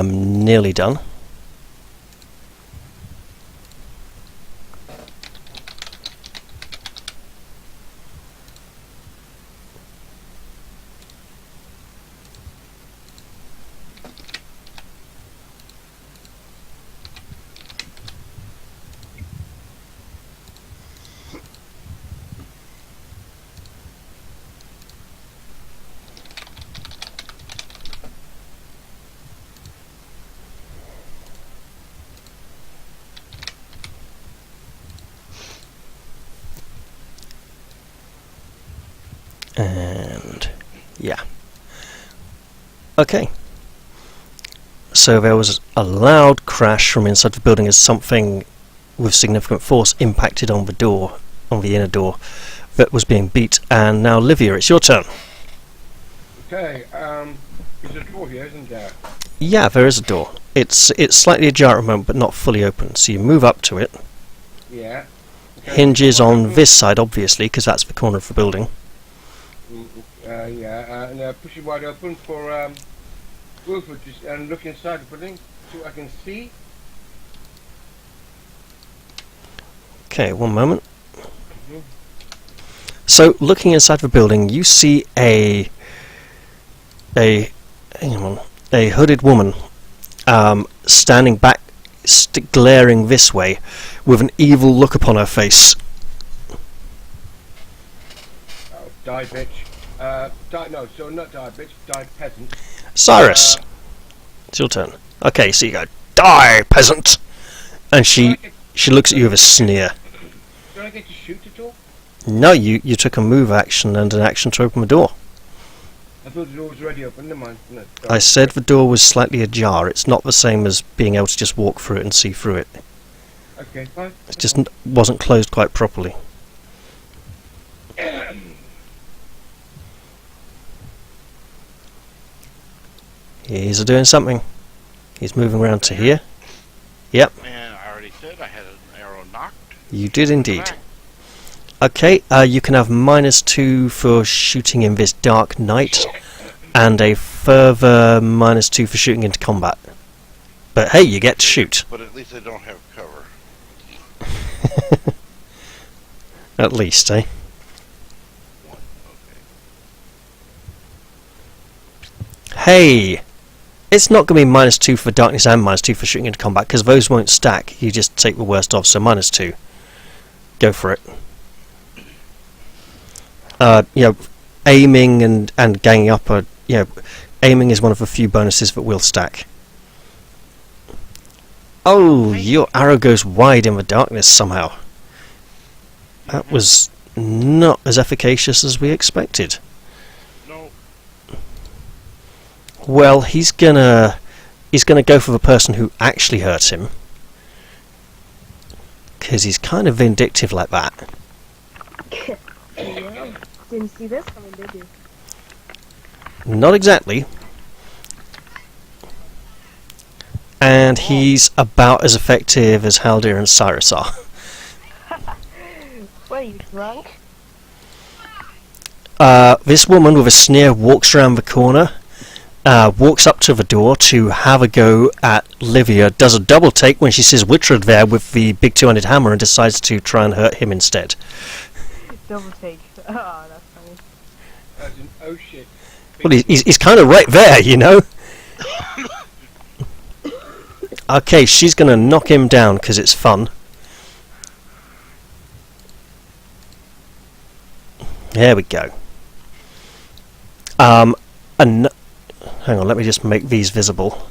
Nearly done. And yeah. Okay. So there was a loud crash from inside the building as something with significant force impacted on the door, on the inner door, that was being beat. And now, Livia, it's your turn. Okay, there's a door here, isn't there? Yeah, there is a door. It's slightly ajar at the moment, but not fully open. So you move up to it. Yeah. Okay. Hinges on this side, obviously, because that's the corner of the building. And push it wide open for Wilford and look inside the building, see what I can see. Okay, one moment. So, looking inside the building, you see a hooded woman standing back, glaring this way, with an evil look upon her face. Oh, die, bitch. Not die, bitch. Die, peasant. Cyrus, it's your turn. Okay, so you go, die, peasant! And she looks at you with a sneer. Do I get to shoot at all? No, you took a move action and an action to open the door. I thought the door was already open. Never mind. No, I said the door was slightly ajar. It's not the same as being able to just walk through it and see through it. Okay, fine. It just wasn't closed quite properly. He's doing something. He's moving around to here. Yep, And I already said I had an arrow knocked. you did indeed. Okay, you can have -2 for shooting in this dark night, and a further -2 for shooting into combat. But hey, you get to shoot. But at least I don't have cover. At least, eh? Okay. Hey! It's not going to be -2 for darkness and -2 for shooting into combat, because those won't stack. You just take the worst off, so -2. Go for it. Aiming and ganging up are, aiming is one of the few bonuses that will stack. Oh, your arrow goes wide in the darkness somehow. That was not as efficacious as we expected. No. Well, he's gonna go for the person who actually hurt him. because he's kind of vindictive like that. Yeah. Didn't see this coming, did you? Not exactly. And he's about as effective as Haldir and Cyrus are. What are you, drunk? This woman with a sneer walks around the corner, walks up to the door to have a go at Livia, does a double take when she sees Wittred there with the big two-handed hammer and decides to try and hurt him instead. Double take. Oh, that's funny. As in, oh shit. Well, he's kind of right there, you know? Okay, she's going to knock him down because it's fun. There we go. Hang on, let me just make these visible.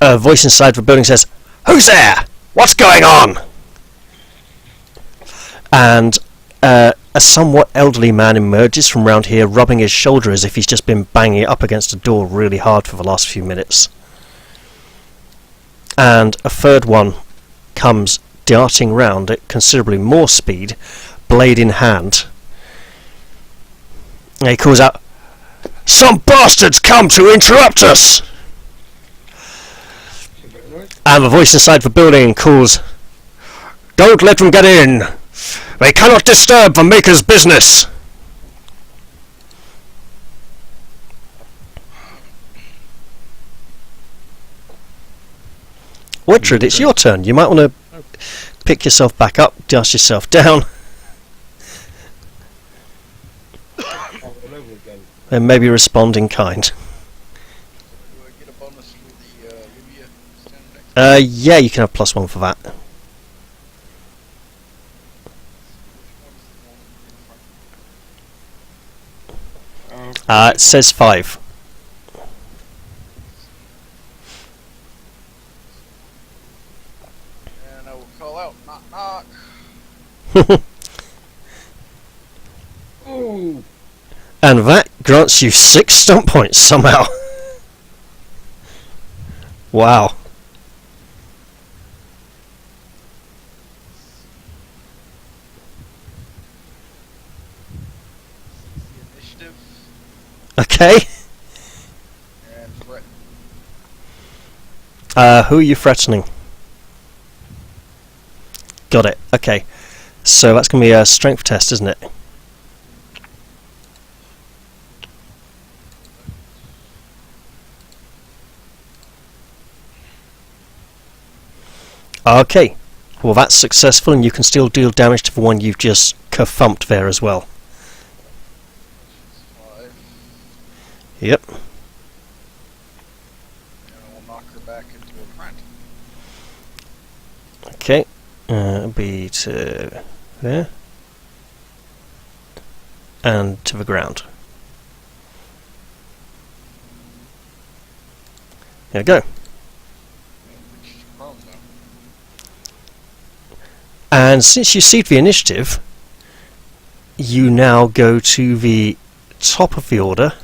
A voice inside the building says, "Who's there? What's going on?" And a somewhat elderly man emerges from round here, rubbing his shoulder as if he's just been banging it up against a door really hard for the last few minutes. And a third one comes darting round at considerably more speed, blade in hand. And he calls out, "Some bastards come to interrupt us!" And the voice inside the building calls, "Don't let them get in! They cannot disturb the Maker's business!" Wittred, it's your turn. You might want to pick yourself back up, dust yourself down, and maybe respond in kind. Do I get a bonus for the Livia stand next? Yeah, you can have +1 for that. It says 5. And I will call out, knock knock. Ooh. And that grants you 6 stump points somehow. Wow. The initiative Okay. and threat. Who are you threatening? Got it. Okay. So that's going to be a strength test, isn't it? Okay. Well, that's successful, and you can still deal damage to the one you've just kerfumped there as well. 5. Yep. And I will knock her back into a front. Okay. It'll be to there. And to the ground. There we go. Which is prone though. And since you cede the initiative, you now go to the top of the order.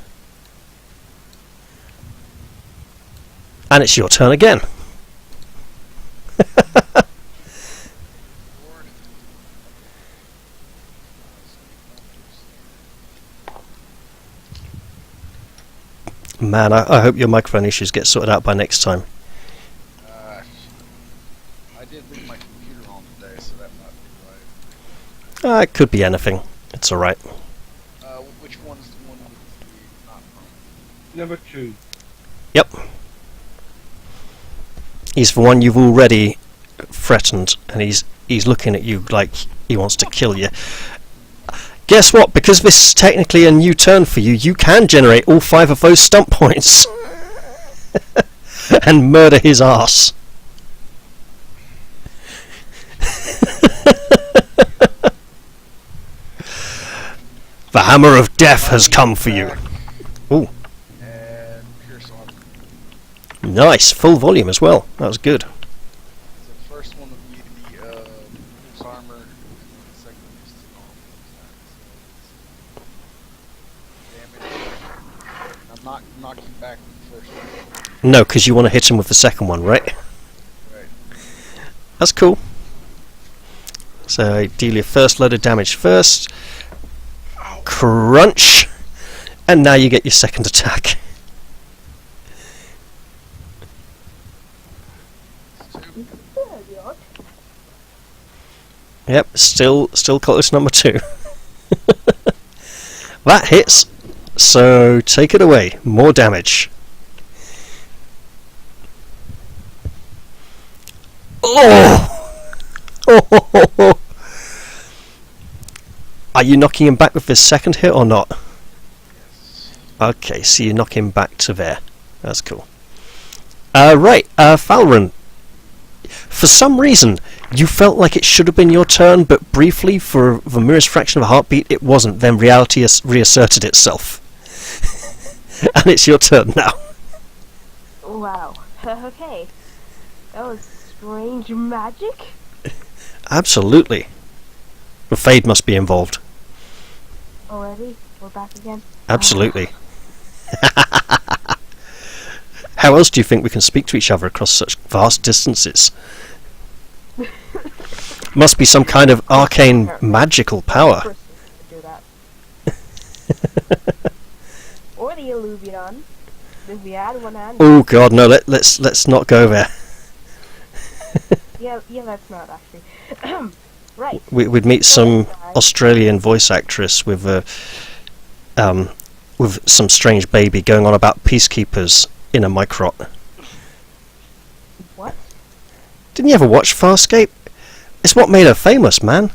And it's your turn again. Lord. Man, I hope your microphone issues get sorted out by next time. I did leave my computer on today, so that might be why. It could be anything. It's alright. Which one is the one with the not prone? Number 2. Yep. He's the one you've already threatened, and he's looking at you like he wants to kill you. Guess what? Because this is technically a new turn for you, you can generate all 5 of those stump points and murder his ass. The hammer of death has come for you. Ooh, And pierce armor. nice, full volume as well. That was good. So the first one would be the pierce armor, and the second one is the damage. I'm not knocking back the first one. No, because you want to hit him with the second one, right? Right. That's cool. So deal your first load of damage first. Crunch! And now you get your second attack. Yep, still cultist number 2. That hits, so take it away. More damage. Oh! Oh! Are you knocking him back with this second hit or not? Okay, so you knock him back to there. That's cool. Right, Falron. For some reason, you felt like it should have been your turn, but briefly, for the merest fraction of a heartbeat, it wasn't. Then reality has reasserted itself. And it's your turn now. Wow. Okay. That was strange magic. Absolutely. The Fade must be involved. Already? We're back again? Absolutely. How else do you think we can speak to each other across such vast distances? Must be some kind of arcane magical power. Do that. Or the Illuvion. If we had one hand. Oh god, no, let's not go there. Yeah, that's not actually. Right. We'd meet some Australian voice actress with some strange baby going on about peacekeepers in a microt. What? Didn't you ever watch Farscape? It's what made her famous, man.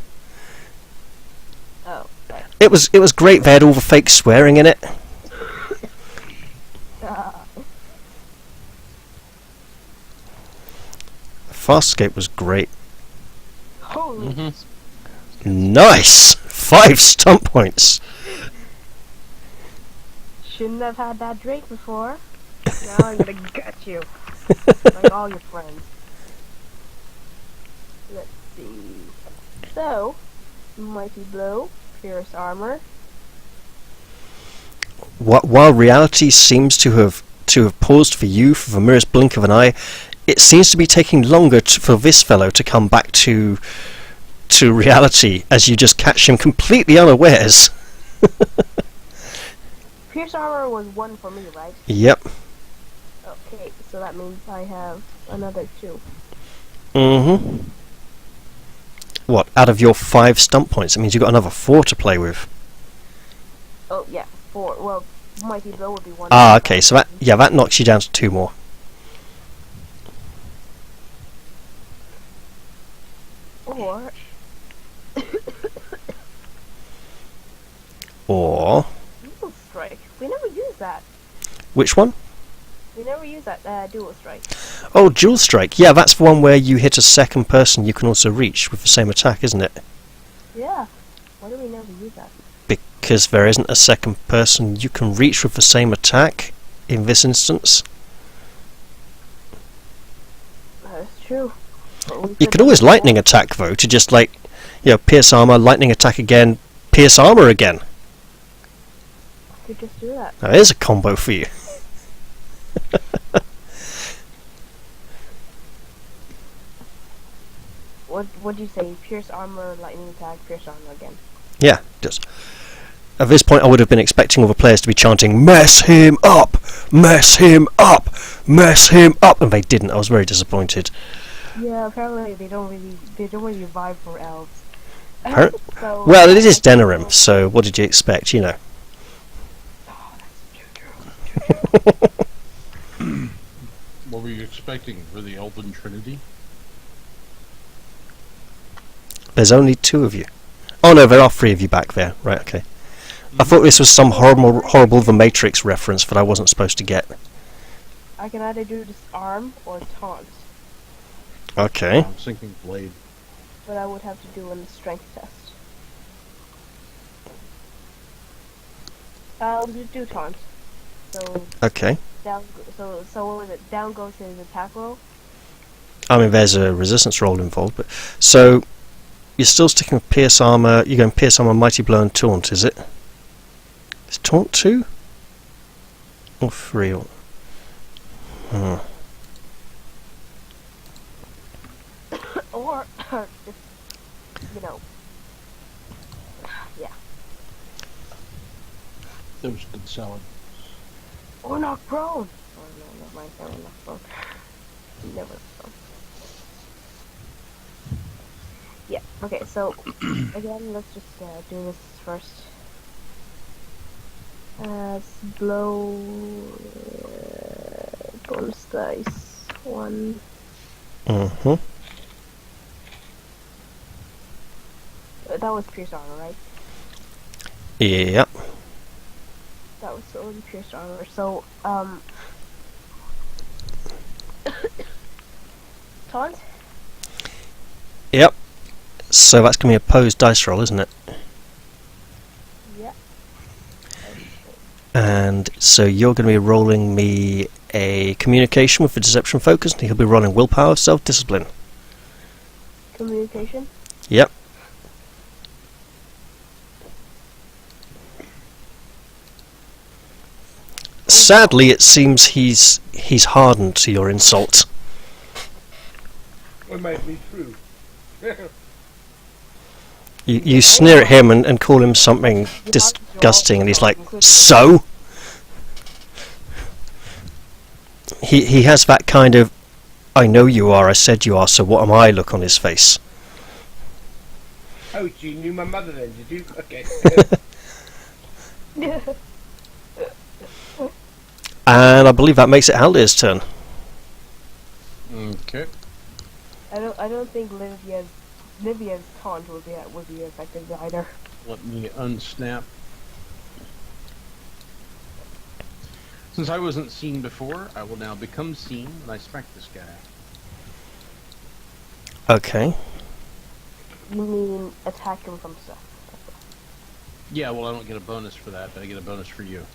Oh, right. It was great. They had all the fake swearing in it. Farscape was great. Holy. Nice! 5 stump points. Shouldn't have had that drink before. Now I'm gonna gut you. Like all your friends. Let's see. So, Mighty Blow, Fierce Armor. While reality seems to have paused for you for the merest blink of an eye, it seems to be taking longer for this fellow to come back to reality as you just catch him completely unawares. Fierce Armor was 1 for me, right? Yep. Okay, so that means I have another 2. Mm-hmm. What, out of your 5 stump points, it means you've got another 4 to play with. Oh, yeah, 4. Well, Mighty Blow would be 1. Ah, okay, so that knocks you down to 2 more. Or... Or... Dual Strike. We never use that. Which one? We never use that, Dual Strike. Oh, Dual Strike. Yeah, that's the one where you hit a second person you can also reach with the same attack, isn't it? Yeah. Why do we never use that? Because there isn't a second person you can reach with the same attack in this instance. That's true. You could always lightning attack though, to just like, pierce armor, lightning attack again, pierce armor again. Could just do that. Now there's a combo for you. What do you say? Pierce armor, lightning attack, pierce armor again. Yeah, just. At this point I would have been expecting all the players to be chanting, "Mess him up! Mess him up! Mess him up!" And they didn't. I was very disappointed. Yeah, apparently they don't really vibe for elves. So, well, it is Denerim, so what did you expect, Oh, that's true. What were you expecting for the Elven Trinity? There's only 2 of you. Oh no, there are 3 of you back there. Right, okay. I thought this was some horrible The Matrix reference that I wasn't supposed to get. I can either do this arm or taunt, Okay. I'm thinking blade. but I would have to do a strength test. I'll do taunt. So Okay. down. So what was it? Down goes his attack roll. I mean, there's a resistance roll involved, but so you're still sticking with pierce armor. You're going pierce armor, mighty blow, and taunt, is it? Is taunt 2 or 3? Or... Or you know, yeah. That was good selling. Or not prone. Oh no, never mind. Never not prone. Never prone. Yeah. Okay. So again, let's just do this first. Blow bonus dice 1. Mm-hmm. That was pierced armor, right? Yep. That was only pierced armor. So taunt. Yep. So that's going to be a opposed dice roll, isn't it? Yeah. And so you're going to be rolling me a communication with a deception focus, and he'll be rolling willpower, self-discipline. Communication. Yep. Sadly, it seems he's hardened to your insult. What might be true. You sneer at him and call him something disgusting, and he's like, so? He has that kind of, I know you are, I said you are, so what am I look on his face. Oh, you knew my mother then, did you? Okay. And I believe that makes it Haldir's turn. Okay. I don't think Livia's taunt will be effective either. Let me unsnap. Since I wasn't seen before, I will now become seen, and I smack this guy. Okay. You mean attack him from stuff? Yeah, well, I don't get a bonus for that, but I get a bonus for you.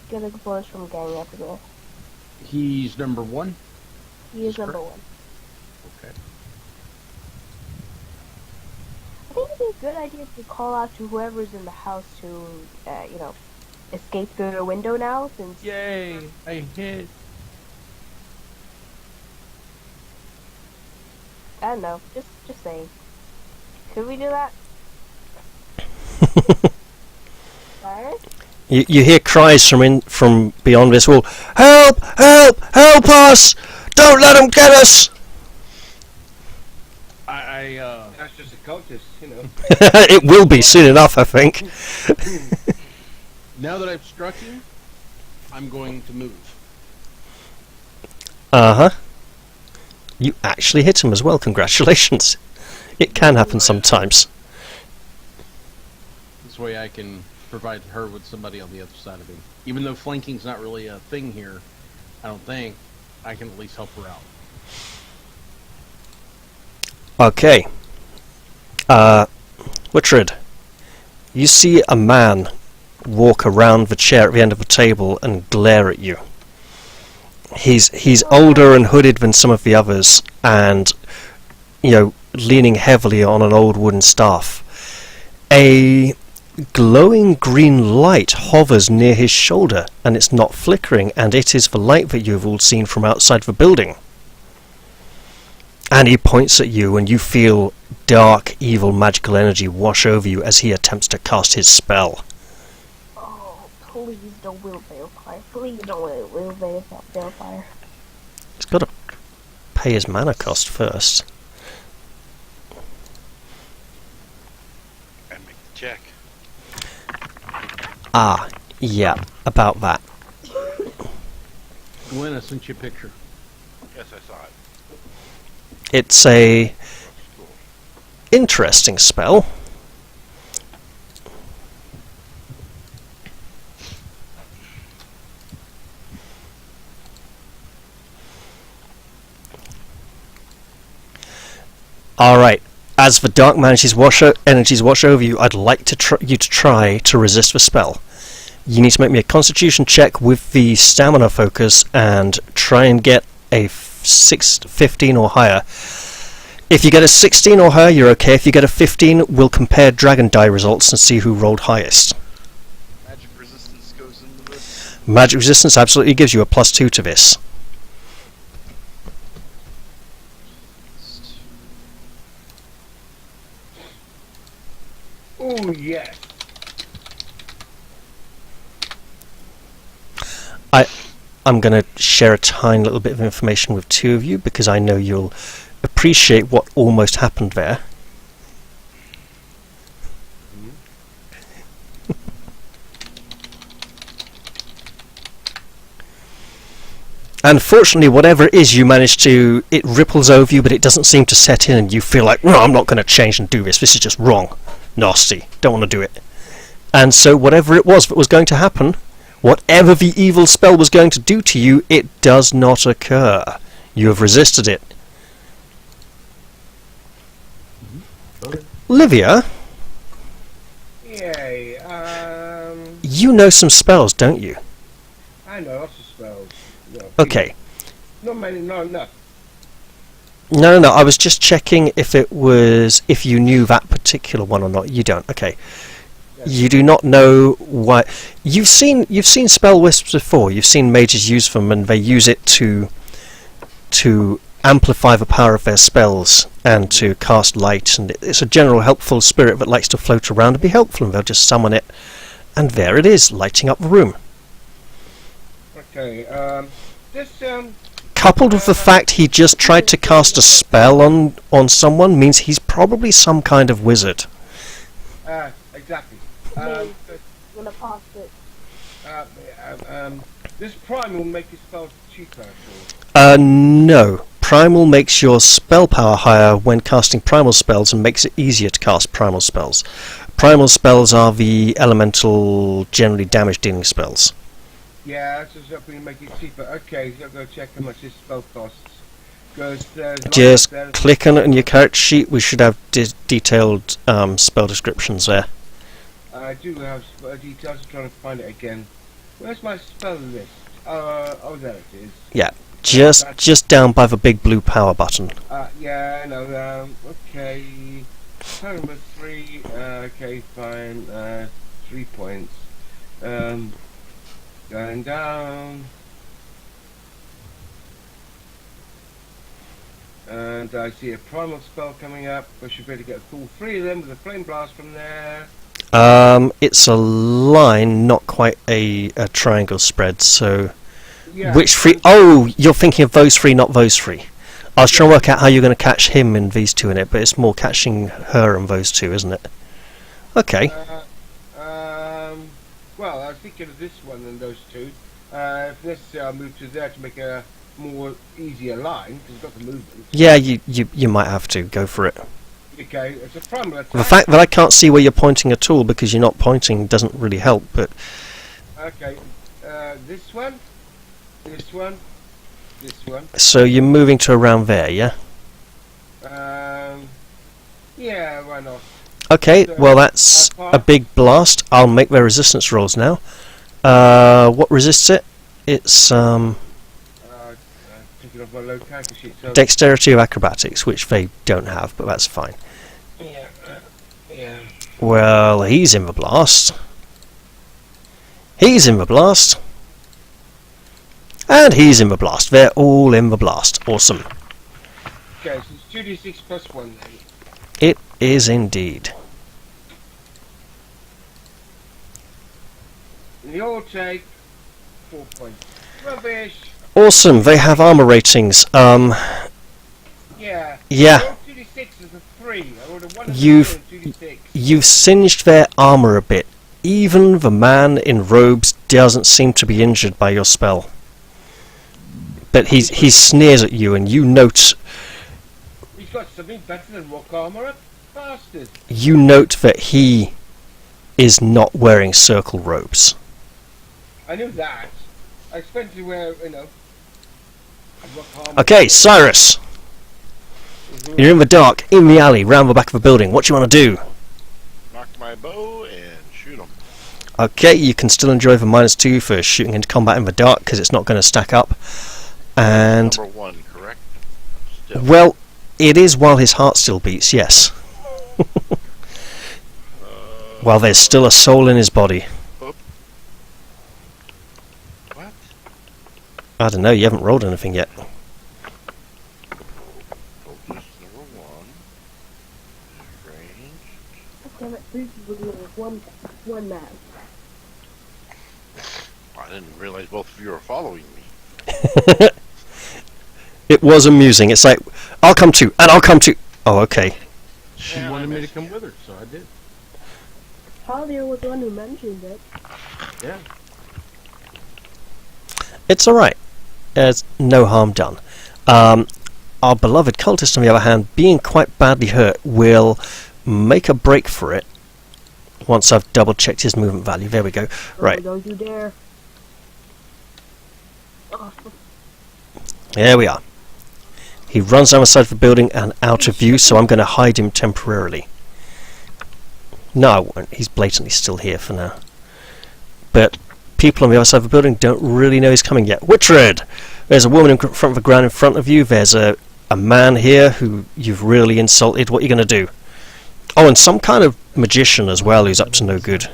Get a bonus from gang after that. He's number 1? He is That's number correct. 1. Okay. I think it'd be a good idea to call out to whoever's in the house to, you know, escape through the window now, since... Yay! I hit! I don't know, just saying. Could we do that? Alright? You hear cries from beyond this wall. Help! Help! Help us! Don't let them get us! That's just a cultist, you know. It will be soon enough, I think. Now that I've struck you, I'm going to move. Uh-huh. You actually hit him as well, congratulations. It can happen sometimes. This way I can provide her with somebody on the other side of me. Even though flanking's not really a thing here, I don't think, I can at least help her out. Okay. Wittred, you see a man walk around the chair at the end of the table and glare at you. He's older and hooded than some of the others, and, you know, leaning heavily on an old wooden staff. A glowing green light hovers near his shoulder, and it's not flickering, and it is the light that you have all seen from outside the building. And he points at you, and you feel dark, evil, magical energy wash over you as he attempts to cast his spell. Oh, please don't will Balefire. Please don't will Balefire. He's got to pay his mana cost first. And make the check. Ah, yeah, about that. Gwen, I sent you a picture. Yes, I saw it. It's a interesting spell. Alright, as the dark energies wash over you, I'd like to you to try to resist the spell. You need to make me a constitution check with the stamina focus and try and get a 15 or higher. If you get a 16 or higher, you're okay. If you get a 15, we'll compare dragon die results and see who rolled highest. Magic resistance goes into this. Magic resistance absolutely gives you a +2 to this. Oh, yes. I'm going to share a tiny little bit of information with two of you because I know you'll appreciate what almost happened there. Unfortunately, whatever it is you manage to, it ripples over you, but it doesn't seem to set in, and you feel like, no, I'm not going to change and do this. This is just wrong, nasty, don't want to do it. And so whatever it was that was going to happen, whatever the evil spell was going to do to you, it does not occur. You have resisted it. Livia, Yay. you know some spells, don't you? I know lots of spells. No, Okay. Not many, not enough. No, I was just checking if you knew that particular one or not. You don't. Okay. Yes. You do not know why. You've seen spell wisps before. You've seen mages use them, and they use it to amplify the power of their spells and to cast light. And it's a general helpful spirit that likes to float around and be helpful. And they'll just summon it, and there it is, lighting up the room. Okay. This Coupled with the fact he just tried to cast a spell on someone means he's probably some kind of wizard. Exactly. An apostate. This prime will make your spells cheaper. Or... No. Primal makes your spell power higher when casting primal spells and makes it easier to cast primal spells. Primal spells are the elemental, generally damage dealing spells. Yeah, that's just going to make it cheaper. Okay, so I'll go check how much this spell costs. Just click on it in your character sheet. We should have detailed spell descriptions there. I do have details. I'm trying to find it again. Where's my spell list? Oh, there it is. Yeah, just down by the big blue power button. Yeah, I know. Okay. Power number 3. Okay, fine. 3 points. Going down. And I see a primal spell coming up. I should be able to get all 3 of them with a flame blast from there. It's a line, not quite a triangle spread, so... Yeah. Which 3? Oh, you're thinking of those 3, not those 3. I was trying to work out how you're going to catch him and these 2 in it, but it's more catching her and those 2, isn't it? Okay. Well, I was thinking of this one and those 2. If necessary, I'll move to there to make a more easier line, because it's got the movement. Yeah, you might have to. Go for it. Okay, it's a primal attack. The fact that I can't see where you're pointing at all because you're not pointing doesn't really help, but... Okay, this one, this one, this one. So you're moving to around there, yeah? Yeah, why not? Okay, So, well that's a big blast. I'll make their resistance rolls now. What resists it? It's Thinking of my low character sheet. So dexterity or acrobatics, which they don't have, but that's fine. yeah, yeah. Well, he's in the blast. He's in the blast. And he's in the blast. They're all in the blast. Awesome. Okay, so it's 2d6 plus 1 then. It is indeed. And you all take 4 points. Rubbish! Awesome. They have armor ratings. Yeah. Yeah. 2d6 is a 3. I rolled a 1 and a You've 2 and 2d6. You've singed their armor a bit. Even the man in robes doesn't seem to be injured by your spell. But he sneers at you, and you note He's got something better than rock armor, bastard. you note that he is not wearing circle robes. I knew that. I expected to wear, a rock armor. Okay, Cyrus, you're in the dark, in the alley, round the back of the building. What do you want to do? Knock my bow and shoot him. Okay, you can still enjoy the -2 for shooting into combat in the dark because it's not going to stack up. And Number 1, correct? Still. well, it is while his heart still beats. Yes. While there's still a soul in his body. What? I don't know. You haven't rolled anything yet. Focus number 1. Range. Damn it, please would one man. I didn't realize both of you were following me. It was amusing. It's like, I'll come too, and I'll come too. Oh, okay. She Yeah, wanted I me to missed come you. with her, so I did. Javier was the one who mentioned it. Yeah. It's alright. There's no harm done. Our beloved cultist, on the other hand, being quite badly hurt, will make a break for it once I've double checked his movement value. There we go. Right. Oh, don't you dare. Oh, There we are. He runs down the side of the building and out of view, so I'm going to hide him temporarily. No, I won't. He's blatantly still here for now. But people on the other side of the building don't really know he's coming yet. Witred! There's a woman in front of the ground in front of you. There's a man here who you've really insulted. What are you going to do? Oh, and some kind of magician as well who's up to no good. Did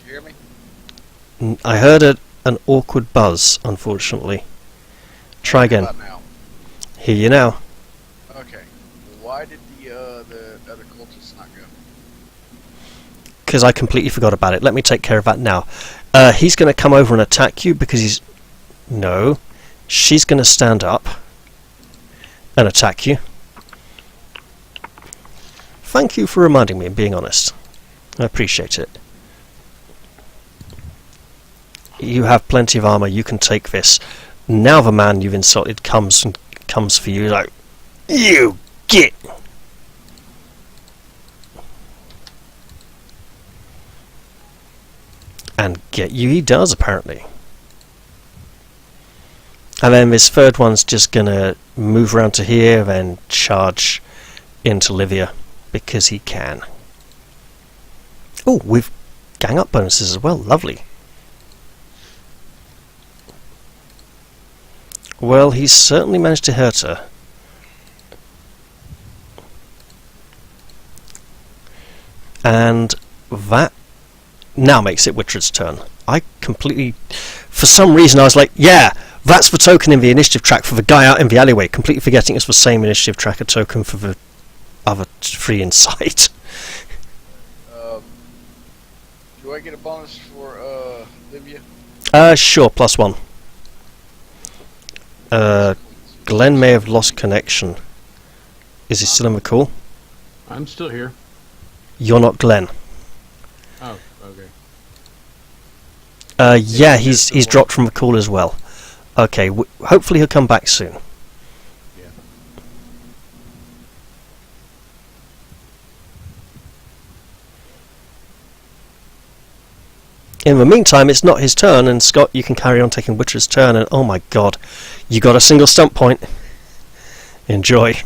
you hear me? I heard an awkward buzz, unfortunately. Try again. How about now? Hear you now. Okay. Why did the other cultists not go? Because I completely forgot about it. Let me take care of that now. He's going to come over and attack you because he's... No. She's going to stand up and attack you. Thank you for reminding me and being honest. I appreciate it. You have plenty of armor. You can take this. Now the man you've insulted comes for you like, you get... And get you he does, apparently. And then this third one's just gonna move around to here, then charge into Livia, because he can. Oh, we've gang up bonuses as well, lovely. Well, he's certainly managed to hurt her. And that now makes it Witred's turn. I completely... For some reason I was like, yeah, that's the token in the initiative track for the guy out in the alleyway, completely forgetting it's the same initiative tracker token for the other three in sight. Do I get a bonus for Livia? Sure, +1. Glenn may have lost connection. Is he still in the call? I'm still here. You're not Glenn. Oh, okay. Yeah, he's dropped from the call as well. Okay, hopefully he'll come back soon. Yeah. In the meantime, it's not his turn, and Scott, you can carry on taking Witcher's turn, and oh my god, you got a single stump point. Enjoy.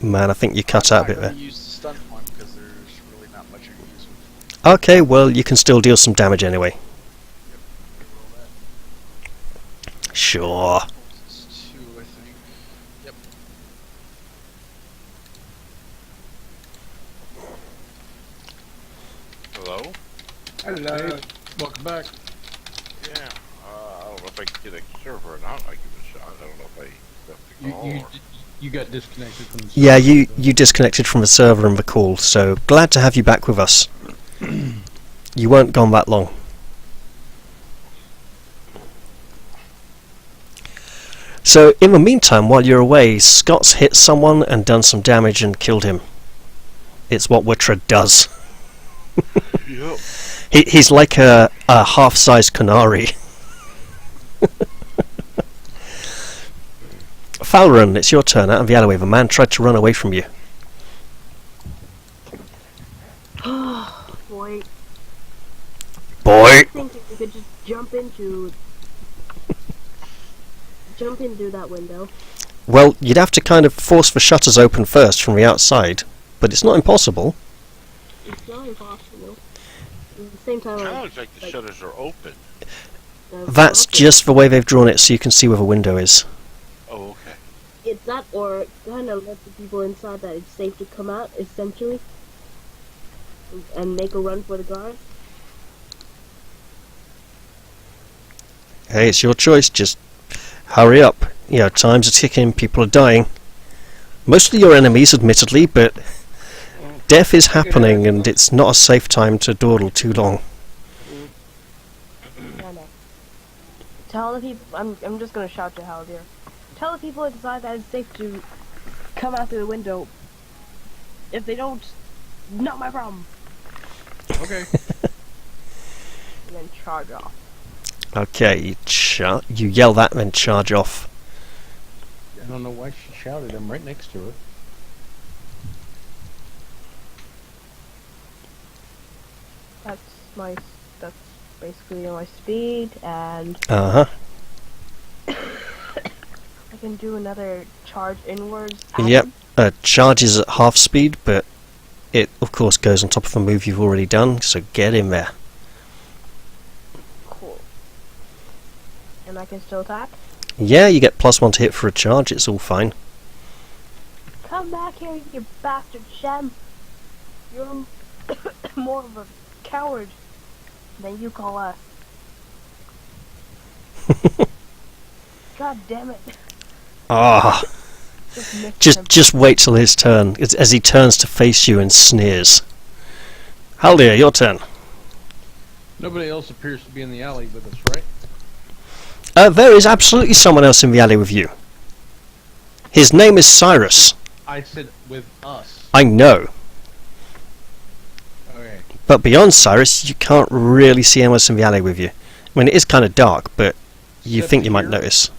Man, I think you cut out a bit I'm there. not gonna use the stun point because there's really not much I can use with. Okay, well, you can still deal some damage anyway. Roll that. Sure. It's 2, I think. Yep. Hello? Hello. Welcome back. Yeah. I don't know if I can get a server or not. I give it a shot. I don't know if I have to call or... You got disconnected from the Yeah, server, you so- disconnected from the server and the call, so glad to have you back with us. You weren't gone that long. So, in the meantime, while you're away, Scott's hit someone and done some damage and killed him. It's what Witred does. Yep. He's like a half-sized canary. Falrun, it's your turn. Out of the alleyway, the man tried to run away from you. Boy, Boy! I think if you could just jump into that window. Well, you'd have to kind of force the shutters open first from the outside, but it's not impossible. It's not impossible. At the same time, Kind of looks like the shutters are open. That's just the way they've drawn it so you can see where the window is. Oh, okay. It's that, or kind of let the people inside that it's safe to come out, essentially, and make a run for the guards. Hey, it's your choice. Just hurry up. You know, time's are ticking. People are dying. Mostly your enemies, admittedly, but death is happening, and it's not a safe time to dawdle too long. I know. Tell the people. I'm just gonna shout to Haldir. Tell the people inside that it's safe to come out through the window. If they don't, not my problem. Okay. And then charge off. Okay, you yell that, then charge off. I don't know why she shouted. I'm right next to her. That's basically my speed, and Uh-huh. I can do another charge inwards. Yep. Charge is at half speed, but it, of course, goes on top of a move you've already done, so get in there. Cool. And I can still attack? Yeah, you get +1 to hit for a charge, it's all fine. Come back here, you bastard Shem! You're more of a coward than you call us. God damn it. Ah, missed him. just wait till his turn, as he turns to face you and sneers. Haldir, your turn. Nobody else appears to be in the alley with us, right? There is absolutely someone else in the alley with you. His name is Cyrus. I said with us. I know. Okay. But beyond Cyrus, you can't really see anyone else in the alley with you. I mean, it is kind of dark, but you Step think you might here. notice.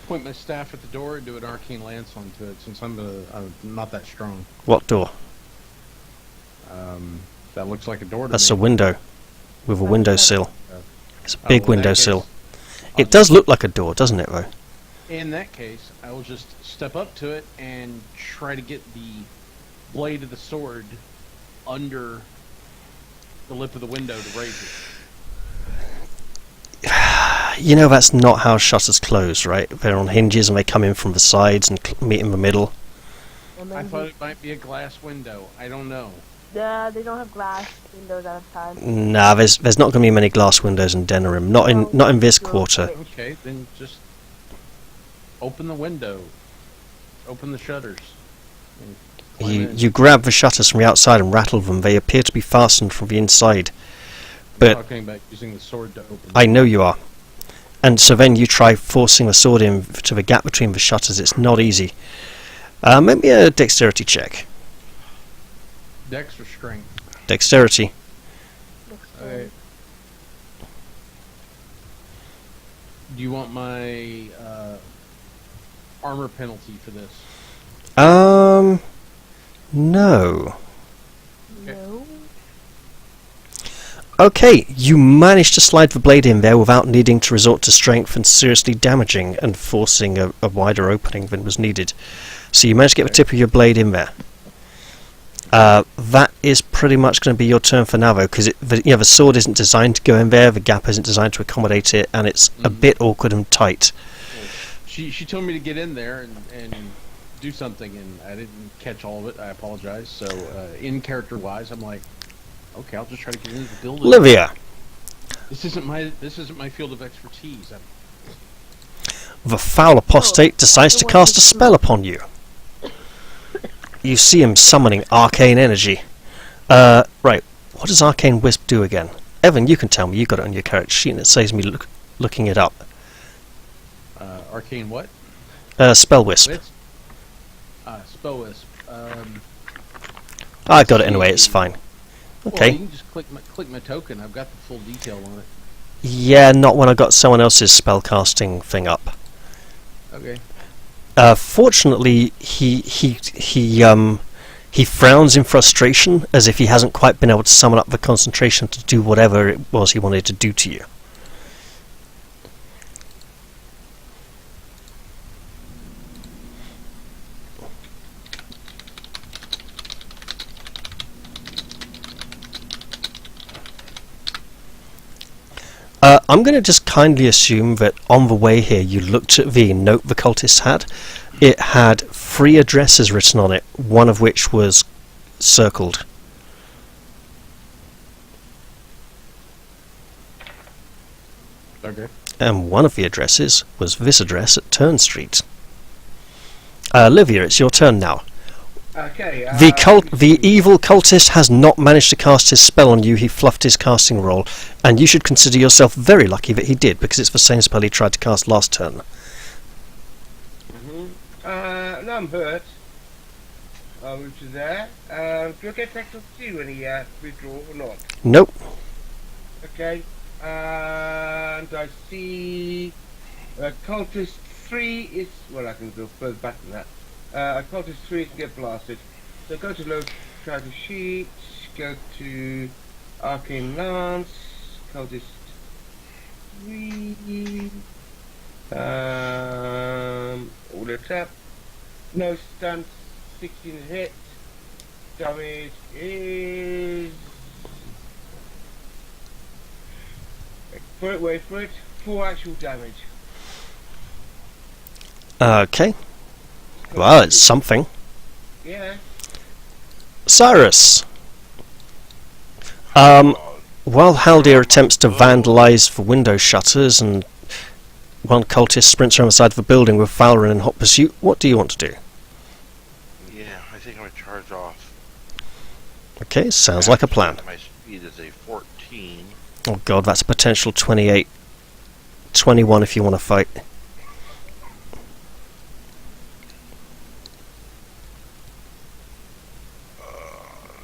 Point my staff at the door and do an arcane lance onto it, since I'm not that strong. What door? That looks like a door to That's me. a window. With a windowsill. It's a Oh, big in that windowsill. case, It does look like a door, doesn't it, though? In that case, I will just step up to it and try to get the blade of the sword under the lip of the window to raise it. You know that's not how shutters close, right? They're on hinges and they come in from the sides and meet in the middle. And I then thought it might be a glass window. I don't know. they don't have glass windows at a time. Nah, there's not going to be many glass windows in Denerim. Not in this quarter. Okay, then just open the window. Open the shutters. and climb in. You grab the shutters from the outside and rattle them. They appear to be fastened from the inside. I'm But talking about using the sword to open. I know you are. And so then you try forcing the sword in to the gap between the shutters. It's not easy. Maybe a dexterity check. Dex or strength? Dexterity. Alright. Do you want my armor penalty for this? No. No. Okay, you managed to slide the blade in there without needing to resort to strength and seriously damaging and forcing a wider opening than was needed. So you managed to get the tip of your blade in there. That is pretty much going to be your turn for now, though, because the sword isn't designed to go in there, the gap isn't designed to accommodate it, and it's a bit awkward and tight. She told me to get in there and do something, and I didn't catch all of it. I apologize. So in character wise, I'm like, okay, I'll just try to get into the building. Livia, This isn't my field of expertise. the foul apostate decides to cast a spell upon you. You see him summoning arcane energy. Right, what does Arcane Wisp do again? Evan, you can tell me, you got it on your character sheet and it saves me looking it up. Arcane what? Spell Wisp. Wisp? Spell wisp. I got it anyway, it's fine. Well, Okay. you can just click my token. I've got the full detail on it. Yeah, not when I got someone else's spellcasting thing up. Okay. Fortunately, he frowns in frustration, as if he hasn't quite been able to summon up the concentration to do whatever it was he wanted to do to you. I'm going to just kindly assume that on the way here you looked at the note the cultist had, it had 3 addresses written on it, one of which was circled. Okay. And one of the addresses was this address at Turn Street. Livia, it's your turn now. Okay. The evil cultist has not managed to cast his spell on you. He fluffed his casting roll, and you should consider yourself very lucky that he did, because it's the same spell he tried to cast last turn. No, I'm hurt. Which is there. Do I get tax of 2 when he withdraw or not? Nope. Okay. And I see cultist 3 is, well, I can go further back than that. Cultist 3 is to get blasted. So go to low character sheet, go to arcane lance, cultist 3, auto tap, no stun, 16 hit, damage is, wait for it, 4 actual damage. Okay. Well, it's something. Yeah. Cyrus. While Haldir attempts to vandalise the window shutters and one cultist sprints around the side of the building with Valorant in hot pursuit, what do you want to do? Yeah, I think I'm going to charge off. Okay, sounds like a plan. My speed is a 14. Oh god, that's a potential 28. 21 if you want to fight.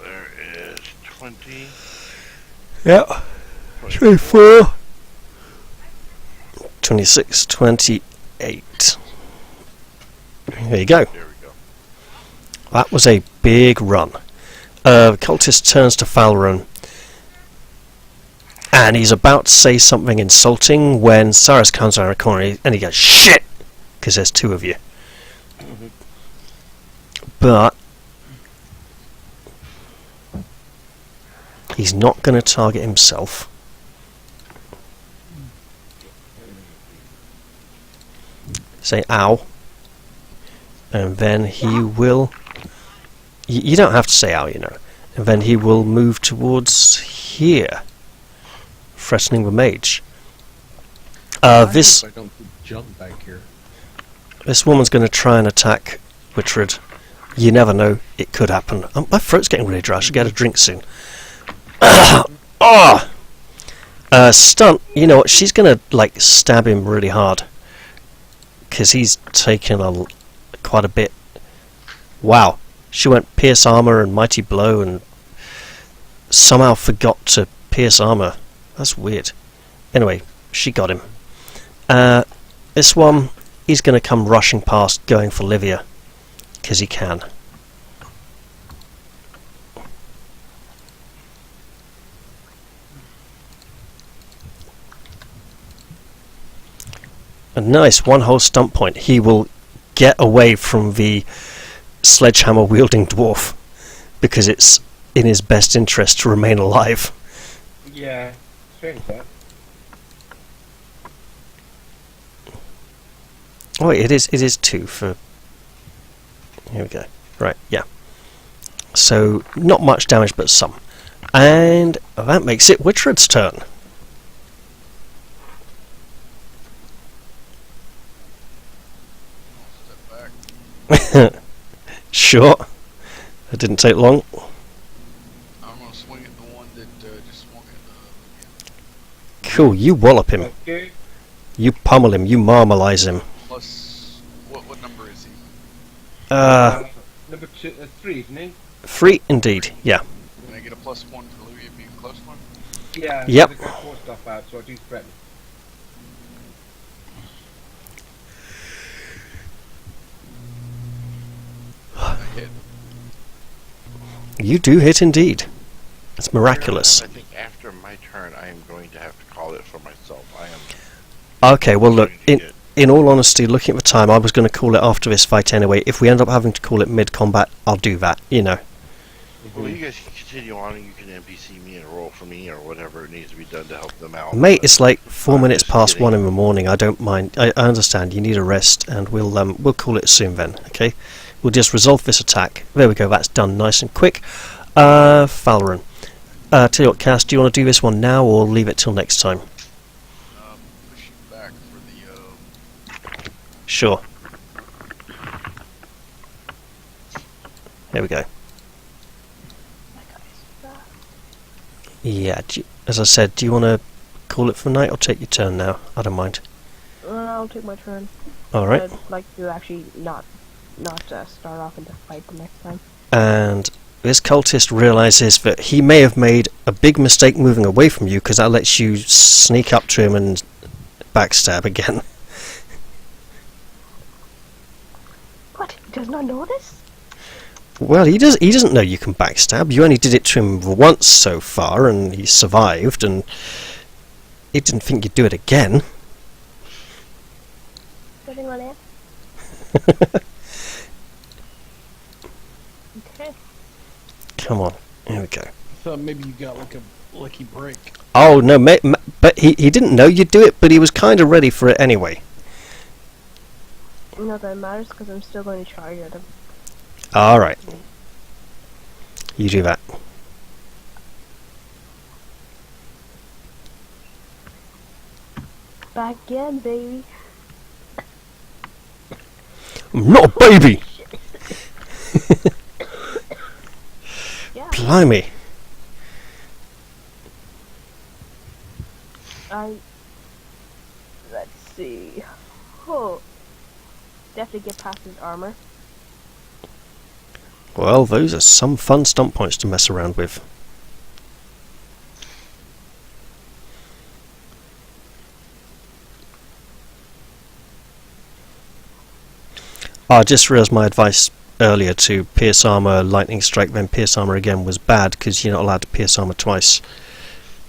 There is 20. Yeah. 24. 26, 28. There you go. There we go. That was a big run. The cultist turns to Falron, and he's about to say something insulting when Cyrus comes around the corner and he goes, "Shit!" because there's 2 of you. But he's not going to target himself. Say ow. And then he will... You don't have to say ow, you know. And then he will move towards here, threatening the mage. This I don't jump back here. This woman's going to try and attack Wittred. You never know, it could happen. My throat's getting really dry, I should get a drink soon. Stunt, you know what, she's going to like stab him really hard. Because he's taken quite a bit. Wow, she went pierce armor and mighty blow and somehow forgot to pierce armor. That's weird. Anyway, she got him. This one, he's going to come rushing past, going for Livia. Because he can. A nice one whole stump point. He will get away from the sledgehammer wielding dwarf because it's in his best interest to remain alive. Yeah, strange that. Oh, it is 2 for... Here we go. Right, yeah. So, not much damage, but some. And that makes it Wittred's turn. Step back. Sure. That didn't take long. I'm gonna swing at the one that just swung at Cool, you wallop him. Okay. You pummel him, you marmalize him. plus. What number is he? Number 3, isn't he? 3 indeed, yeah. Can I get a +1 for Louis being a close one? Yeah. Yep. I've got 4 stuff out, so I do threaten. I hit. You do hit indeed. It's miraculous. I think after my turn, I am going to have to call it for myself. I am. Okay, well look, going to get- in all honesty, looking at the time, I was going to call it after this fight anyway. If we end up having to call it mid-combat, I'll do that, you know. Well, you guys can continue on, and you can NPC me and roll for me or whatever needs to be done to help them out. Mate, it's like 4 I'm minutes just past kidding. 1 in the morning. I don't mind. I understand. You need a rest, and we'll call it soon then. Okay, we'll just resolve this attack. There we go. That's done nice and quick. Falaran, tell you what, Cass, do you want to do this one now or leave it till next time? Pushing back for the Sure. There we go. Yeah. As I said, do you want to call it for the night or take your turn now? I don't mind. I'll take my turn. All right. I'd like to actually not start off into fight the next time. And this cultist realizes that he may have made a big mistake moving away from you, because that lets you sneak up to him and backstab again. What? He does not know this? Well, he doesn't know you can backstab. You only did it to him once so far, and he survived, and he didn't think you'd do it again. Something like that? Okay. Come on, here we go. Thought maybe you got like a lucky break. Oh no, but he didn't know you'd do it, but he was kind of ready for it anyway. Not that matters, because I'm still going to charge at him. Alright. You do that. Back again, baby. I'm not a baby! Yeah. Blimey. Let's see. Oh. Definitely get past his armor. Well, those are some fun stump points to mess around with. I just realised my advice earlier to pierce armour, lightning strike, then pierce armour again was bad, because you're not allowed to pierce armour twice,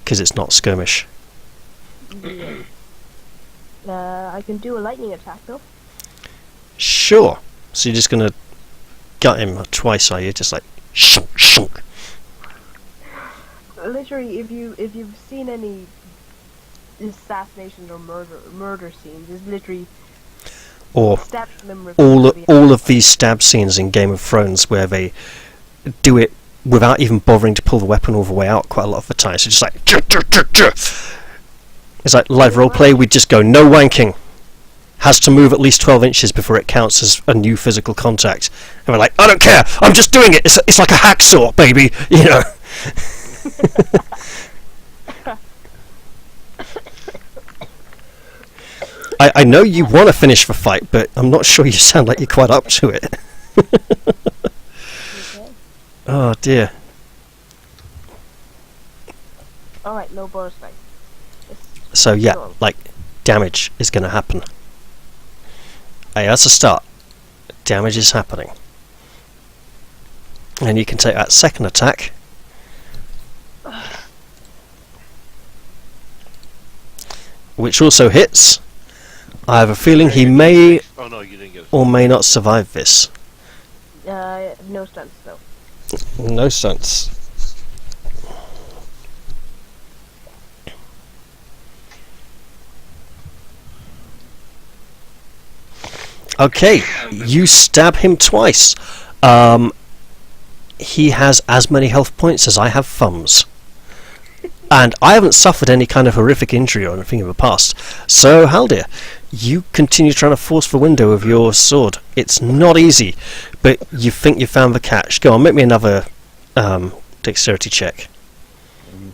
because it's not skirmish. I can do a lightning attack though. Sure. So you're just going to gut him twice, are you? Just like shunk, shunk. Literally, if you've seen any assassinations or murder scenes, it's literally Or stab them all of these stab scenes in Game of Thrones where they do it without even bothering to pull the weapon all the way out quite a lot of the time. So just like it's like live roleplay. We just go no wanking. Has to move at least 12 inches before it counts as a new physical contact. And we're like, I don't care. I'm just doing it. It's like a hacksaw, baby. You know. I know you want to finish the fight, but I'm not sure you sound like you're quite up to it. Oh dear. Alright, no bonus dice. So yeah, like, damage is going to happen. Hey, that's a start. Damage is happening. And you can take that second attack. Which also hits. I have a feeling he may Oh no, you didn't get it. or may not survive this. No stunts though. No sense. Okay, you stab him twice. He has as many health points as I have thumbs. And I haven't suffered any kind of horrific injury or anything in the past. So, Haldir, you continue trying to force the window with your sword. It's not easy, but you think you found the catch. Go on, make me another dexterity check.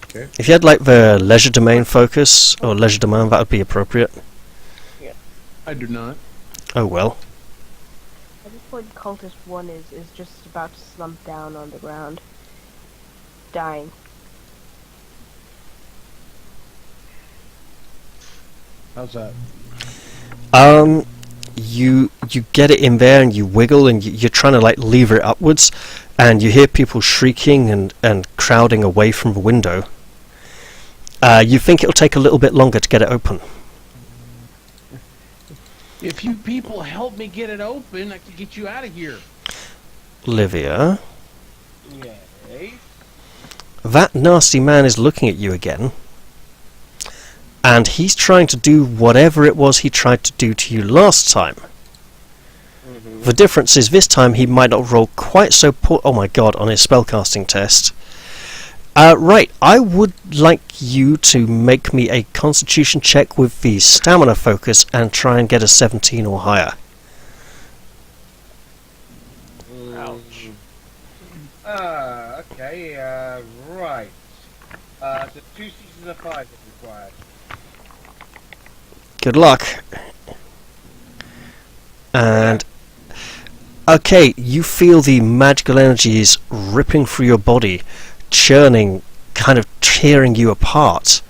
Okay. If you had like the leisure domain focus, or leisure domain, that would be appropriate. I do not. Oh well. At this point, Cultist 1 is just about to slump down on the ground. Dying. How's that? You get it in there and you wiggle and you're trying to like lever it upwards, and you hear people shrieking and crowding away from the window. You think it'll take a little bit longer to get it open. If you people help me get it open, I can get you out of here. Livia, that nasty man is looking at you again, and he's trying to do whatever it was he tried to do to you last time. The difference is this time he might not roll quite so poor. Oh my god, on his spellcasting test. Right, I would like you to make me a constitution check with the stamina focus and try and get a 17 or higher. Ouch. Okay, right. So 2 6s and a 5 is required. Good luck. And okay, you feel the magical energies ripping through your body, churning, kind of tearing you apart.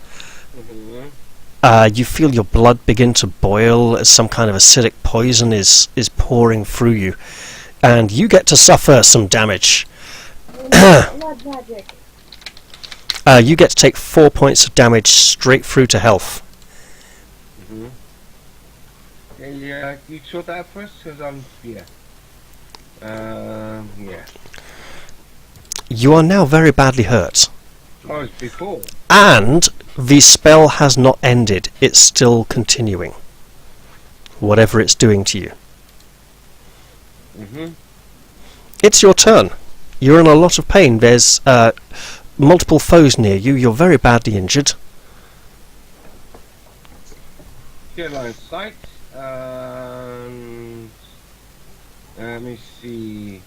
You feel your blood begin to boil as some kind of acidic poison is pouring through you, and you get to suffer some damage. Blood magic. You get to take 4 points of damage straight through to health. Yeah, you sort that out first? Because yeah. Yeah. You are now very badly hurt. Oh, it's before. And the spell has not ended, it's still continuing. Whatever it's doing to you. It's your turn. You're in a lot of pain. There's multiple foes near you. You're very badly injured. Clear line of sight. And let me see.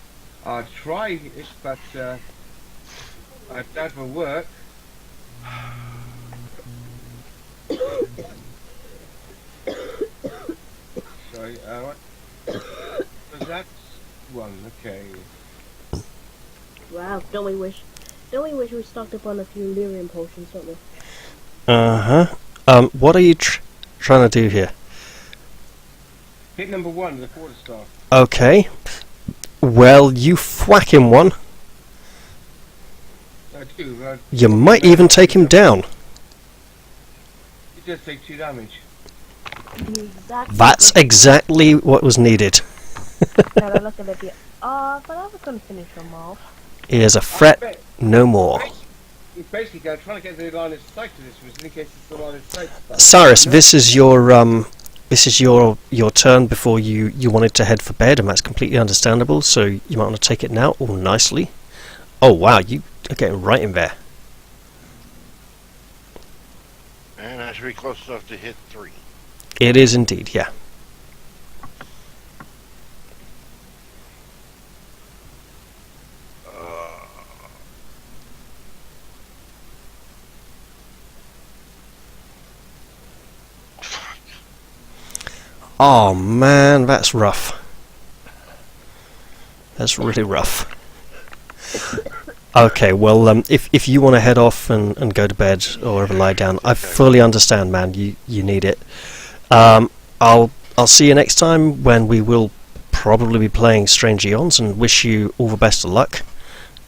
I'll try it, but I doubt it will work. Sorry, what? So that's one, okay. Wow, don't we wish we stocked up on a few lyrium potions, don't we? What are you trying to do here? Hit number 1 with the quarterstaff. Okay. Well, you thwack him one. I do. You might even take him down. You just take 2 damage. Exactly. That's exactly what was needed. Now look at it. But I was gonna finish them off. Here's a threat, no more. You're basically trying to get the line of sight to this, in case it's the line of sight stuff. Cyrus, this is your turn before you wanted to head for bed, and that's completely understandable, so you might want to take it now. Oh, nicely. Oh wow, you are getting right in there. And that should be close enough to hit 3. It is indeed, yeah. Oh man, that's rough. That's really rough. Okay, well, if you want to head off and go to bed or ever lie down, I fully understand, man. You need it. I'll see you next time when we will probably be playing Strange Eons, and wish you all the best of luck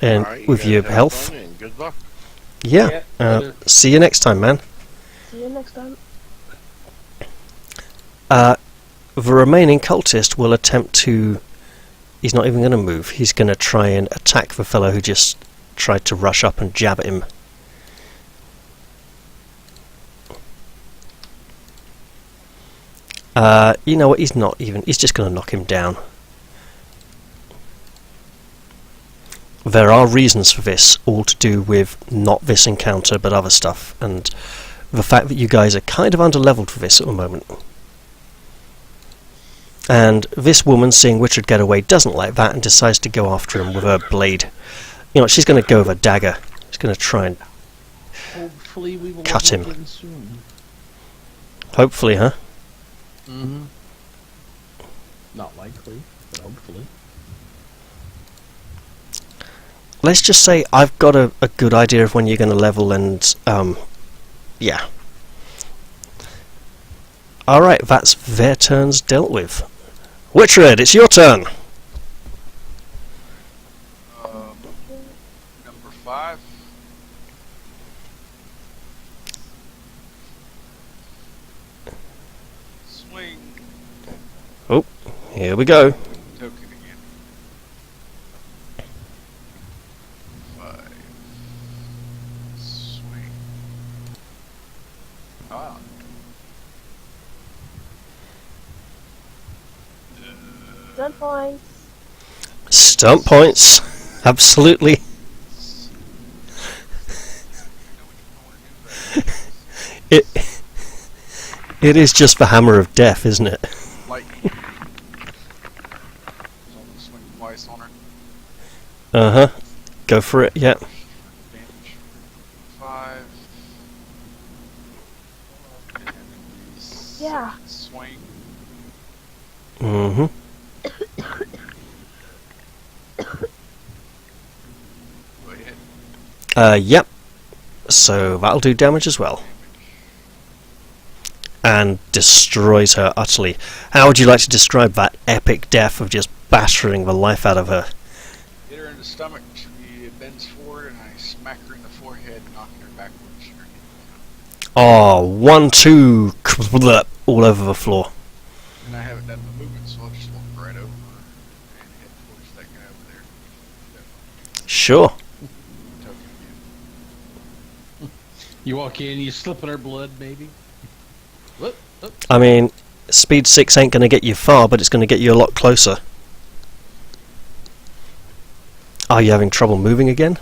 and Alright, with you your guys have health. fun and good luck. Yeah. See you next time, man. See you next time. The remaining cultist will attempt to... He's not even going to move. He's going to try and attack the fellow who just tried to rush up and jab at him. You know what? He's not even... He's just going to knock him down. There are reasons for this, all to do with not this encounter but other stuff, and the fact that you guys are kind of under-leveled for this at the moment. And this woman, seeing Richard get away, doesn't like that and decides to go after him with her blade. You know, she's going to go with a dagger. She's going to try and Hopefully we will cut him. again soon. Hopefully, huh? Mm-hmm. Not likely, but hopefully. Let's just say I've got a good idea of when you're going to level, and yeah. Alright, that's their turns dealt with. Witchred, it's your turn! Number 5. Swing. Oh, here we go. Token again. 5. Wow. Stun points. Stunt points. Absolutely. It it is just the hammer of death, isn't it? Lightning. So I'm gonna swing twice on her. Uh-huh. Go for it, yeah. Advantage. 5. And then the Yeah. second swing. Mm-hmm. Go ahead. Yep. So that'll do damage as well. And destroys her utterly. How would you like to describe that epic death of just battering the life out of her? Hit her in the stomach. She bends forward, and I smack her in the forehead, knocking her backwards. Oh, 1, 2, all over the floor. And I haven't done the movement, so I'll just walk right over and head towards that guy over there. Sure. Token again. You walk in, you slip in her blood, maybe. Whoop, whoop. I mean, speed 6 ain't going to get you far, but it's going to get you a lot closer. Are you having trouble moving again?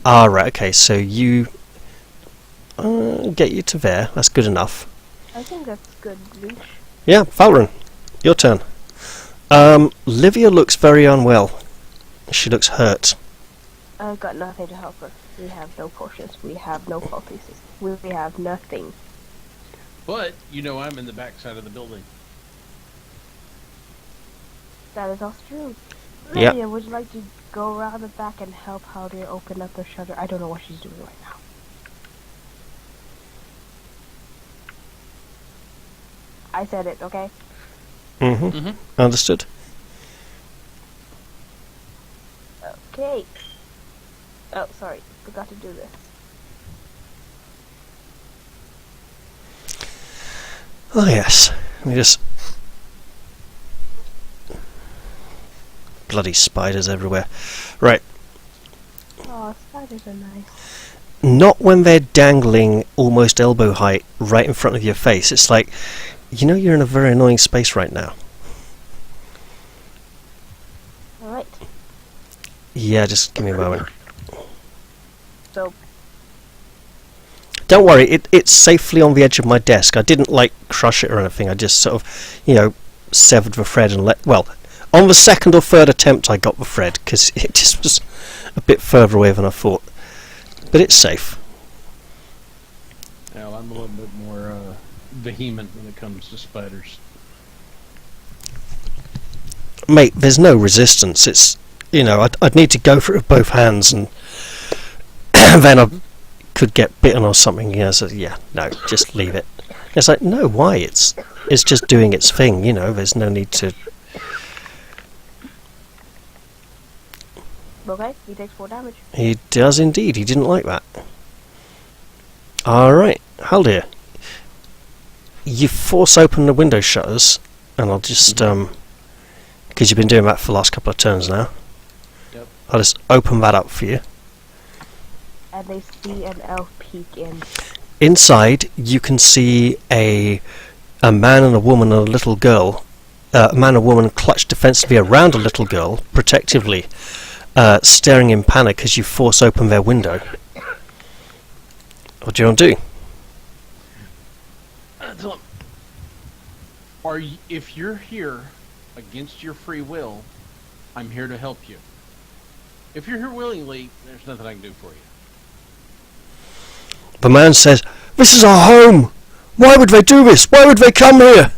Ah, right, okay, so you... get you to there, that's good enough. I think that's good reach. Yeah, Falren, your turn. Livia looks very unwell. She looks hurt. I've got nothing to help her. We have no potions. We have no pulp pieces. We have nothing. But, you know I'm in the back side of the building. That is also true. Yep. Lydia, would you like to go around the back and help Haldir open up the shutter? I don't know what she's doing right now. I said it, okay? Mm-hmm. Understood. Okay. Oh, sorry. Forgot to do this. Oh, yes. Let me just... Bloody spiders everywhere. Right. Oh, spiders are nice. Not when they're dangling almost elbow height right in front of your face. It's like, you know you're in a very annoying space right now. Alright. Yeah, just give me a moment. So, Don't worry, it's safely on the edge of my desk. I didn't, like, crush it or anything. I just sort of, you know, severed the thread and let... Well, on the second or third attempt I got the thread, because it just was a bit further away than I thought. But it's safe. Now, I'm a little bit more vehement when it comes to spiders. Mate, there's no resistance. It's, you know, I'd need to go for it with both hands, and then I could get bitten or something. Yeah, so yeah, no, just leave it. It's like, no, why? It's just doing its thing, you know. There's no need to. okay, he takes 4 damage. He does indeed. He didn't like that. All right, Haldir. You force open the window shutters, and I'll just because you've been doing that for the last couple of turns now. Yep. I'll just open that up for you. And they see an elf peek in. Inside, you can see a man and a woman and a little girl. A man and a woman clutched defensively around a little girl, protectively, staring in panic as you force open their window. What do you want to do? If you're here against your free will, I'm here to help you. If you're here willingly, there's nothing I can do for you. The man says, "This is our home! Why would they do this? Why would they come here?"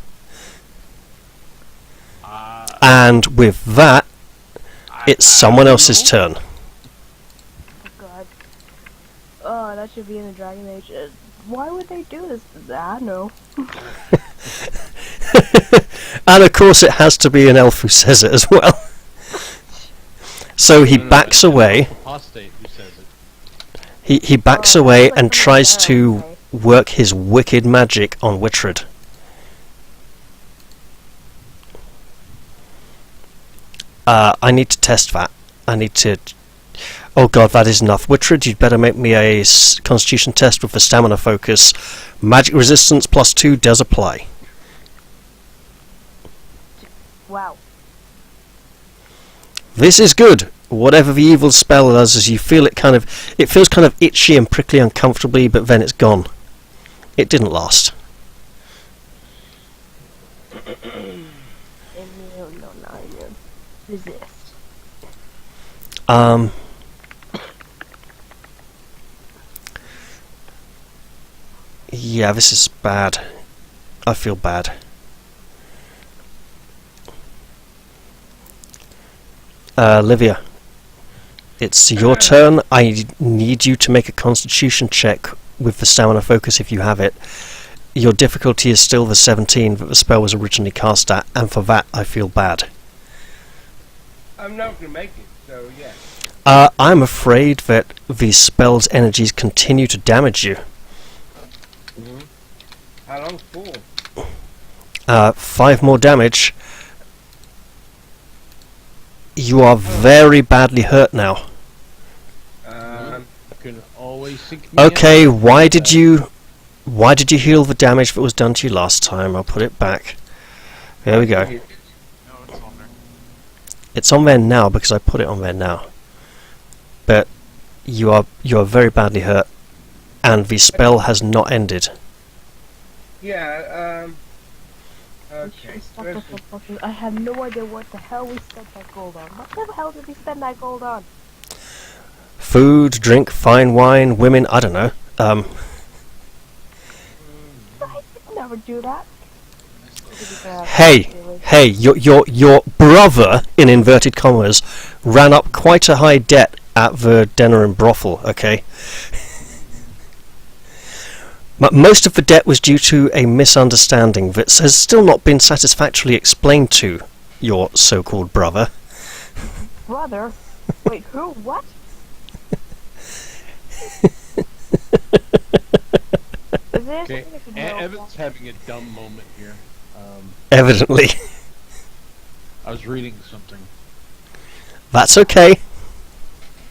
And with that, it's someone else's turn. Oh god. Oh, that should be in the Dragon Age. Why would they do this? I know. And of course it has to be an elf who says it as well. So he backs away. Apostate who says it. He backs away and tries to work his wicked magic on Witred. I need to test that. I need to... Oh god, that is enough. Wittred, you'd better make me a constitution test with the stamina focus. Magic resistance +2 does apply. Wow. This is good. Whatever the evil spell does, is you feel it feels kind of itchy and prickly uncomfortably, but then it's gone. It didn't last. Immune, no, not immune. Resist. Yeah, this is bad. I feel bad. Livia, it's your turn. I need you to make a constitution check with the stamina focus if you have it. Your difficulty is still the 17 that the spell was originally cast at, and for that I feel bad. I'm not going to make it, so yeah. I'm afraid that the spell's energies continue to damage you. How long for? 5 more damage. You are very badly hurt now. Can always sink me Okay, out. why did you heal the damage that was done to you last time? I'll put it back. There we go. No, it's on there. It's on there now because I put it on there now. But you are very badly hurt, and the spell has not ended. Yeah, We okay. should stop the fucking. I have no idea what the hell we spent that gold on. What the hell did we spend that gold on? Food, drink, fine wine, women. I don't know. I would never do that. Hey, your brother, in inverted commas, ran up quite a high debt at the Denerim brothel, okay? Most of the debt was due to a misunderstanding that has still not been satisfactorily explained to your so-called brother. Brother? Wait, who? What? Is there Okay, something I could know Evan's about? having a dumb moment here. Evidently. I was reading something. That's okay.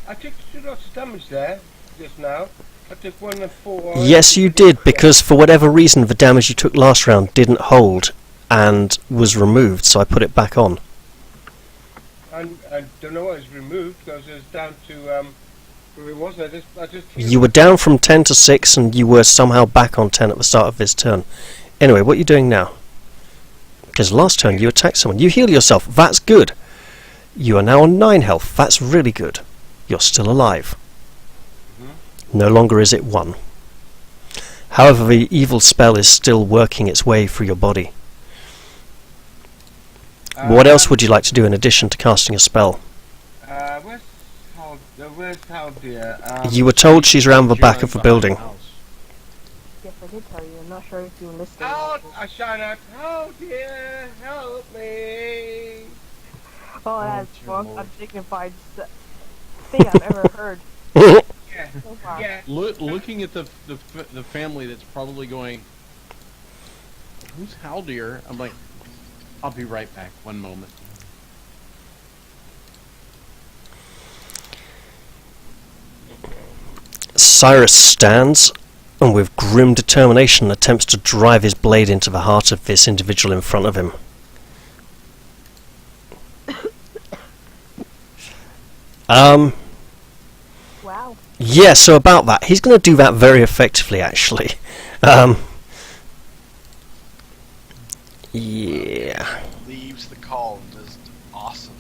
I took 2 lots of damage there, just now. I took 1 and 4. Yes, you did, because for whatever reason the damage you took last round didn't hold and was removed, so I put it back on. I don't know why it's removed, because it's down to, where it was. I just You were down from 10 to 6 and you were somehow back on 10 at the start of this turn. Anyway, what are you doing now? Because last turn you attacked someone. You heal yourself. That's good. You are now on 9 health. That's really good. You're still alive. No longer is it 1. However, the evil spell is still working its way through your body. What else would you like to do in addition to casting a spell? Where's Haldia? You were told she's around the back of the building. Yes, I did tell you. I'm not sure if you were listening. Out! I shout out, Haldia, help me! Oh, that's dear the most Lord. undignified thing I've ever heard Yeah, so far. yeah. Looking at the family that's probably going, who's Haldir? I'm like, I'll be right back. One moment. Cyrus stands and with grim determination attempts to drive his blade into the heart of this individual in front of him. Wow. Yeah, so about that. He's going to do that very effectively, actually. Yeah. Leaves the call just awesome.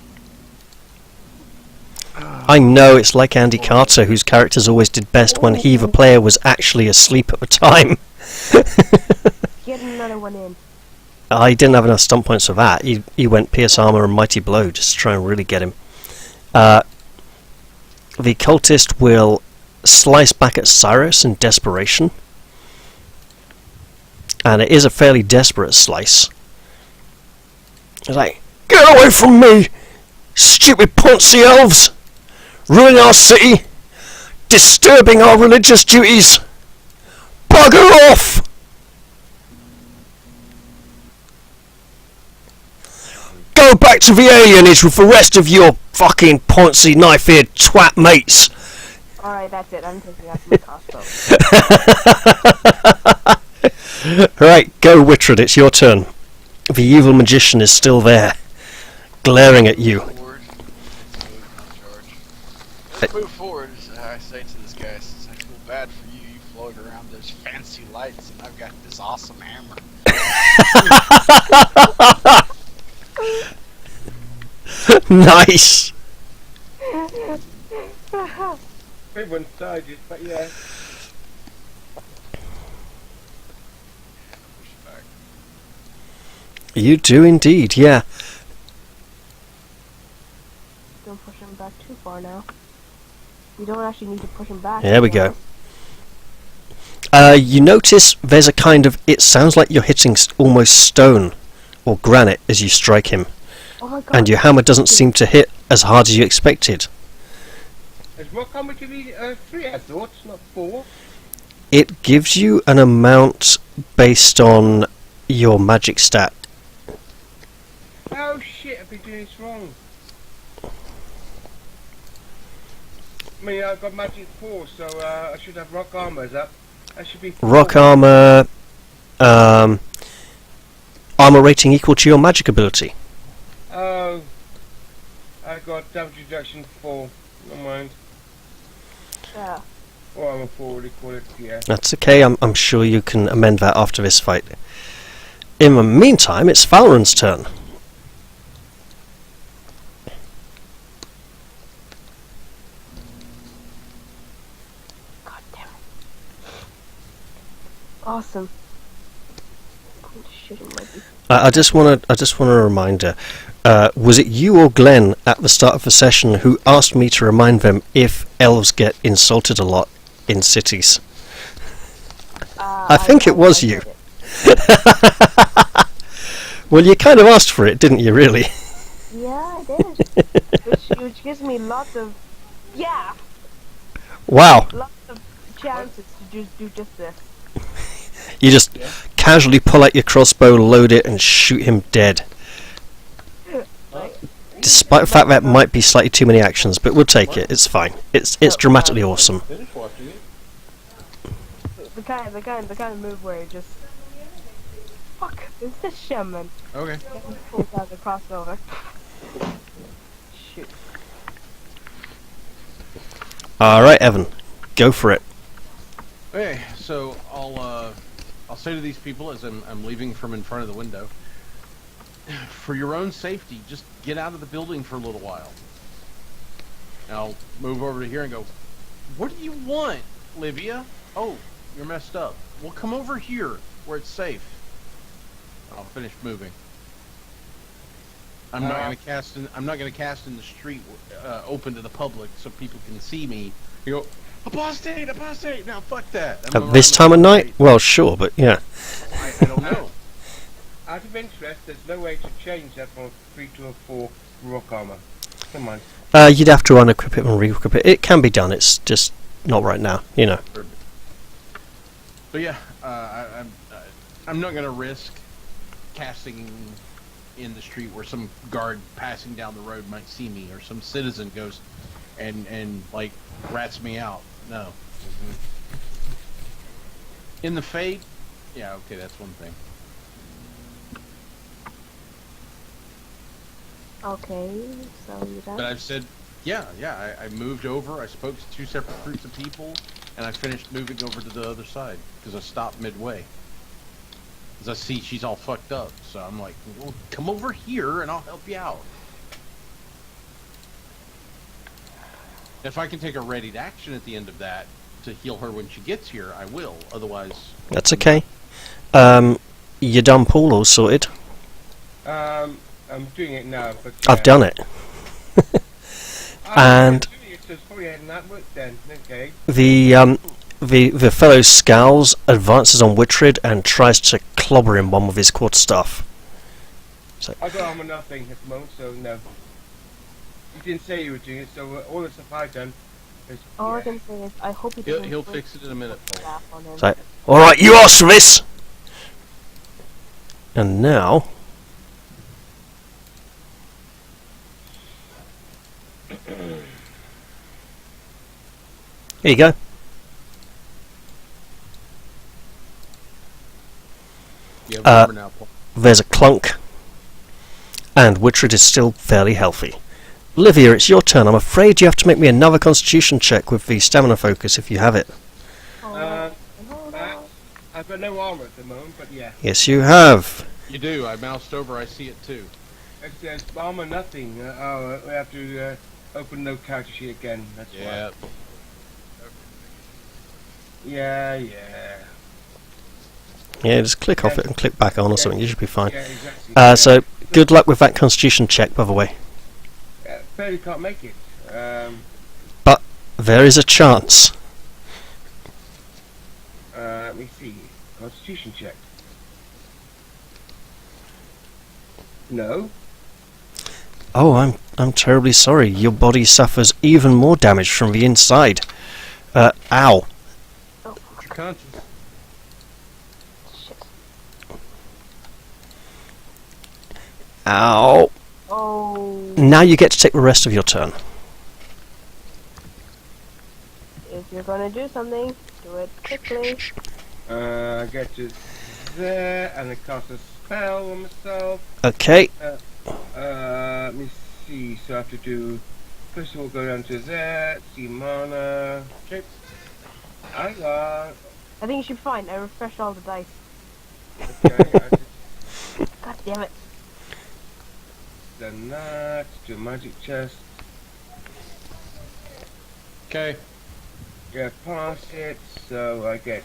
I know, it's like Andy Carter, whose characters always did best when he, the player, was actually asleep at the time. Get another one in. I didn't have enough stump points for that. He went Pierce Armor and Mighty Blow just to try and really get him. The cultist will slice back at Cyrus in desperation. And it is a fairly desperate slice. It's like, get away from me! Stupid Ponzi elves! Ruining our city! Disturbing our religious duties! Bugger off! Go go back to the alienage with the rest of your fucking poncy knife-eared twat mates. Alright, that's it. I'm taking out my crossbow. Right, go, Wittred, it's your turn. The evil magician is still there, glaring at you. Forward. Let's move forward. I say to this guy, since I feel bad for you, you float around those fancy lights, and I've got this awesome hammer. Nice. Everyone sided, but yeah. Push back. You do indeed, yeah. Don't push him back too far now. You don't actually need to push him back. There we anymore. go. You notice there's a kind of... It sounds like you're hitting almost stone or granite as you strike him. Oh my god. And your hammer doesn't seem to hit as hard as you expected. There's more coming to be 3, I thought, not 4. It gives you an amount based on your magic stat. Oh shit, I've been doing this wrong. I mean, I've got magic 4, so I should have rock armors up. That should be 4. Rock armor... armor rating equal to your magic ability. Oh, I got damage reduction 4. Never mind. Yeah. Or I'm a 4, what do you call it? Yeah. That's okay, I'm sure you can amend that after this fight. In the meantime, it's Falron's turn. God damn it. Awesome. I'm going to shoot him like this. I just want a reminder. Was it you or Glenn at the start of the session who asked me to remind them if elves get insulted a lot in cities? I think it was you. did it. Well, you kind of asked for it, didn't you, really? Yeah, I did. which gives me lots of... Yeah! Wow. Lots of chances to do just this. You just casually pull out your crossbow, load it, and shoot him dead. Despite the fact that might be slightly too many actions, but we'll take it. It's fine. It's dramatically awesome. Finish watching it. The kind of move where you just... Fuck, it's the shaman. Okay. Pulls out the crossover. Shoot. All right, Evan, go for it. Okay, so I'll say to these people as I'm leaving from in front of the window, for your own safety, just get out of the building for a little while. And I'll move over to here and go, what do you want, Livia? Oh, you're messed up. Well, come over here where it's safe. I'll finish moving. I'm not gonna cast in the street open to the public so people can see me. You go, apostate, apostate. Now fuck that. At this time of night? Well, sure, but yeah. I don't know. Out of interest, there's no way to change that from a 3 to a 4 rock armor. Come on. You'd have to unequip it and re-equip it. It can be done. It's just not right now, you know. So yeah, I'm not gonna risk casting in the street where some guard passing down the road might see me, or some citizen goes and like rats me out. No. In the Fade, yeah, okay, that's one thing. Okay, so you But done? I've said, yeah, I moved over. I spoke to 2 separate groups of people, and I finished moving over to the other side because I stopped midway. Because I see she's all fucked up, so I'm like, well, come over here and I'll help you out. If I can take a ready to action at the end of that to heal her when she gets here, I will. Otherwise, That's okay. You done pool all sorted? I'm doing it now, but I've done it. And so it's probably heading that work then. Okay. The fellow scowls, advances on Wittred, and tries to clobber him one with his quarterstaff. So, I don't have nothing at the moment, so no. You didn't say you were doing it, so all the stuff I've done is. All I Yeah. can say is I hope he doesn't he'll put fix it in a minute. staff on him. so alright, you asked for this! And now... Here you go. You have armor now, Paul. There's a clunk. And Wittred is still fairly healthy. Livia, it's your turn. I'm afraid you have to make me another constitution check with the stamina focus if you have it. I've got no armor at the moment, but yeah. Yes, you have. You do. I moused over. I see it too. It says armor nothing. We have to open no character sheet again. That's Yeah. why. Yeah. Yeah, just click off it and click back on or something. You should be fine. Yeah, exactly. So, good luck with that constitution check, by the way. Barely can't make it. But there is a chance. Let me see. Constitution check. No. Oh, I'm terribly sorry. Your body suffers even more damage from the inside. Ow. Oh, You're conscious. shit. Ow. Oh. Now you get to take the rest of your turn. If you're gonna do something, do it quickly. I get to there and I cast a spell on myself. Okay. Let me see. So I have to do. First of all, go down to there. See mana. Okay. I got. I think you should be fine. I refreshed all the dice. Okay. God damn it. Then that. Do magic chest. Okay. Yeah, pass it. So I get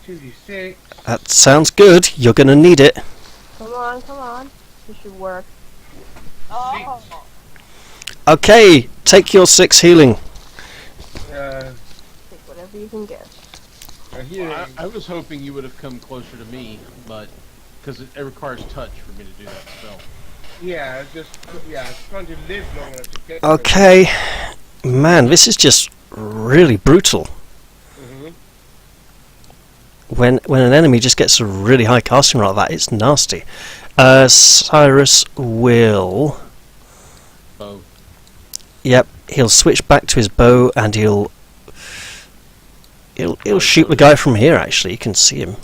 2d6. That sounds good. You're going to need it. Come on. This should work. Oh. Okay, take your 6 healing. Take whatever you can get. Here. I was hoping you would have come closer to me, but because it requires touch for me to do that spell. Yeah, I was trying to live long enough to get. Okay. Man, this is just really brutal. Mm-hmm. When an enemy just gets a really high casting roll like that, it's nasty. Cyrus will... Oh. Yep, he'll switch back to his bow and he'll shoot the guy from here, actually. You can see him.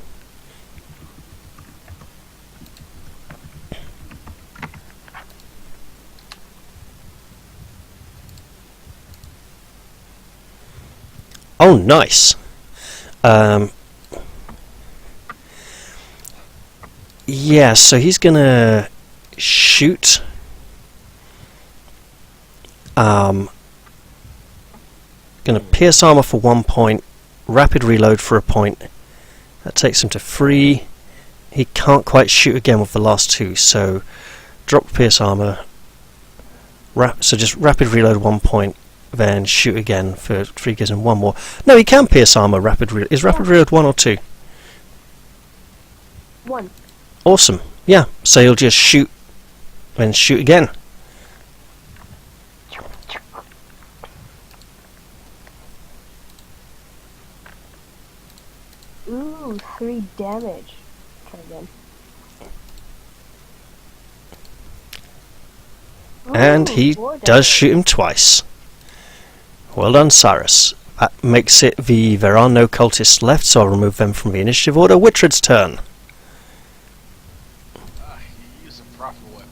Oh, nice. Yeah, so he's gonna shoot. Gonna pierce armor for 1 point, rapid reload for a point. That takes him to 3. He can't quite shoot again with the last 2, so drop pierce armor. So just rapid reload 1 point, then shoot again for 3, gives him 1 more. No, he can pierce armor. Is rapid reload 1 or 2? 1. Awesome. Yeah, so he'll just shoot, then shoot again. Ooh, 3 damage. Try again. And Ooh, he 4 does damage. shoot him twice. Well done, Cyrus. That makes it there are no cultists left, so I'll remove them from the initiative order. Wittred's turn. You use a proper weapon.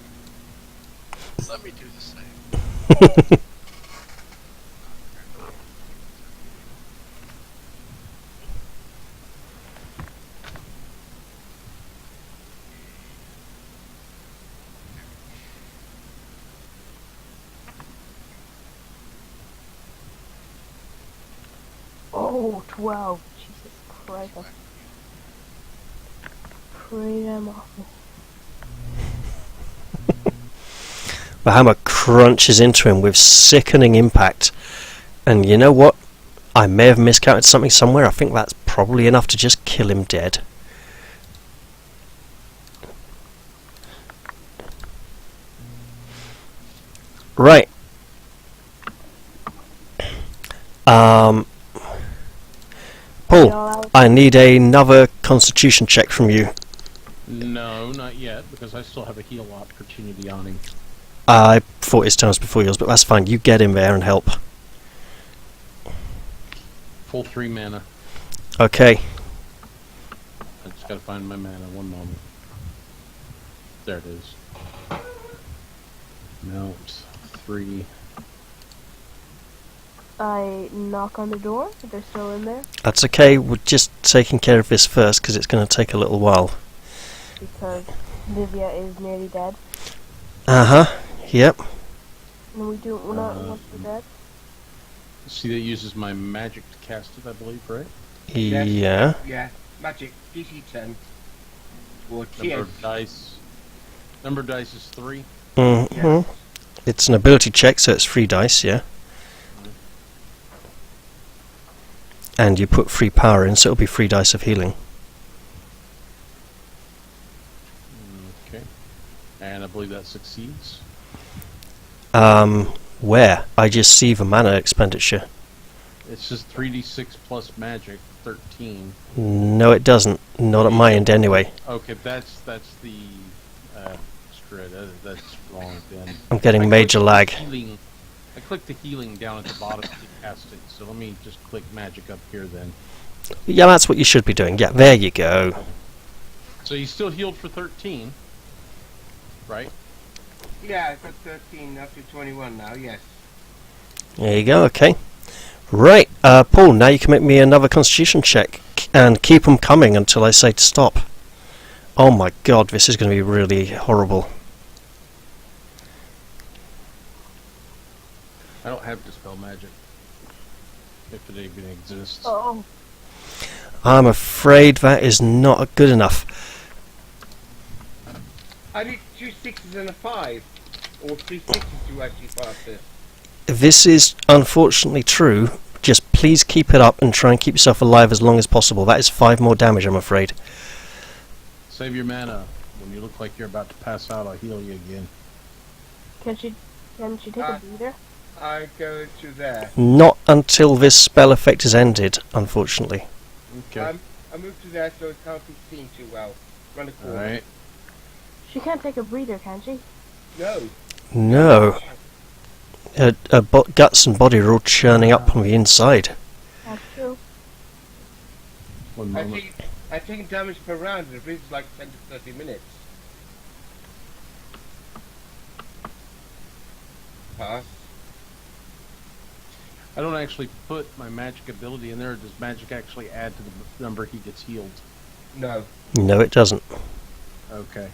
Let me do the same. Oh, 12. Jesus Christ. That's pretty damn awful. The hammer crunches into him with sickening impact. And you know what? I may have miscounted something somewhere. I think that's probably enough to just kill him dead. Right. Paul, I need another constitution check from you. No, not yet, because I still have a heal opportunity on him. I thought his turn was before yours, but that's fine. You get in there and help. full 3 mana. Okay. I just gotta find my mana. One moment. There it is. Mount 3. I knock on the door. They're still in there That's okay. We're just taking care of this first because it's going to take a little while. because Livia is nearly dead. Uh-huh. Yep. And we're not once we're dead. See, that uses my magic to cast it, I believe, right? Yes. Yeah. Yeah. Magic. DC 10. Or Number TS. of dice. Number of dice is 3. Mm-hmm. Yes. It's an ability check, so it's 3 dice, yeah. And you put 3 power in, so it'll be 3 dice of healing. Okay. And I believe that succeeds. Where? I just see the mana expenditure. It's just 3d6 plus magic, 13. No, it doesn't. Not at my end, anyway. Okay, that's the screw it, that's wrong then. I'm getting I major lag. clicked the healing- I clicked the healing down at the bottom to cast it, so let me just click magic up here then. Yeah, that's what you should be doing. Yeah, there you go. So you still healed for 13, right? Yeah, I've got 13 up to 21 now, yes. There you go, okay. Right, Paul, now you can make me another constitution check. And keep them coming until I say to stop. Oh my god, this is going to be really horrible. I don't have Dispel Magic. If it even exists. Oh, I'm afraid that is not good enough. I need 2 6s and a 5. Or 3 6s to actually pass this. This is unfortunately true. Just please keep it up and try and keep yourself alive as long as possible. That is 5 more damage, I'm afraid. Save your mana. When you look like you're about to pass out, I'll heal you again. can she take a breather? I go to there. Not until this spell effect is ended, unfortunately. Okay. I move to there so it can't be seen too well. Run a corner. Alright. She can't take a breather, can she? No. No. Guts and body are all churning up from the inside. That's true. One I moment. take I've taken damage per round and it brings like 10 to 30 minutes. Pass. I don't actually put my magic ability in there, or does magic actually add to the number he gets healed? No. No, it doesn't. Okay.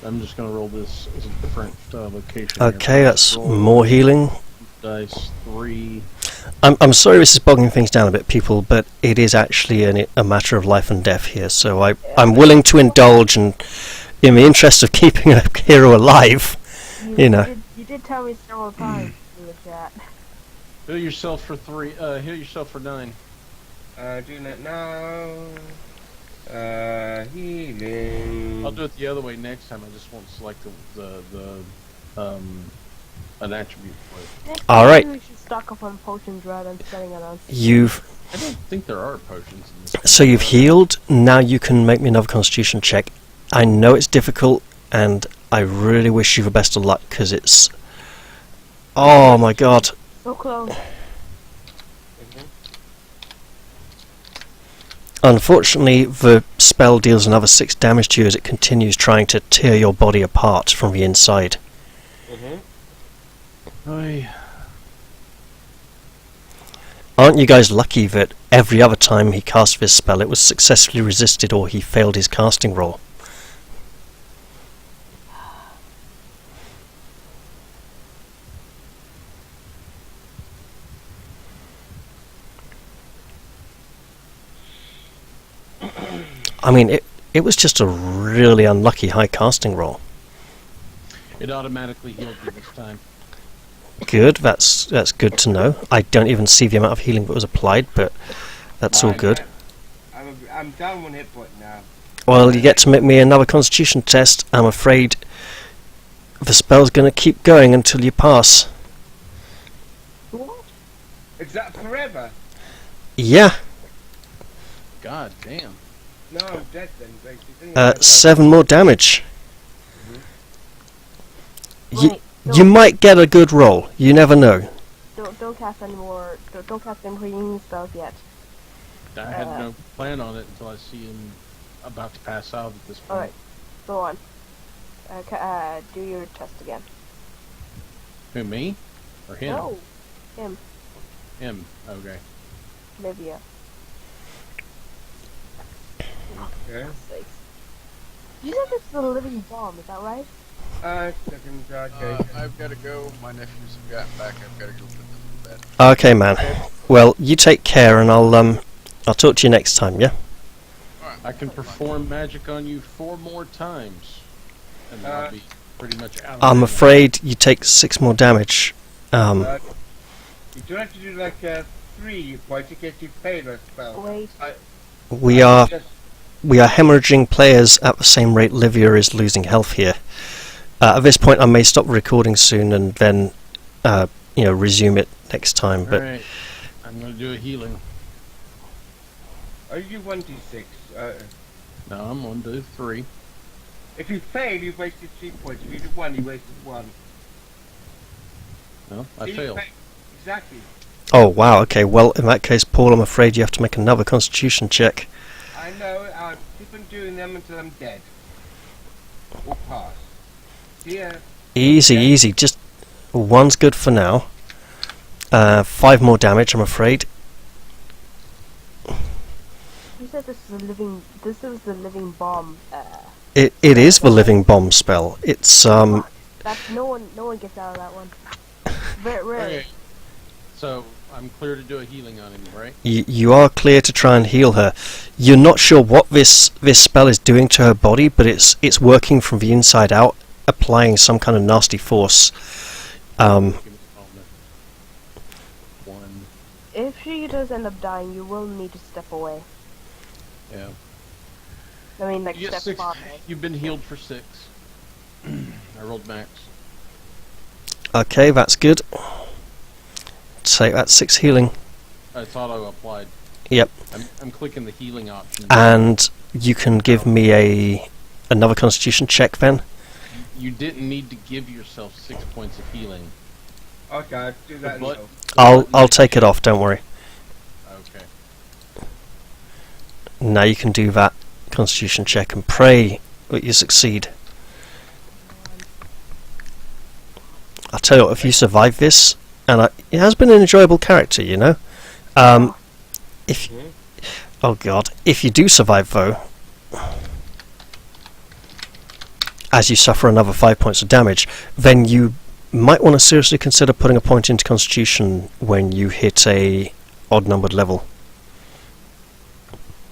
I'm just gonna roll this as a different location. Okay, here. that's Roll more healing. Dice 3. I'm sorry this is bogging things down a bit, people, but it is actually a matter of life and death here, so I'm willing to indulge, and in the interest of keeping a hero alive, you know. You did tell me several times in the chat. Heal yourself for 3. Heal yourself for 9. Doing that now. Healing. I'll do it the other way next time. I just won't select an attribute for it. Next All time right. We should stock up on potions rather than setting it on. I don't think there are potions in this. So you've healed. Now you can make me another Constitution check. I know it's difficult, and I really wish you the best of luck because it's. Oh my god! So close. Unfortunately, the spell deals another 6 damage to you as it continues trying to tear your body apart from the inside. Aren't you guys lucky that every other time he cast this spell it was successfully resisted or he failed his casting roll? I mean, it was just a really unlucky high casting roll. It automatically healed you this time. Good, that's good to know. I don't even see the amount of healing that was applied, but that's all good. I'm down 1 hit point now. Well, you get to make me another Constitution test. I'm afraid the spell's going to keep going until you pass. What? Is that forever? Yeah, God damn. No, I'm dead then, basically. 7 more damage. Wait, You might get a good roll. You never know. don't don't cast any more. Don't cast any more healing spells yet. I had no plan on it until I see him about to pass out at this point. Alright, go on. Do your test again. Who, me? Or him? No, him. Him, okay. Livia. Okay. Sakes. You said this is a living bomb, is that right? Second, okay. I've got to go. My nephews have gotten back. I've got to go put them to bed. Okay, man. Well, you take care, and I'll talk to you next time. Yeah. Alright. I can perform magic on you 4 more times, and I'll be pretty much out of I'm mana. afraid you take 6 more damage. You don't have to do like 3 points to get you paid or spell. Wait. We are hemorrhaging players at the same rate Livia is losing health here. At this point, I may stop recording soon and then, resume it next time. But Alright, I'm going to do a healing. Are you 1d6? No, I'm going to do 3. If you fail, you've wasted 3 points. If you do 1, you wasted 1. No, I See, you failed. Exactly. oh wow, okay. Well, in that case, Paul, I'm afraid you have to make another Constitution check. I know. I'll keep on doing them until I'm dead. Or pass. See ya. Easy, easy. Just 1's good for now. 5 more damage, I'm afraid. You said this is the living bomb. It is the living bomb spell. It's That's no one gets out of that one. Very rarely. Okay. So, I'm clear to do a healing on him, right? you are clear to try and heal her. You're not sure what this spell is doing to her body, but it's working from the inside out, applying some kind of nasty force. Give me a moment. 1. If she does end up dying, you will need to step away. Yeah. I mean, like, You get step 6. far. You've been healed for 6. I rolled max. Okay, that's good. Take that 6 healing. That's auto applied. Yep. I'm clicking the healing option. And you can give me another Constitution check then. You didn't need to give yourself 6 points of healing. Okay, I'll do that. But- now. I'll take it off. Don't worry. Okay. Now you can do that Constitution check and pray that you succeed. I'll tell you what, if you survive this, and it has been an enjoyable character, you know. If oh god, if you do survive though, as you suffer another 5 points of damage, then you might want to seriously consider putting a point into Constitution when you hit a odd-numbered level.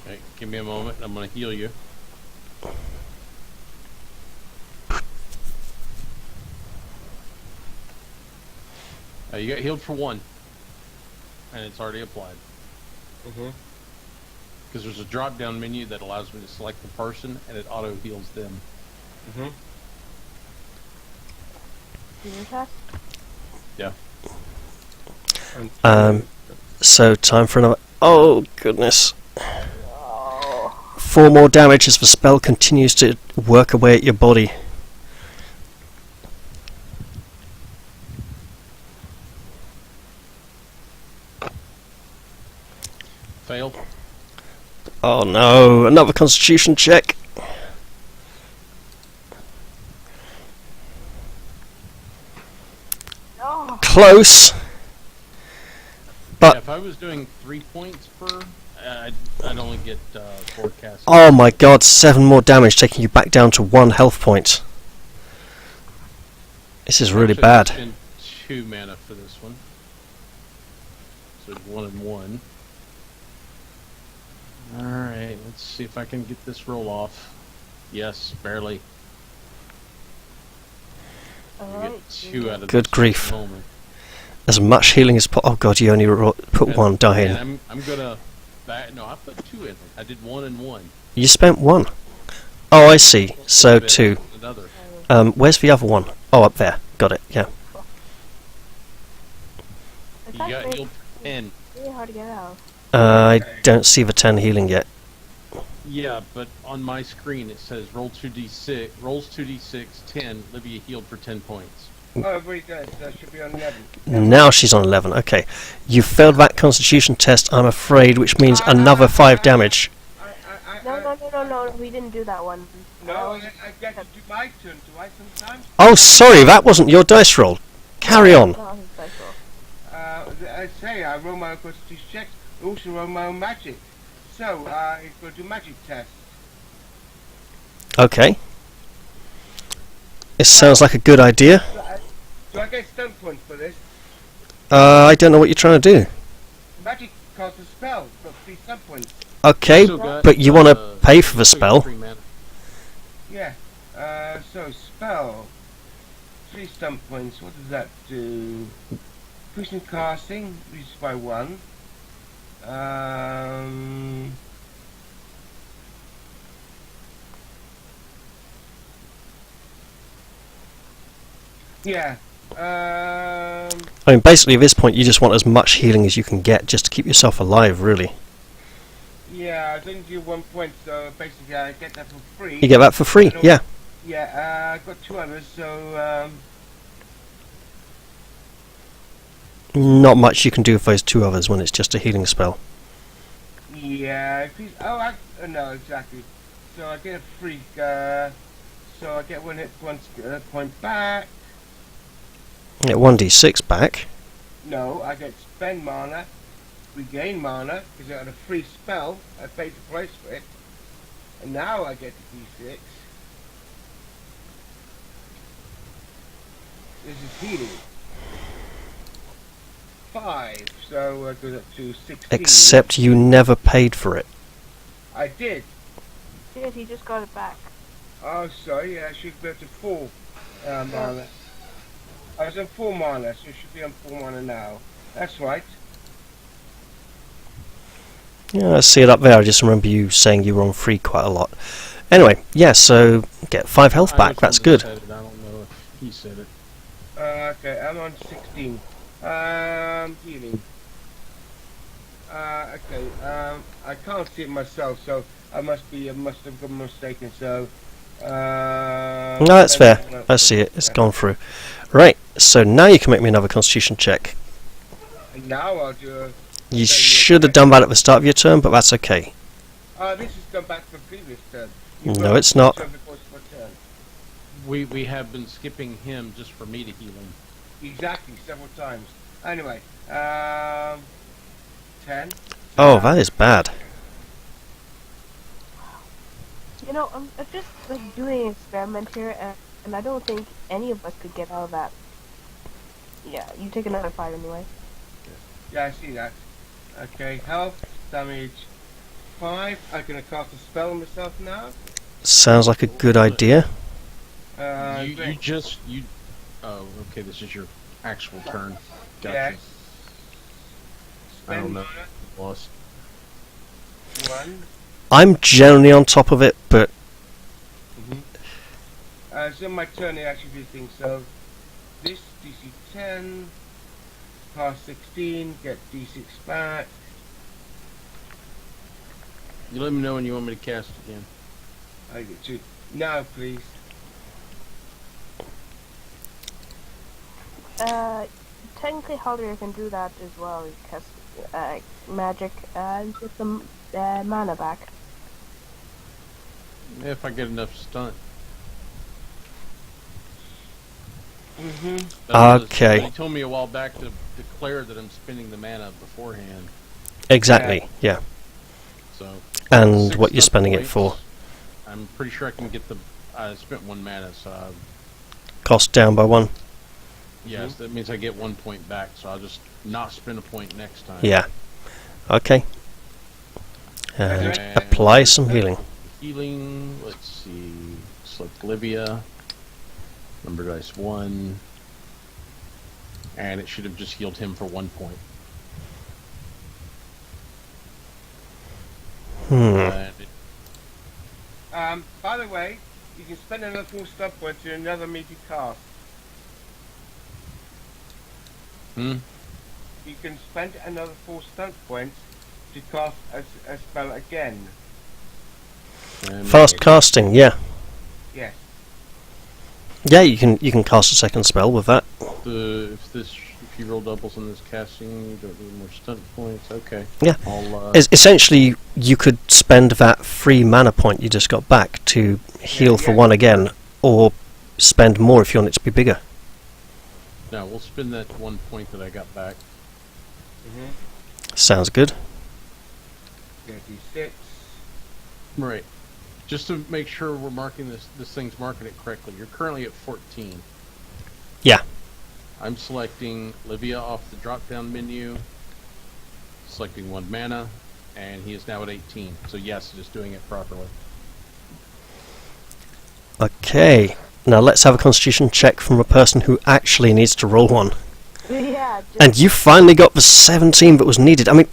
Okay, give me a moment. I'm going to heal you. You got healed for 1. And it's already applied. Because there's a drop-down menu that allows me to select the person, and it auto-heals them. Healing test? Yeah. So time for another. Oh goodness! Oh. 4 more damage as the spell continues to work away at your body. Failed. Oh no! Another Constitution check. No. Close. But Yeah, if I was doing 3 points per, I'd only get forecast. oh my god! 7 more damage, taking you back down to 1 health point. This is really Actually, bad. I spent 2 mana for this one. So it's 1 and 1. Alright, let's see if I can get this roll off. Yes, barely. You Alright. get 2 out of Good this grief. moment. As much healing as oh god! You only put And- 1 die in. and I'm gonna. No, I put 2 in. I did 1 and 1. You spent 1. Oh, I see. So 2. Another. Where's the other one? Oh, up there. Got it. Yeah. It's You got actually healed for 10. really hard to get out. I don't see the 10 healing yet. Yeah, but on my screen it says rolls 2d6, 10, Livia healed for 10 points. Oh, very good. That should be on 11. Now she's on 11. Okay. You failed that constitution test, I'm afraid, which means another 5 damage. No, we didn't do that one. No, I get to do my turn, do I sometimes? Oh, sorry, that wasn't your dice roll. Carry on. No, his dice roll. I say, I roll my own constitution checks, I also roll my own magic. So, it's going to do magic test. Okay. This sounds like a good idea. Do I get stun points for this? I don't know what you're trying to do. Magic casts a spell, got 3 stun points. Okay, Still got, but you want to pay for the still got spell. 3 mana. Yeah, so spell, 3 stun points, what does that do? Increasing casting, reduced by 1. Yeah, I mean, basically at this point you just want as much healing as you can get just to keep yourself alive, really. yeah, I didn't do 1 point, so basically I get that for free. You get that for free, yeah. Yeah, I've got 2 others, so, Not much you can do with those 2 others when it's just a healing spell. yeah, if he's, no, exactly. So I get a free, so I get 1 hit point back. You get 1d6 back. No, I get spend mana, regain mana, because I got a free spell, I paid the price for it. And now I get the d6. This is healing. 5, so I goes up to 16. Except you never paid for it. I did. Yes, he just got it back. Oh, sorry, yeah, I should be up to 4 mana. I was on 4 mana, so it should be on 4 mana now. That's right. Yeah, I see it up there. I just remember you saying you were on free quite a lot. Anyway, yeah, so get 5 health I back. was That's the one good. that said it, I don't know if he said it. Okay, I'm on 16. Healing. Okay, I can't see it myself, so I must have got mistaken, so... No, that's fair. I see it. It's gone through. Right, so now you can make me another constitution check. And now I'll do a... You should have done that at the start of your turn, but that's okay. This has gone back to the previous turn. No, it's not. Turn before it's my turn. We have been skipping him just for me to heal him. Exactly, several times. Anyway, 10. Oh, that is bad. You know, I'm just like doing an experiment here, and I don't think any of us could get out of that. Yeah, you take another 5 anyway. Yeah, I see that. Okay, health, damage, 5. I'm gonna cast a spell on myself now. Sounds like a good idea. Oh, okay, this is your actual turn. Gotcha. Yes. I don't Spend know. mana, Lost. 1. I'm generally on top of it, but So my turn is actually this thing, so this DC 10, pass 16, get D6 back. You let me know when you want me to cast again. I get 2. Now, please. Technically Haldir can do that as well. He casts magic and get some mana back. If I get enough stunt. Okay. He told me a while back to declare that I'm spending the mana beforehand. exactly, yeah. So. And 6 what you're stunt spending it points. for. I'm pretty sure I can get the. I spent 1 mana, so. Cost down by 1. Yes, that means I get 1 point back, so I'll just not spend a point next time. Yeah. Okay. And And apply some healing. Healing, let's see. Select Livia. Number dice 1. And it should have just healed him for 1 point. And it, By the way, you can spend another 4 stuff points to another meaty cast. You can spend another 4 stunt points to cast a spell again. and Fast casting, yeah. Yes. Yeah, you can cast a second spell with that. if you roll doubles on this casting, you don't need more stunt points. Okay. Yeah. I'll, Essentially, you could spend that free mana point you just got back to heal for one again, or spend more if you want it to be bigger. no, we'll spend that 1 point that I got back. Sounds good. 36. Right. Just to make sure we're marking this thing's marking it correctly. You're currently at 14. Yeah. I'm selecting Livia off the drop-down menu, selecting 1 mana, and he is now at 18. So yes, just doing it properly. Okay. Now let's have a constitution check from a person who actually needs to roll one. Yeah. And you finally got the 17 that was needed. I mean,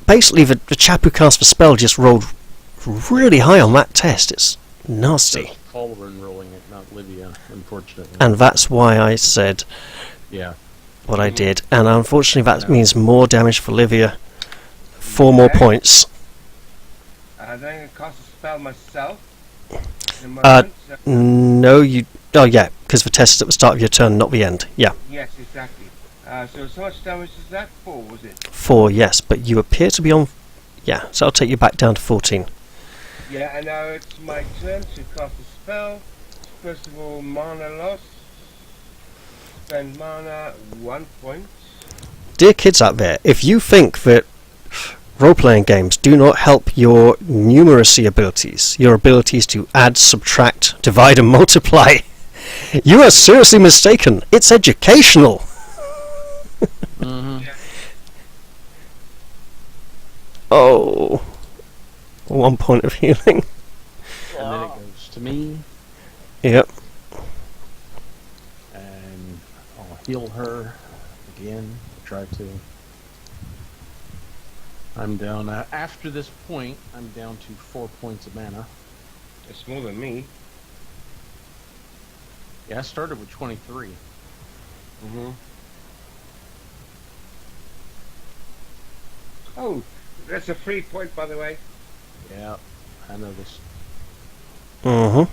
basically the chap who cast the spell just rolled really high on that test. It's nasty. That's Corwen rolling it, not Livia, unfortunately. And that's why I said yeah. what I did. And unfortunately that means more damage for Livia. 4 more points. Then I'm going to cast a spell myself. In a Uh, moment, so- No, you... Oh, yeah, because the test is at the start of your turn, not the end. Yeah, Yes, exactly. So much damage is that? 4, was it? 4, yes, but you appear to be on... Yeah, so I'll take you back down to 14. Yeah, and now it's my turn to cast a spell. First of all, mana loss. Spend mana 1 point. Dear kids out there, if you think that role-playing games do not help your numeracy abilities, your abilities to add, subtract, divide and multiply, you are seriously mistaken. It's educational. Oh, 1 point of healing. And then it goes to me, Yep. and I'll heal her again. Try to. I'm down, after this point, I'm down to 4 points of mana. It's more than me. Yeah, I started with 23. Oh, that's a free point, by the way. Yeah, I noticed. Mm-hmm.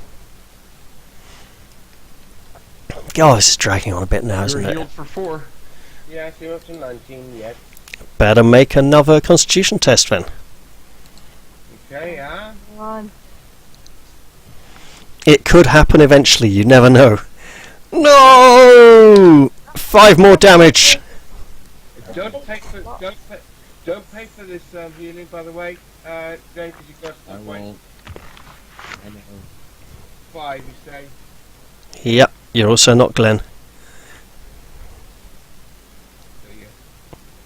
Oh, this is dragging on a bit now, You're isn't it? healed for 4. Yeah, I see up to 19 yet. Better make another constitution test then. Okay, One. It could happen eventually, you never know. No! 5 more damage. Don't pay for this healing, by the way. Then because you got I won't. I know. 5, you say. Yep, you're also not Glenn. So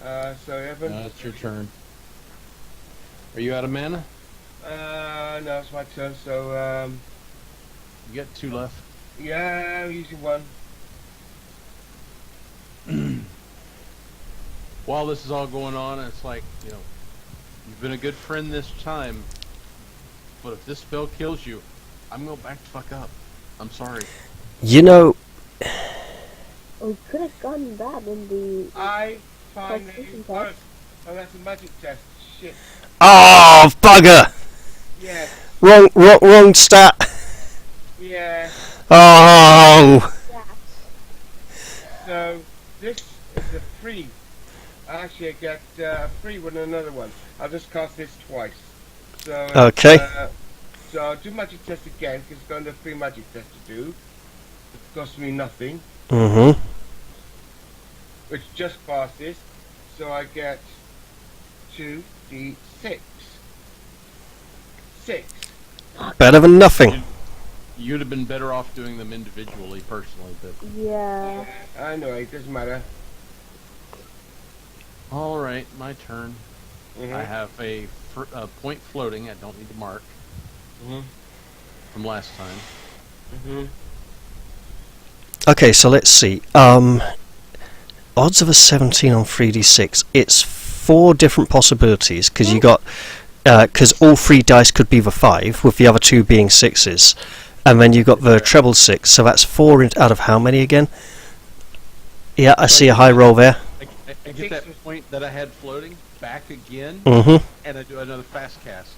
yeah. So Evan. It's your turn. Are you out of mana? No, it's my turn. So You get 2 left. yeah, I'm using 1. While this is all going on, it's like, you know, you've been a good friend this time, but if this spell kills you, I'm gonna back the fuck up. I'm sorry. You know, We could have gotten that in the. I finally Constitution worked. test. Oh, that's a magic test. Shit. oh, bugger! Yeah. Wrong stat. Yeah. Oh, So this is a free. Actually, I get a free one and another one. I'll just cast this twice. So Okay. So I'll do magic test again because it's got a free magic test to do. It costs me nothing, mm-hmm. which just passes. So I get 2d6. 6. Better than nothing. You'd have been better off doing them individually, personally, but... Yeah. I know, it doesn't matter. Alright, my turn. Mhm. I have a point floating I don't need to mark Mhm. from last time. Mhm. Okay, so let's see. Odds of a 17 on 3d6. It's 4 different possibilities because you got because all 3 dice could be the 5, with the other 2 being 6s, and then you got the treble 6. So that's 4 out of how many again? Yeah, I see a high roll there. I get that point that I had floating back again, Mm-hmm. and I do another fast cast.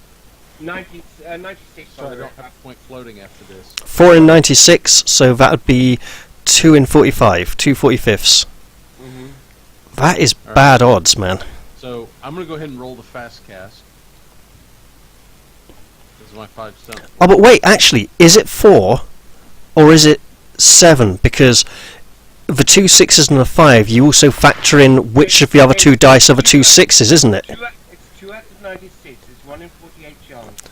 96. So I don't have a point floating after this. 4 in 96, so that would be 2 in 45, 2 45ths. Mm-hmm. That is Alright. bad odds, man. So I'm gonna go ahead and roll the fast cast. This is my 5 stump. Oh, but wait, actually, is it 4 or is it 7? Because the 2 6s and the 5, you also factor in which of the other 2 dice are the 2 6s, isn't it? It's 2 out of 96. It's 1 in 48 chance.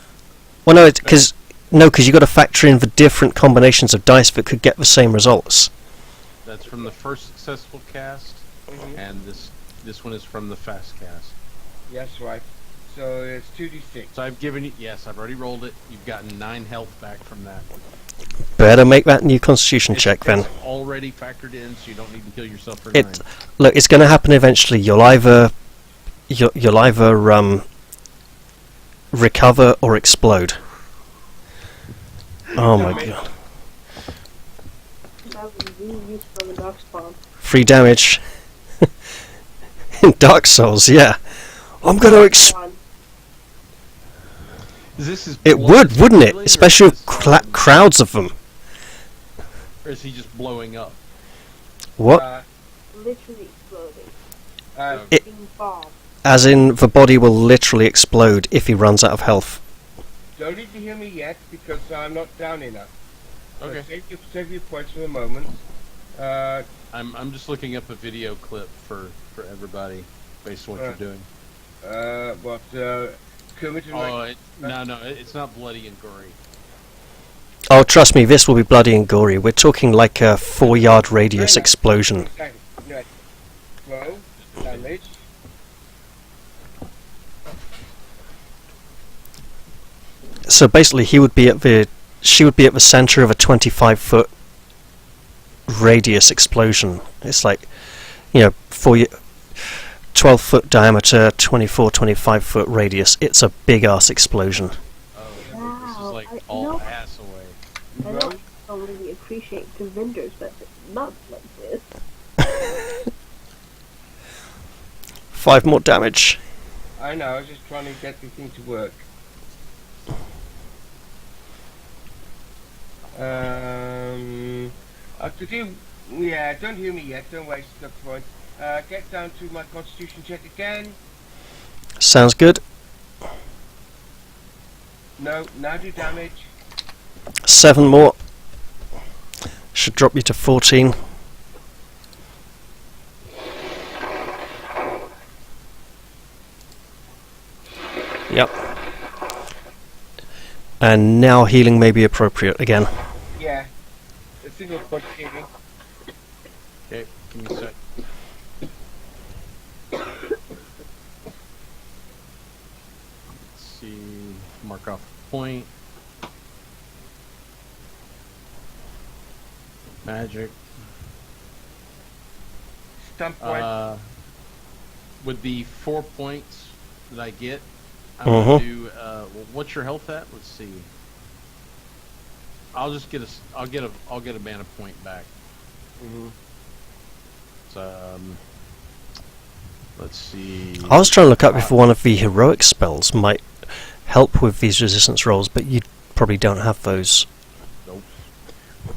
Well, no, because you got to factor in the different combinations of dice that could get the same results. That's from the first successful cast, Mm-hmm. and this one is from the fast cast. Yes, right. So it's 2d6. So I've given you, yes, I've already rolled it. You've gotten 9 health back from that. Better make that new Constitution check then. It's already factored in, so you don't need to heal yourself for 9. Look, it's going to happen eventually. You'll either recover or explode. Oh my god! That was really useful in Dark Spawn. 3 damage in Dark Souls. Yeah, I'm going to It would, wouldn't it? Especially with crowds of them. Or is he just blowing up? What? Literally exploding. It- Being bombed. As in, the body will literally explode if he runs out of health. Don't need to hear me yet because I'm not down enough. So Okay. save your points for the moment. I'm just looking up a video clip for everybody based on what you're doing. Kermit and Oh, no, it's not bloody and gory. Oh, trust me, this will be bloody and gory. We're talking like a 4-yard radius explosion. Exactly. No. 12 damage. So basically, she would be at the center of a 25-foot radius explosion. It's like, 12-foot diameter, 25-foot radius. It's a big ass explosion. Oh, Wow, this is like I all know- ass away. I don't really appreciate the vendors, but not like this. 5 more damage. I know, I was just trying to get the thing to work. Don't hear me yet, don't waste the point. Get down to my Constitution check again. Sounds good. No, now do damage. 7 more. Should drop you to 14. Yep. And now healing may be appropriate again. Yeah. A single point healing. Okay, give me a sec. Let's see. Mark off a point. Magic. Stump point. With the 4 points that I get, I'm gonna do. What's your health at? Let's see. I'll just get I'll get a mana point back. Mhm. Let's see. I was trying to look up if one of the heroic spells might help with these resistance rolls, but you probably don't have those. Nope.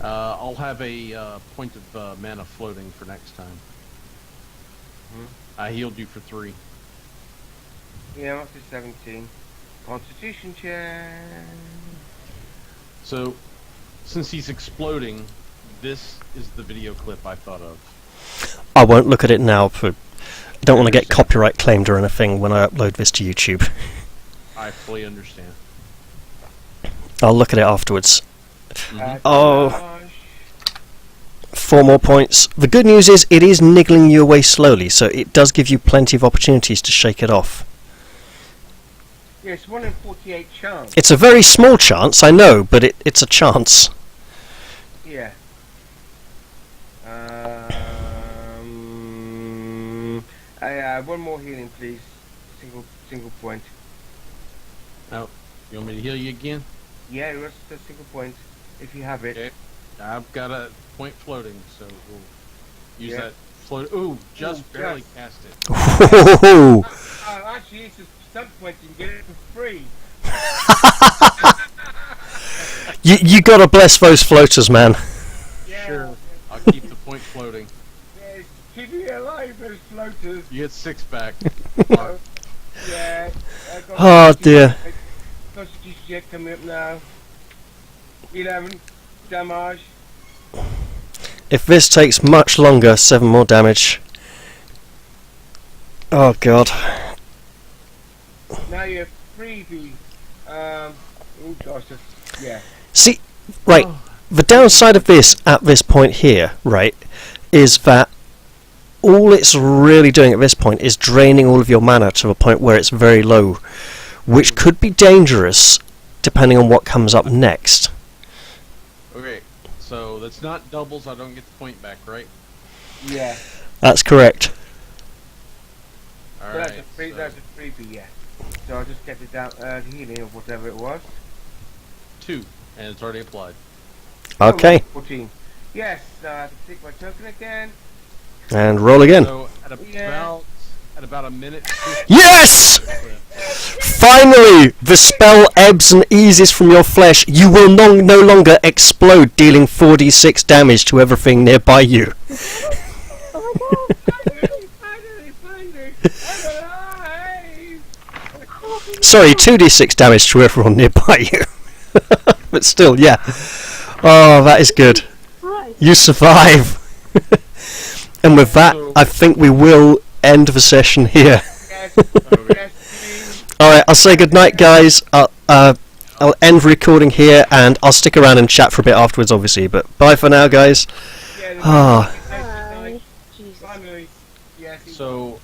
I'll have a point of mana floating for next time. I healed you for 3. Yeah, I'm up to 17. Constitution check. So, since he's exploding, this is the video clip I thought of. I won't look at it now, I don't want to get copyright claimed or anything when I upload this to YouTube. I fully understand. I'll look at it afterwards. Mhm. Oh. 4 more points. The good news is it is niggling you away slowly, so it does give you plenty of opportunities to shake it off. Yeah, it's 1 in 48 chance. It's a very small chance, I know, but it's a chance. Yeah. One more healing, please. Single point. Oh, you want me to heal you again? Yeah, it was a single point, if you have it. Okay. I've got a point floating, so we'll use Yeah. that float. Ooh, just Ooh, barely just. cast it. Whoa. Actually, it's a stump point, you can get it for free. You gotta bless those floaters, man. Yeah. Sure. I'll keep motors. You get 6 back. Oh, yeah. Oh dear. Sausage shit coming up now. 11 damage. If this takes much longer, 7 more damage. Oh god. Now you have freebie. Oh gosh, yeah. See, right, the downside of this at this point here, right, is that all it's really doing at this point is draining all of your mana to a point where it's very low, which could be dangerous depending on what comes up next. Okay, so that's not doubles, I don't get the point back, right? Yeah. That's correct. That's Alright, a freebie, yeah. So I'll just get it down, the healing of whatever it was. 2, and it's already applied. Okay, 14. Yes, I have to take my token again. and roll again. So at about a minute. 50, Yes! Finally, the spell ebbs and eases from your flesh. You will no longer explode, dealing 4d6 damage to everything nearby you. Finally. Sorry, 2d6 damage to everyone nearby you. But still, yeah. Oh, that is good. Right. You survive. And with that, I think we will end the session here. Yes, please. Alright, I'll say goodnight, guys. I'll end recording here, and I'll stick around and chat for a bit afterwards, obviously. But bye for now, guys. Yeah, Ah. nice. Jesus. Finally. Yes, So